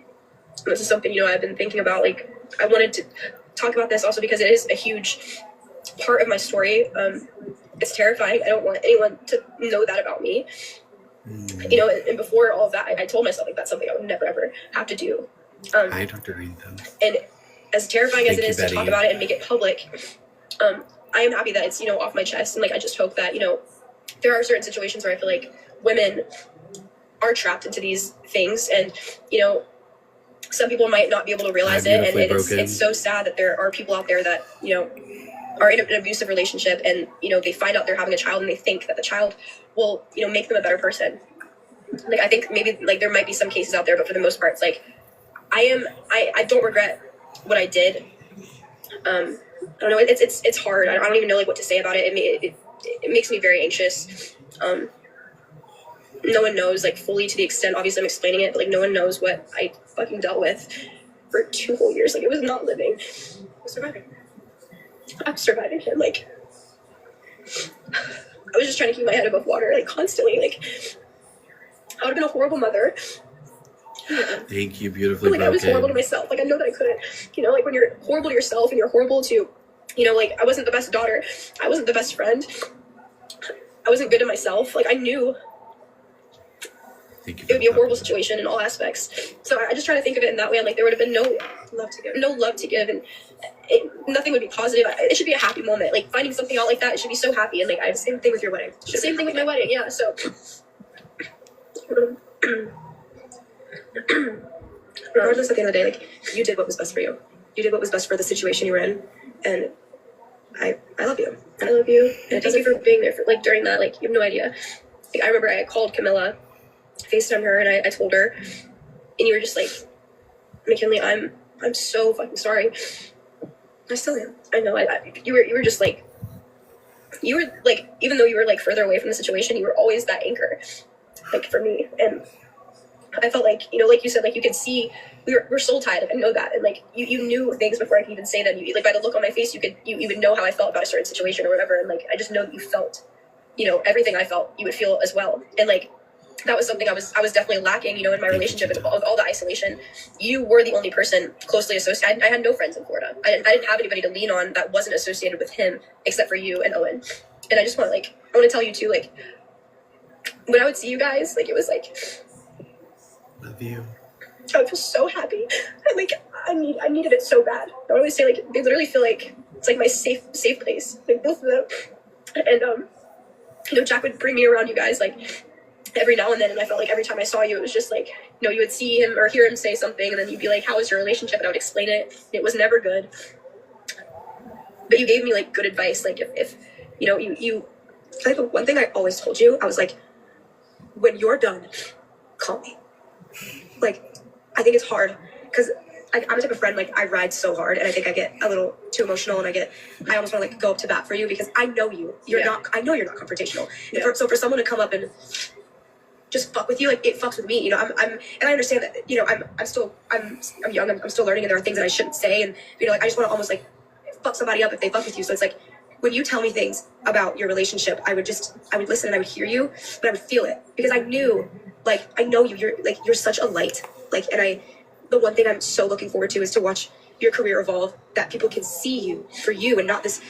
this is something, you know, I've been thinking about. Like, I wanted to talk about this also because it is a huge part of my story. It's terrifying. I don't want anyone to know that about me. You know, and before all of that, I told myself, like, that's something I would never, ever have to do. Hi, Dr. Green. And as terrifying as it is to talk about it and make it public, I am happy that it's, you know, off my chest. And, like, I just hope that, you know, there are certain situations where I feel like women are trapped into these things. And, you know, some people might not be able to realize it. And it's so sad that there are people out there that, you know, are in an abusive relationship, and, you know, they find out they're having a child, and they think that the child will, you know, make them a better person. Like, I think maybe, like, there might be some cases out there, but for the most part, it's like, I don't regret what I did. I don't know. It's hard. I don't even know, like, what to say about it. It makes me very anxious. no one knows, like, fully to the extent, obviously I'm explaining it, but, like, no one knows what I fucking dealt with for 2 whole years. Like, it was not living. I was surviving. I'm surviving him, like, I was just trying to keep my head above water, like, constantly, like, I would have been a horrible mother. Thank you, beautifully like, broken. I was horrible to myself. Like, I know that I couldn't. You know, like, when you're horrible to yourself and you're horrible to, you know, like, I wasn't the best daughter. I wasn't the best friend. I wasn't good to myself. Like, I knew it would be a horrible situation in all aspects. So I just try to think of it in that way. I'm like, there would have been no love to give, and nothing would be positive. It should be a happy moment. Like, finding something out like that, it should be so happy. And, like, I Same thing with your wedding. same thing with my wedding, yeah. So regardless, at the end of the day, like, you did what was best for you. You did what was best for the situation you were in, and I love you. I love you, and thank you for being there for, like, during that. Like, you have no idea. Like, I remember I called Camilla, FaceTimed her, and I told her, and you were just like, McKinley, I'm so fucking sorry. I still am. I know. You were just like, you were like, even though you were like further away from the situation, you were always that anchor, like, for me. And I felt like, you know, like you said, like, you could see we're soul tied. Like, I know that, and like you knew things before I could even say them. You, like, by the look on my face, you would know how I felt about a certain situation or whatever. And like, I just know that you felt, you know, everything I felt, you would feel as well. And like, that was something I was definitely lacking, you know, in my relationship, and all the isolation. You were the only person closely associated. I had no friends in Florida. I didn't have anybody to lean on that wasn't associated with him, except for you and Owen. And I just want to tell you too, like, when I would see you guys, like, it was like, love you. I would feel so happy. And like, I needed it so bad. I would always say, like, they literally feel like it's like my safe place, like, both of them. And you know, Jack would bring me around you guys, like, every now and then, and I felt like every time I saw you, it was just like, you know, you would see him or hear him say something, and then you'd be like, how was your relationship? And I would explain it. It was never good, but you gave me, like, good advice. Like, if you know, you like, one thing I always told you, I was like, when you're done, call me. Like, I think it's hard because I'm the type of friend, like, I ride so hard, and I think I get a little too emotional, and I almost want to, like, go up to bat for you because I know you're not, I know you're not confrontational. Yeah. So for someone to come up and just fuck with you, like, it fucks with me, you know. And I understand that, you know, I'm young, I'm still learning, and there are things that I shouldn't say, and, you know, like, I just want to almost, like, fuck somebody up if they fuck with you. So it's like, when you tell me things about your relationship, I would listen and I would hear you, but I would feel it because I knew, like, I know you're such a light, like, and the one thing I'm so looking forward to is to watch your career evolve, that people can see you for you and not this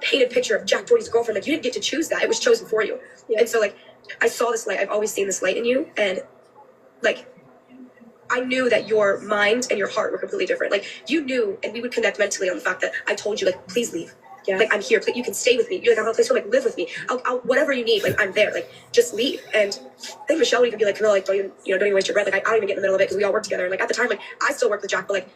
painted picture of Jack Doherty's girlfriend. Like, you didn't get to choose that. It was chosen for you. Yeah. And so, like, I saw this light. I've always seen this light in you. And, like, I knew that your mind and your heart were completely different. Like, you knew, and we would connect mentally on the fact that I told you, like, please leave. Yeah. Like, I'm here. You can stay with me. You're like, I have a place to, like, live with me. I'll whatever you need. Like, I'm there. Like, just leave. And I think Michelle would even be like, Camilla, like, don't even waste your breath. Like, I don't even get in the middle of it because we all work together. And, like, at the time, like, I still work with Jack, but, like,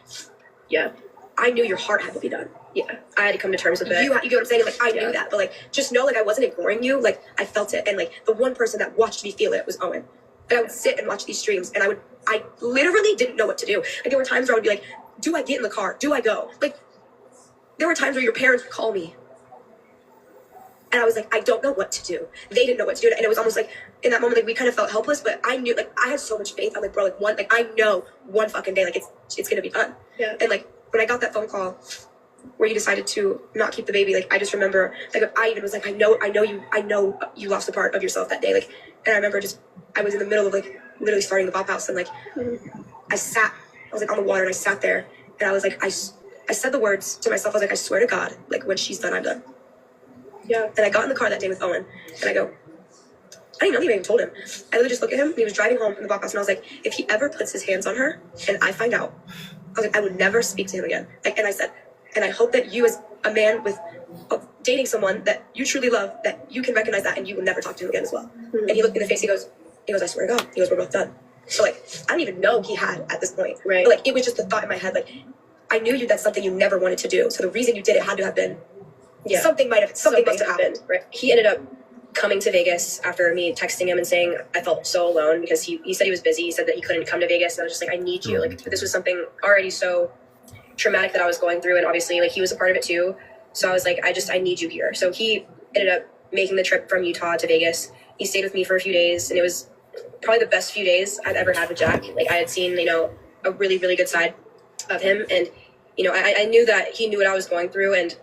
yeah, I knew your heart had to be done. Yeah, I had to come to terms with it. You get what I'm saying? Like, I knew that, but, like, just know, like, I wasn't ignoring you. Like, I felt it, and, like, the one person that watched me feel it was Owen. And I would sit and watch these streams, and I literally didn't know what to do. Like, there were times where I would be like, do I get in the car? Do I go? Like, there were times where your parents would call me, and I was like, I don't know what to do. They didn't know what to do, and it was almost like, in that moment, like, we kind of felt helpless, but I knew, like, I had so much faith. I'm like, bro, like, I know one fucking day, like, it's gonna be done. Yeah. And, like, when I got that phone call where you decided to not keep the baby, like, I just remember, like, I even was like, I know you lost a part of yourself that day, like, and I remember I was in the middle of, like, literally starting the Bop House, and, like, I was, like, on the water, and I sat there, and I was like, I said the words to myself. I was like, I swear to God, like, when she's done, I'm done. Yeah. And I got in the car that day with Owen, and I go, I didn't know, even told him. I literally just looked at him, and he was driving home from the Bop House, and I was like, if he ever puts his hands on her, and I find out, I was like, I would never speak to him again. Like, and I said, and I hope that you, as a man with dating someone that you truly love, that you can recognize that, and you will never talk to him again as well. Mm-hmm. And he looked me in the face. He goes, I swear to God. He goes, we're both done. So, like, I didn't even know he had at this point. Right. But, like, it was just the thought in my head. Like, I knew that's something you never wanted to do. So the reason you did it had to have been, something must have happened. Right. He ended up coming to Vegas after me texting him and saying I felt so alone because he said he was busy. He said that he couldn't come to Vegas, and I was just like, I need you. Like, this was something already so traumatic that I was going through, and obviously, like, he was a part of it too. So I was like, I need you here. So he ended up making the trip from Utah to Vegas, He stayed with me for a few days, and it was probably the best few days I've ever had with Jack. Like, I had seen, a really, really good side of him. And, I knew that he knew what I was going through. And,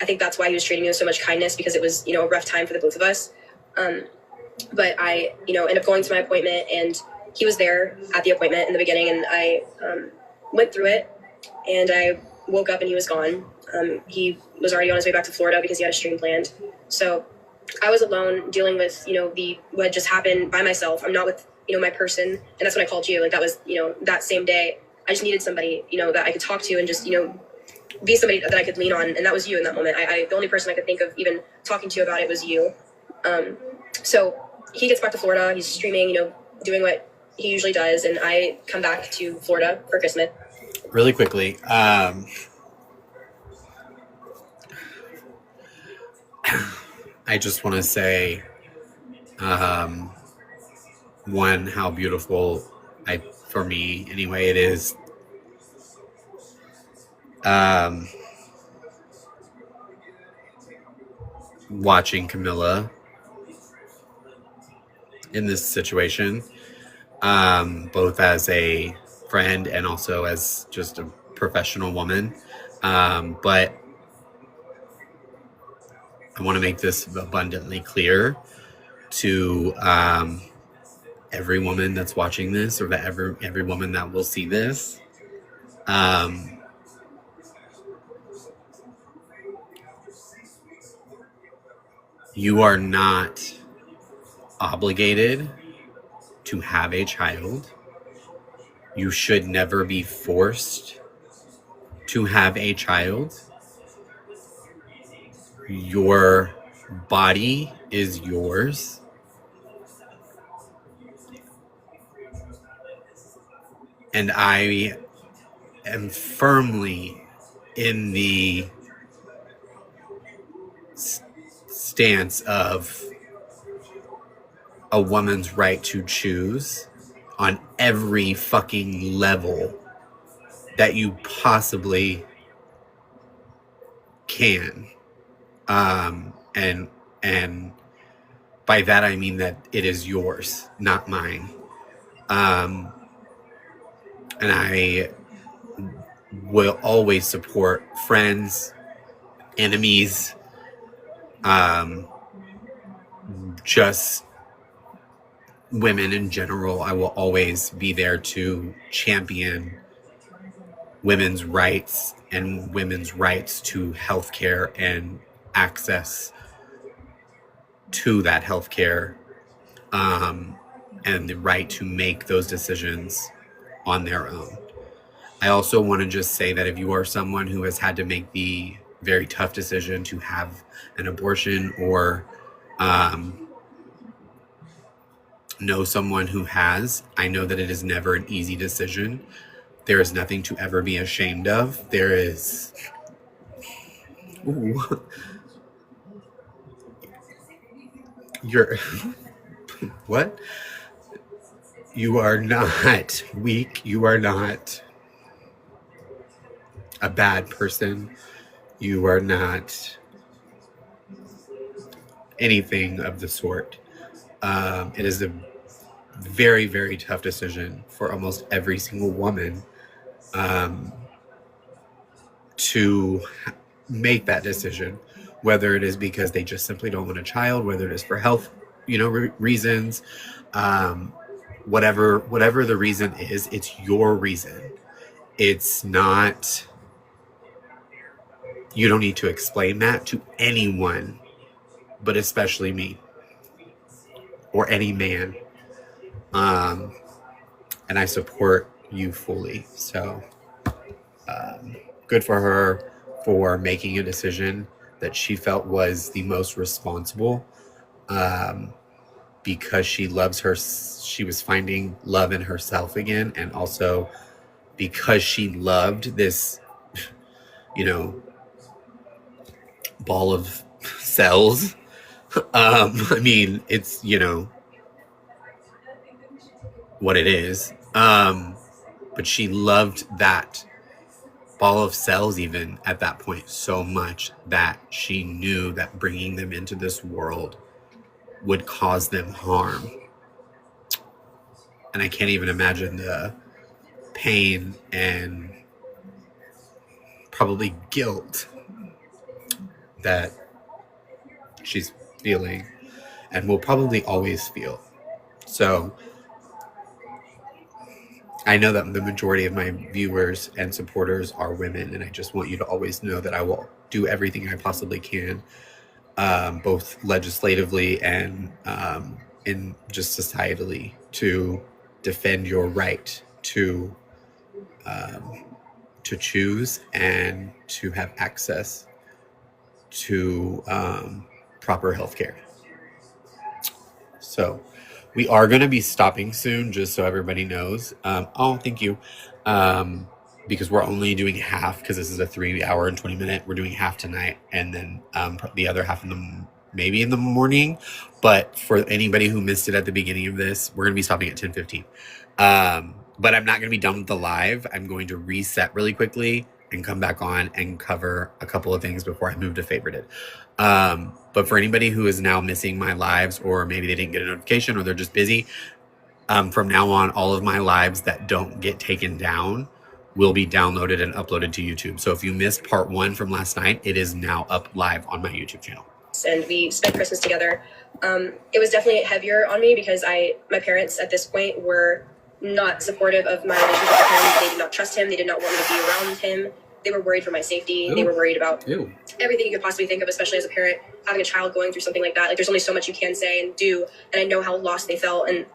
I think that's why he was treating me with so much kindness, because it was, a rough time for the both of us. But I, ended up going to my appointment, and he was there at the appointment in the beginning, and I went through it, and I woke up and he was gone. He was already on his way back to Florida because he had a stream planned. So I was alone dealing with, what had just happened by myself. I'm not with, my person. And that's when I called you. Like, that was, that same day. I just needed somebody, that I could talk to and just, be somebody that I could lean on. And that was you in that moment. The only person I could think of even talking to you about it was you. So he gets back to Florida. He's streaming, doing what he usually does. And I come back to Florida for Christmas. Really quickly, I just want to say, one, how beautiful, for me anyway, it is. Watching Camilla in this situation, both as a friend and also as just a professional woman. But I want to make this abundantly clear to every woman that's watching this, or that every woman that will see this. You are not obligated to have a child. You should never be forced to have a child. Your body is yours. And I am firmly in the stance of a woman's right to choose on every fucking level that you possibly can. And by that I mean that it is yours, not mine. And I will always support friends, enemies, just women in general. I will always be there to champion women's rights and women's rights to healthcare and access to that healthcare, and the right to make those decisions on their own. I also want to just say that if you are someone who has had to make the very tough decision to have an abortion, or know someone who has, I know that it is never an easy decision. There is nothing to ever be ashamed of. There is... Ooh. You're... What? You are not weak. You are not a bad person. You are not anything of the sort. It is a very, very tough decision for almost every single woman to make that decision, whether it is because they just simply don't want a child, whether it is for health, reasons, whatever the reason is, it's your reason. It's not, you don't need to explain that to anyone, but especially me or any man. And I support you fully. So, good for her for making a decision that she felt was the most responsible, because she loves her. She was finding love in herself again. And also because she loved this, ball of cells. I mean, it's, what it is. But she loved that ball of cells even at that point so much that she knew that bringing them into this world would cause them harm. And I can't even imagine the pain and probably guilt that she's feeling and will probably always feel. So I know that the majority of my viewers and supporters are women, and I just want you to always know that I will do everything I possibly can, both legislatively and in just societally, to defend your right to choose and to have access to proper health care. So we are going to be stopping soon, just so everybody knows. Thank you. Because we're only doing half, because this is a 3 hour and 20 minute. We're doing half tonight, and then the other half maybe in the morning. But for anybody who missed it at the beginning of this, we're going to be stopping at 10:15. But I'm not going to be done with the live. I'm going to reset really quickly and come back on and cover a couple of things before I move to favorited. But for anybody who is now missing my lives, or maybe they didn't get a notification, or they're just busy, from now on, all of my lives that don't get taken down will be downloaded and uploaded to YouTube. So if you missed part 1 from last night, it is now up live on my YouTube channel. And we spent Christmas together. It was definitely heavier on me because my parents at this point were not supportive of my relationship with him. They did not trust him. They did not want me to be around him. They were worried for my safety. Ooh. They were worried about everything you could possibly think of, especially as a parent, having a child going through something like that. Like, there's only so much you can say and do. And I know how lost they felt and,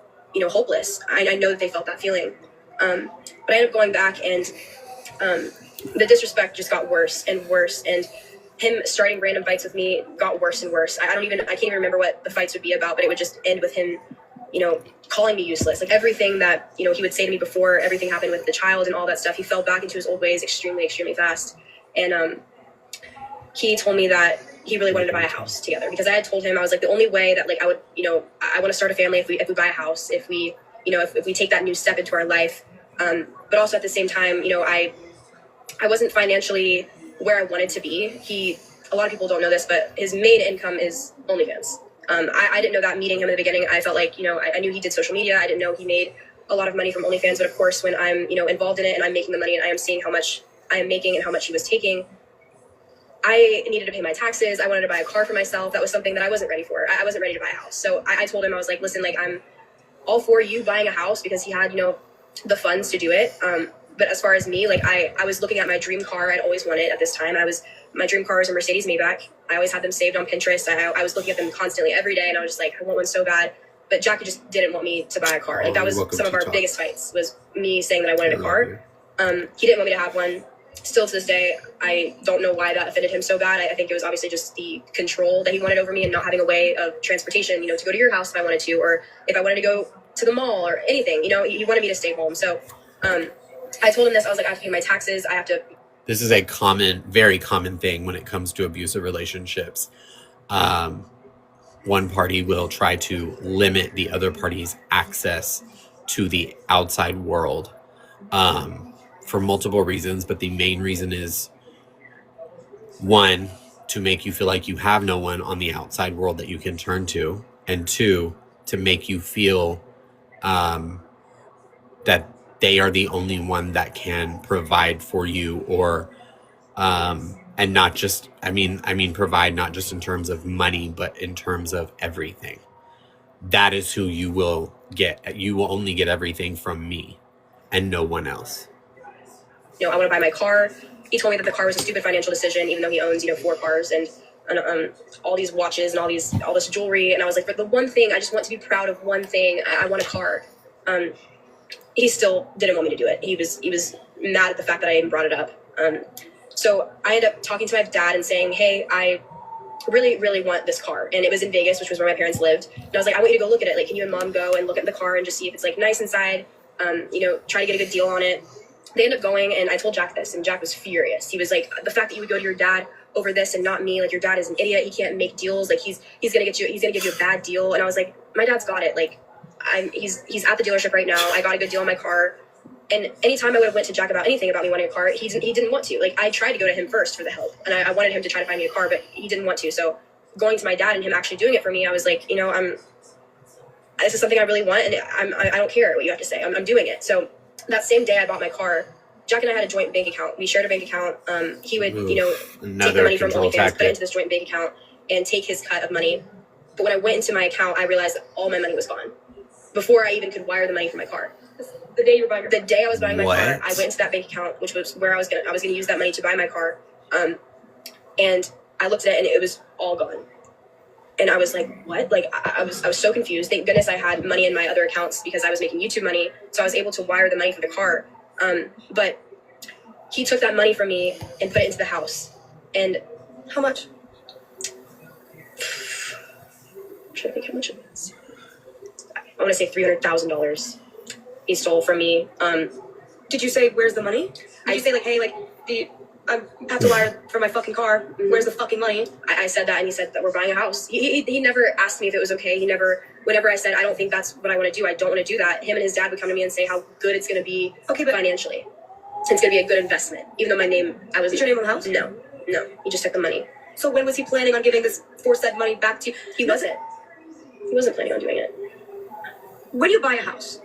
hopeless. I know that they felt that feeling. But I ended up going back, and the disrespect just got worse and worse. And him starting random fights with me got worse and worse. I can't even remember what the fights would be about, but it would just end with him, calling me useless. Like, everything that, he would say to me before everything happened with the child and all that stuff, he fell back into his old ways extremely, extremely fast. And he told me that he really wanted to buy a house together, because I had told him, I was like, the only way that, like, I would, I want to start a family if we buy a house, if we take that new step into our life. But also at the same time, I wasn't financially where I wanted to be. A lot of people don't know this, but his main income is OnlyFans. I didn't know that meeting him in the beginning. I felt like, I knew he did social media. I didn't know he made a lot of money from OnlyFans. But of course, when I'm, involved in it and I'm making the money and I am seeing how much I am making and how much he was taking, I needed to pay my taxes. I wanted to buy a car for myself. That was something that I wasn't ready for. I wasn't ready to buy a house. So I told him, I was like, listen, like, I'm all for you buying a house, because he had, the funds to do it. But as far as me, like, I was looking at my dream car I'd always wanted at this time. My dream car is a Mercedes Maybach. I always had them saved on Pinterest. I was looking at them constantly every day, and I was just like, I want one so bad. But Jackie just didn't want me to buy a car. Like, that was some of our biggest fights, was me saying that I wanted a car. He didn't want me to have one. Still to this day, I don't know why that offended him so bad. I think it was obviously just the control that he wanted over me, and not having a way of transportation, to go to your house if I wanted to, or if I wanted to go to the mall or anything. He wanted me to stay home. So I told him this. I was like, I have to pay my taxes. I have to. This is a very common thing when it comes to abusive relationships. One party will try to limit the other party's access to the outside world for multiple reasons. But the main reason is, 1, to make you feel like you have no one on the outside world that you can turn to. And 2, to make you feel that they are the only one that can provide for you, or and not just, I mean provide not just in terms of money, but in terms of everything. That is who you will get. You will only get everything from me and no one else. I want to buy my car. He told me that the car was a stupid financial decision, even though he owns, 4 cars and all these watches and all this jewelry. And I was like, but the one thing, I just want to be proud of one thing. I want a car. He still didn't want me to do it. He was mad at the fact that I even brought it up. So I ended up talking to my dad and saying, hey, I really, really want this car. And it was in Vegas, which was where my parents lived. And I was like, I want you to go look at it. Like, can you and mom go and look at the car and just see if it's, like, nice inside? Try to get a good deal on it. They ended up going, and I told Jack this, and Jack was furious. He was like, the fact that you would go to your dad over this and not me, like, your dad is an idiot. He can't make deals. Like, he's gonna give you a bad deal. And I was like, my dad's got it. Like, he's at the dealership right now. I got a good deal on my car. And anytime I would have went to Jack about anything about me wanting a car, he didn't want to. Like, I tried to go to him first for the help, and I wanted him to try to find me a car, but he didn't want to. So going to my dad and him actually doing it for me, I was like, you know, this is something I really want, and I don't care what you have to say. I'm doing it. So that same day I bought my car, Jack and I had a joint bank account. We shared a bank account. He would, you know, take the money from OnlyFans, put it into this joint bank account, and take his cut of money. But when I went into my account, I realized that all my money was gone before I even could wire the money for my car. The day you were buying the day I was buying my car, I went into that bank account, which was where I was gonna use that money to buy my car. And I looked at it and it was all gone. And I was like, what? Like, I was so confused. Thank goodness I had money in my other accounts because I was making YouTube money. So I was able to wire the money for the car. But he took that money from me and put it into the house. And how much? I'm trying to think how much it was. I want to say $300,000 he stole from me. Did you say, where's the money? Did you say, like, hey, like, I have to wire for my fucking car. Where's the fucking money? I said that, and he said that we're buying a house. He never asked me if it was okay. He never, whenever I said, I don't think that's what I want to do, I don't want to do that, him and his dad would come to me and say how good it's going to be financially. It's going to be a good investment. Even though my name, Is your name on the house? No. He just took the money. So when was he planning on giving this said money back to you? He wasn't planning on doing it. When you buy a house,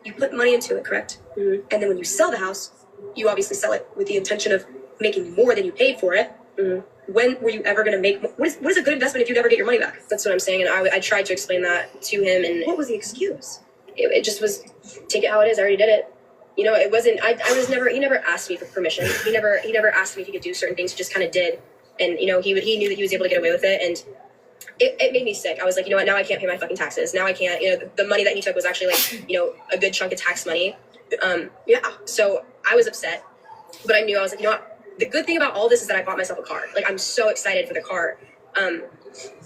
you put money into it, correct? Mm-hmm. And then when you sell the house, you obviously sell it with the intention of making more than you paid for it. Mm-hmm. When were you ever going to make more? What is a good investment if you never get your money back? That's what I'm saying. And I tried to explain that to him. And what was the excuse? It just was, take it how it is. I already did it. You know, it wasn't, he never asked me for permission. He never asked me if he could do certain things. He just kind of did. And, you know, he knew that he was able to get away with it. And it made me sick. I was like, you know what, now I can't pay my fucking taxes. Now I can't, you know, the money that he took was actually like, you know, a good chunk of tax money. Yeah. So I was upset, but I knew, I was like, you know what, the good thing about all this is that I bought myself a car. Like, I'm so excited for the car. And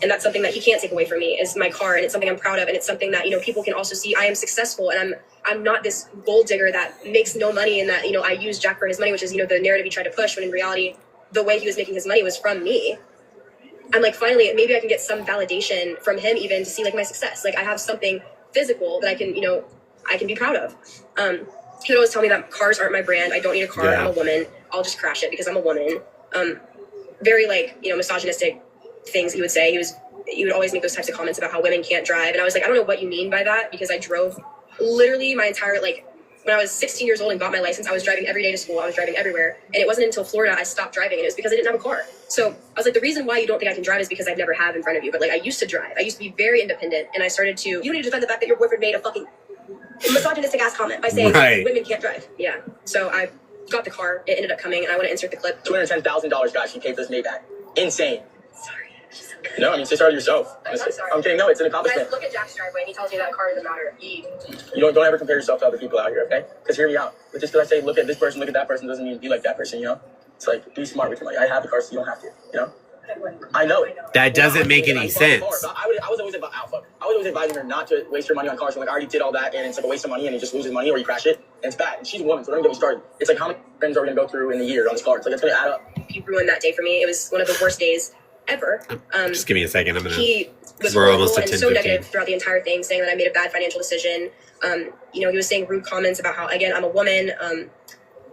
that's something that he can't take away from me is my car. And it's something I'm proud of. And it's something that, you know, people can also see I am successful and I'm not this gold digger that makes no money and that, you know, I use Jack for his money, which is, you know, the narrative he tried to push when in reality, the way he was making his money was from me. I'm like, finally, maybe I can get some validation from him even to see like my success. Like I have something physical that I can, you know, I can be proud of. He would always tell me that cars aren't my brand. I don't need a car. Yeah. I'm a woman. I'll just crash it because I'm a woman. Very like, you know, misogynistic things he would say. He would always make those types of comments about how women can't drive. And I was like, I don't know what you mean by that because I drove literally my entire, like when I was 16 years old and got my license, I was driving every day to school. I was driving everywhere. And it wasn't until Florida I stopped driving and it was because I didn't have a car. So I was like, the reason why you don't think I can drive is because I've never have in front of you. But like I used to drive. I used to be very independent and I started to, you need to defend the fact that your boyfriend made a fucking misogynistic ass comment by saying women can't drive. Yeah. So I got the car. It ended up coming and I want to insert the clip. $210,000 guys she paid for this Maybach. Insane. Sorry. No, I mean, say sorry to yourself. I'm not sorry. I'm kidding. No, it's an accomplishment. Guys, look at Jack's driveway and he tells you that car doesn't matter. You don't ever compare yourself to other people out here, okay? Because hear me out. But just because I say look at this person, look at that person, doesn't mean be like that person, you know? It's like, be smart with your money. I have the car, so you don't have to, you know? I know it. That doesn't make any sense. I was always about alpha. I was always advising her not to waste her money on cars. So like, I already did all that, and it's like a waste of money, and you just lose money or you crash it, and it's bad. And she's a woman, so don't get me started. It's like how many friends are we gonna go through in a year on this car? It's like it's gonna add up. He ruined that day for me. It was one of the worst days ever. Just give me a second. He was horrible and so negative throughout the entire thing, saying that I made a bad financial decision. You know, he was saying rude comments about how, again, I'm a woman.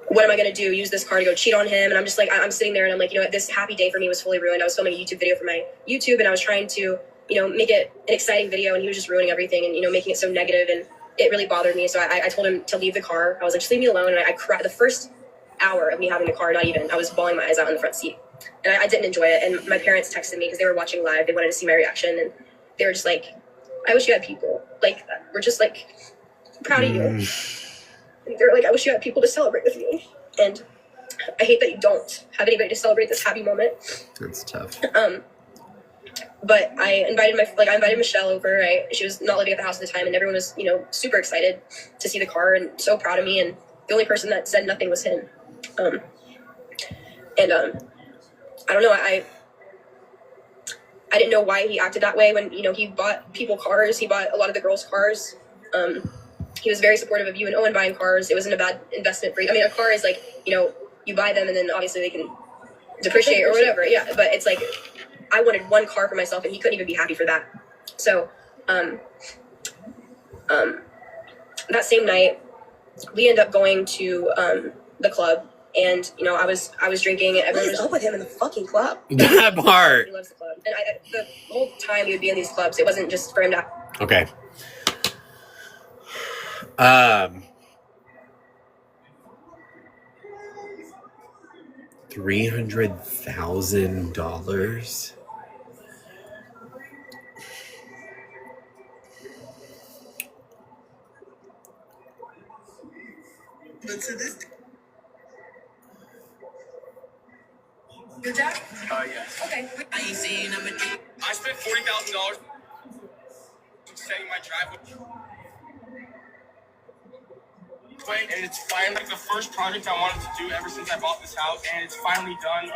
What am I going to do? Use this car to go cheat on him? And I'm just like, I'm sitting there and I'm like, you know what? This happy day for me was fully ruined. I was filming a YouTube video for my YouTube and I was trying to, you know, make it an exciting video and he was just ruining everything and, you know, making it so negative and it really bothered me. So I told him to leave the car. I was like, just leave me alone. And I cried the first hour of me having the car, not even. I was bawling my eyes out in the front seat. And I didn't enjoy it. And my parents texted me because they were watching live. They wanted to see my reaction. And they were just like, I wish you had people like that. We're just like, proud of you. And they're like, I wish you had people to celebrate with you. And I hate that you don't have anybody to celebrate this happy moment. That's tough. But I invited Michelle over. She was not living at the house at the time, and everyone was, you know, super excited to see the car and so proud of me. And the only person that said nothing was him. I don't know. I didn't know why he acted that way when, you know, he bought people cars. He bought a lot of the girls' cars. He was very supportive of you and Owen buying cars. It wasn't a bad investment for you. I mean, a car is like, you know, you buy them and then obviously they can depreciate or whatever. Yeah, but it's like, I wanted one car for myself and he couldn't even be happy for that. So, that same night, we ended up going to the club And I was drinking, and everyone was up with him in the fucking club. That part. He loves the club, and the whole time he would be in these clubs, it wasn't just for him to. Okay. $300,000. But to this. Your dad? Yes. Okay. I spent $40,000 setting my driveway. And it's finally the first project I wanted to do ever since I bought this house, and it's finally done.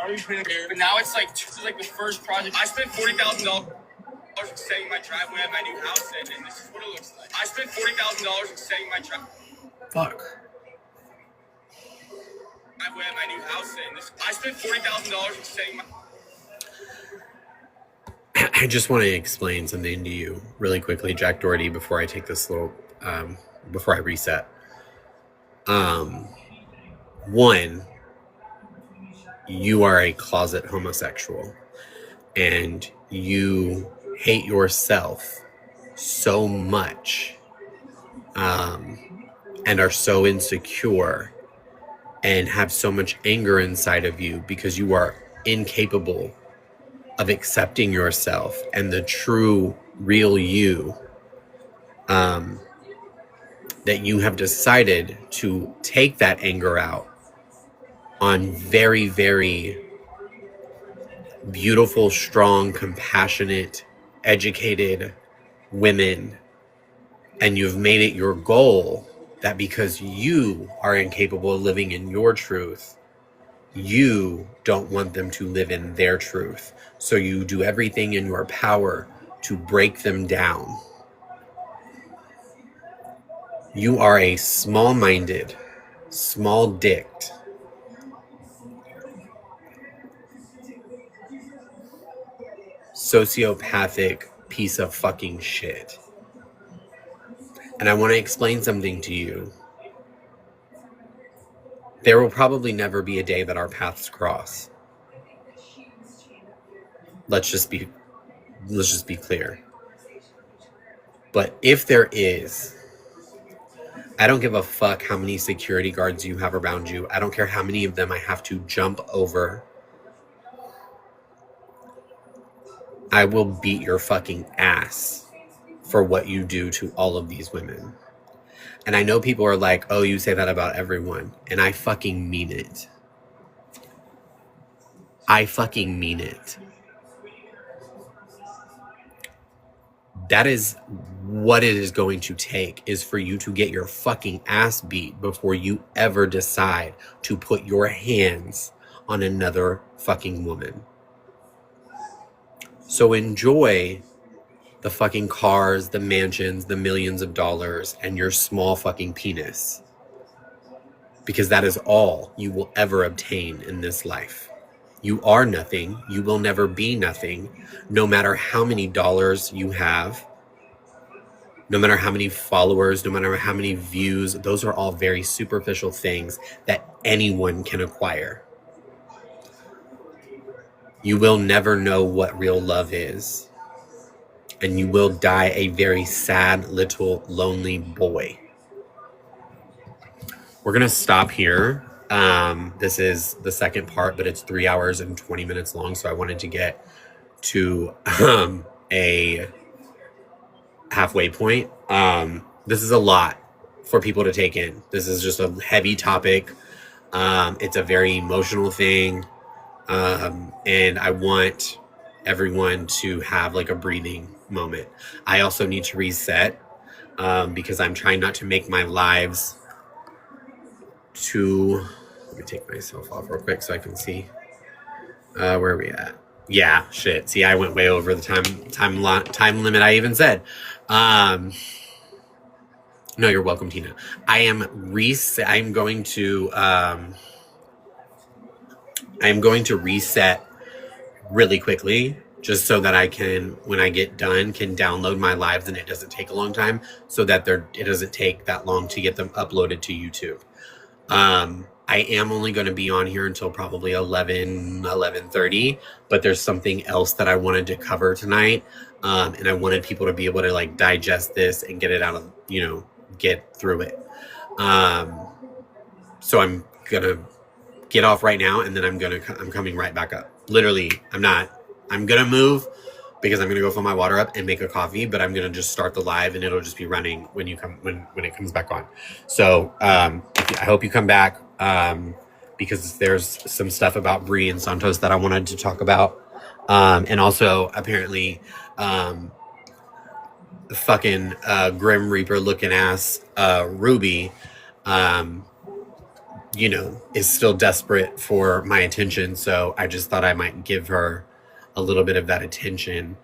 But now it's like the first project. I spent $40,000 setting my driveway at my new house, and this is what it looks like. I spent $40,000 setting my driveway. Fuck. At my new house, and I spent $40,000 setting my. I just want to explain something to you really quickly, Jack Doherty, before I take this little, before I reset. One, you are a closet homosexual, and you hate yourself so much, and are so insecure and have so much anger inside of you because you are incapable of accepting yourself and the true, real you, that you have decided to take that anger out on very, very beautiful, strong, compassionate, educated women. And you've made it your goal that because you are incapable of living in your truth, you don't want them to live in their truth. So you do everything in your power to break them down. You are a small-minded, small-dicked, sociopathic piece of fucking shit. And I want to explain something to you. There will probably never be a day that our paths cross. Let's just be clear. But if there is, I don't give a fuck how many security guards you have around you. I don't care how many of them I have to jump over. I will beat your fucking ass for what you do to all of these women. And I know people are like, oh, you say that about everyone. And I fucking mean it. I fucking mean it. That is what it is going to take, is for you to get your fucking ass beat before you ever decide to put your hands on another fucking woman. So enjoy the fucking cars, the mansions, the millions of dollars, and your small fucking penis. Because that is all you will ever obtain in this life. You are nothing. You will never be nothing, no matter how many dollars you have, no matter how many followers, no matter how many views. Those are all very superficial things that anyone can acquire. You will never know what real love is. And you will die a very sad, little, lonely boy. We're going to stop here. This is the second part, but it's 3 hours and 20 minutes long. So I wanted to get to a halfway point. This is a lot for people to take in. This is just a heavy topic. It's a very emotional thing. And I want everyone to have like a breathing moment. I also need to reset because I'm trying not to make my lives too. Let me take myself off real quick so I can see where are we at. Yeah, shit. See, I went way over the time limit I even said. No, you're welcome, Tina. I'm going to reset really quickly, just so that I can, when I get done, can download my lives and it doesn't take a long time, so that it doesn't take that long to get them uploaded to YouTube. I am only going to be on here until probably 11:30, but there's something else that I wanted to cover tonight. And I wanted people to be able to like digest this and get it out of, get through it. So I'm going to get off right now, and then I'm coming right back up. Literally, I'm going to move because I'm going to go fill my water up and make a coffee, but I'm going to just start the live and it'll just be running when it comes back on. So, I hope you come back, because there's some stuff about Bree and Santos that I wanted to talk about. And also apparently, the fucking, Grim Reaper looking ass, Ruby, is still desperate for my attention. So I just thought I might give her a little bit of that attention,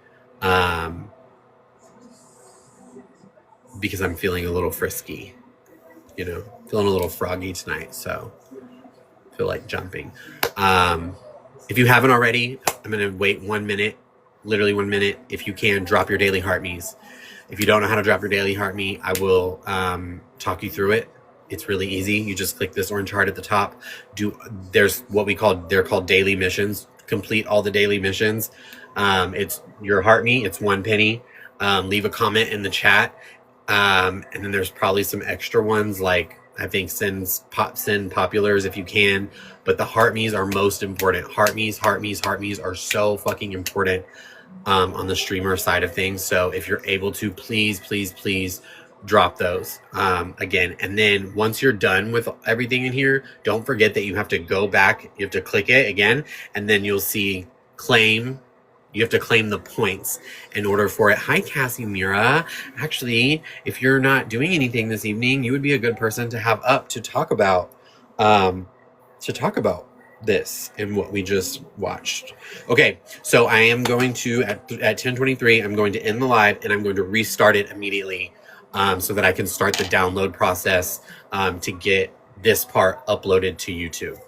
because I'm feeling a little frisky, feeling a little froggy tonight. So I feel like jumping. If you haven't already, I'm going to wait 1 minute, literally 1 minute. If you can, drop your daily heart me's. If you don't know how to drop your daily heart me, I will talk you through it. It's really easy. You just click this orange heart at the top. There's what they're called daily missions. Complete all the daily missions. It's your heart me. It's 1 penny. Leave a comment in the chat. And then there's probably some extra ones, like I think send populars if you can. But the heart me's are most important. Heart me's are so fucking important on the streamer side of things. So if you're able to, please drop those again. And then once you're done with everything in here, don't forget that you have to go back. You have to click it again, and then you'll see claim. You have to claim the points in order for it. Hi, Cassie Mira. Actually, if you're not doing anything this evening, you would be a good person to have up to talk about this and what we just watched. Okay, so I am going to at 10:23. I'm going to end the live, and I'm going to restart it immediately. So that I can start the download process to get this part uploaded to YouTube.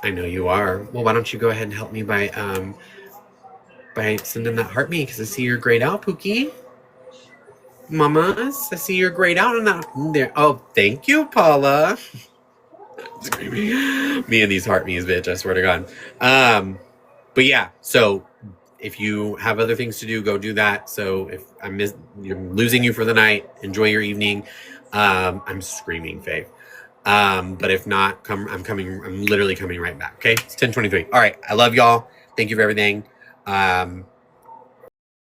I know you are. Well, why don't you go ahead and help me by sending that heart me, because I see you're grayed out, Pookie. Mamas, I see you're grayed out on that there. Oh, thank you, Paula. Screaming. Me and these heart me's, bitch, I swear to God. But yeah, so if you have other things to do, go do that. So if you're losing you for the night, enjoy your evening. I'm screaming, Faith. But if not, I'm literally coming right back. Okay. It's 10:23. All right. I love y'all. Thank you for everything.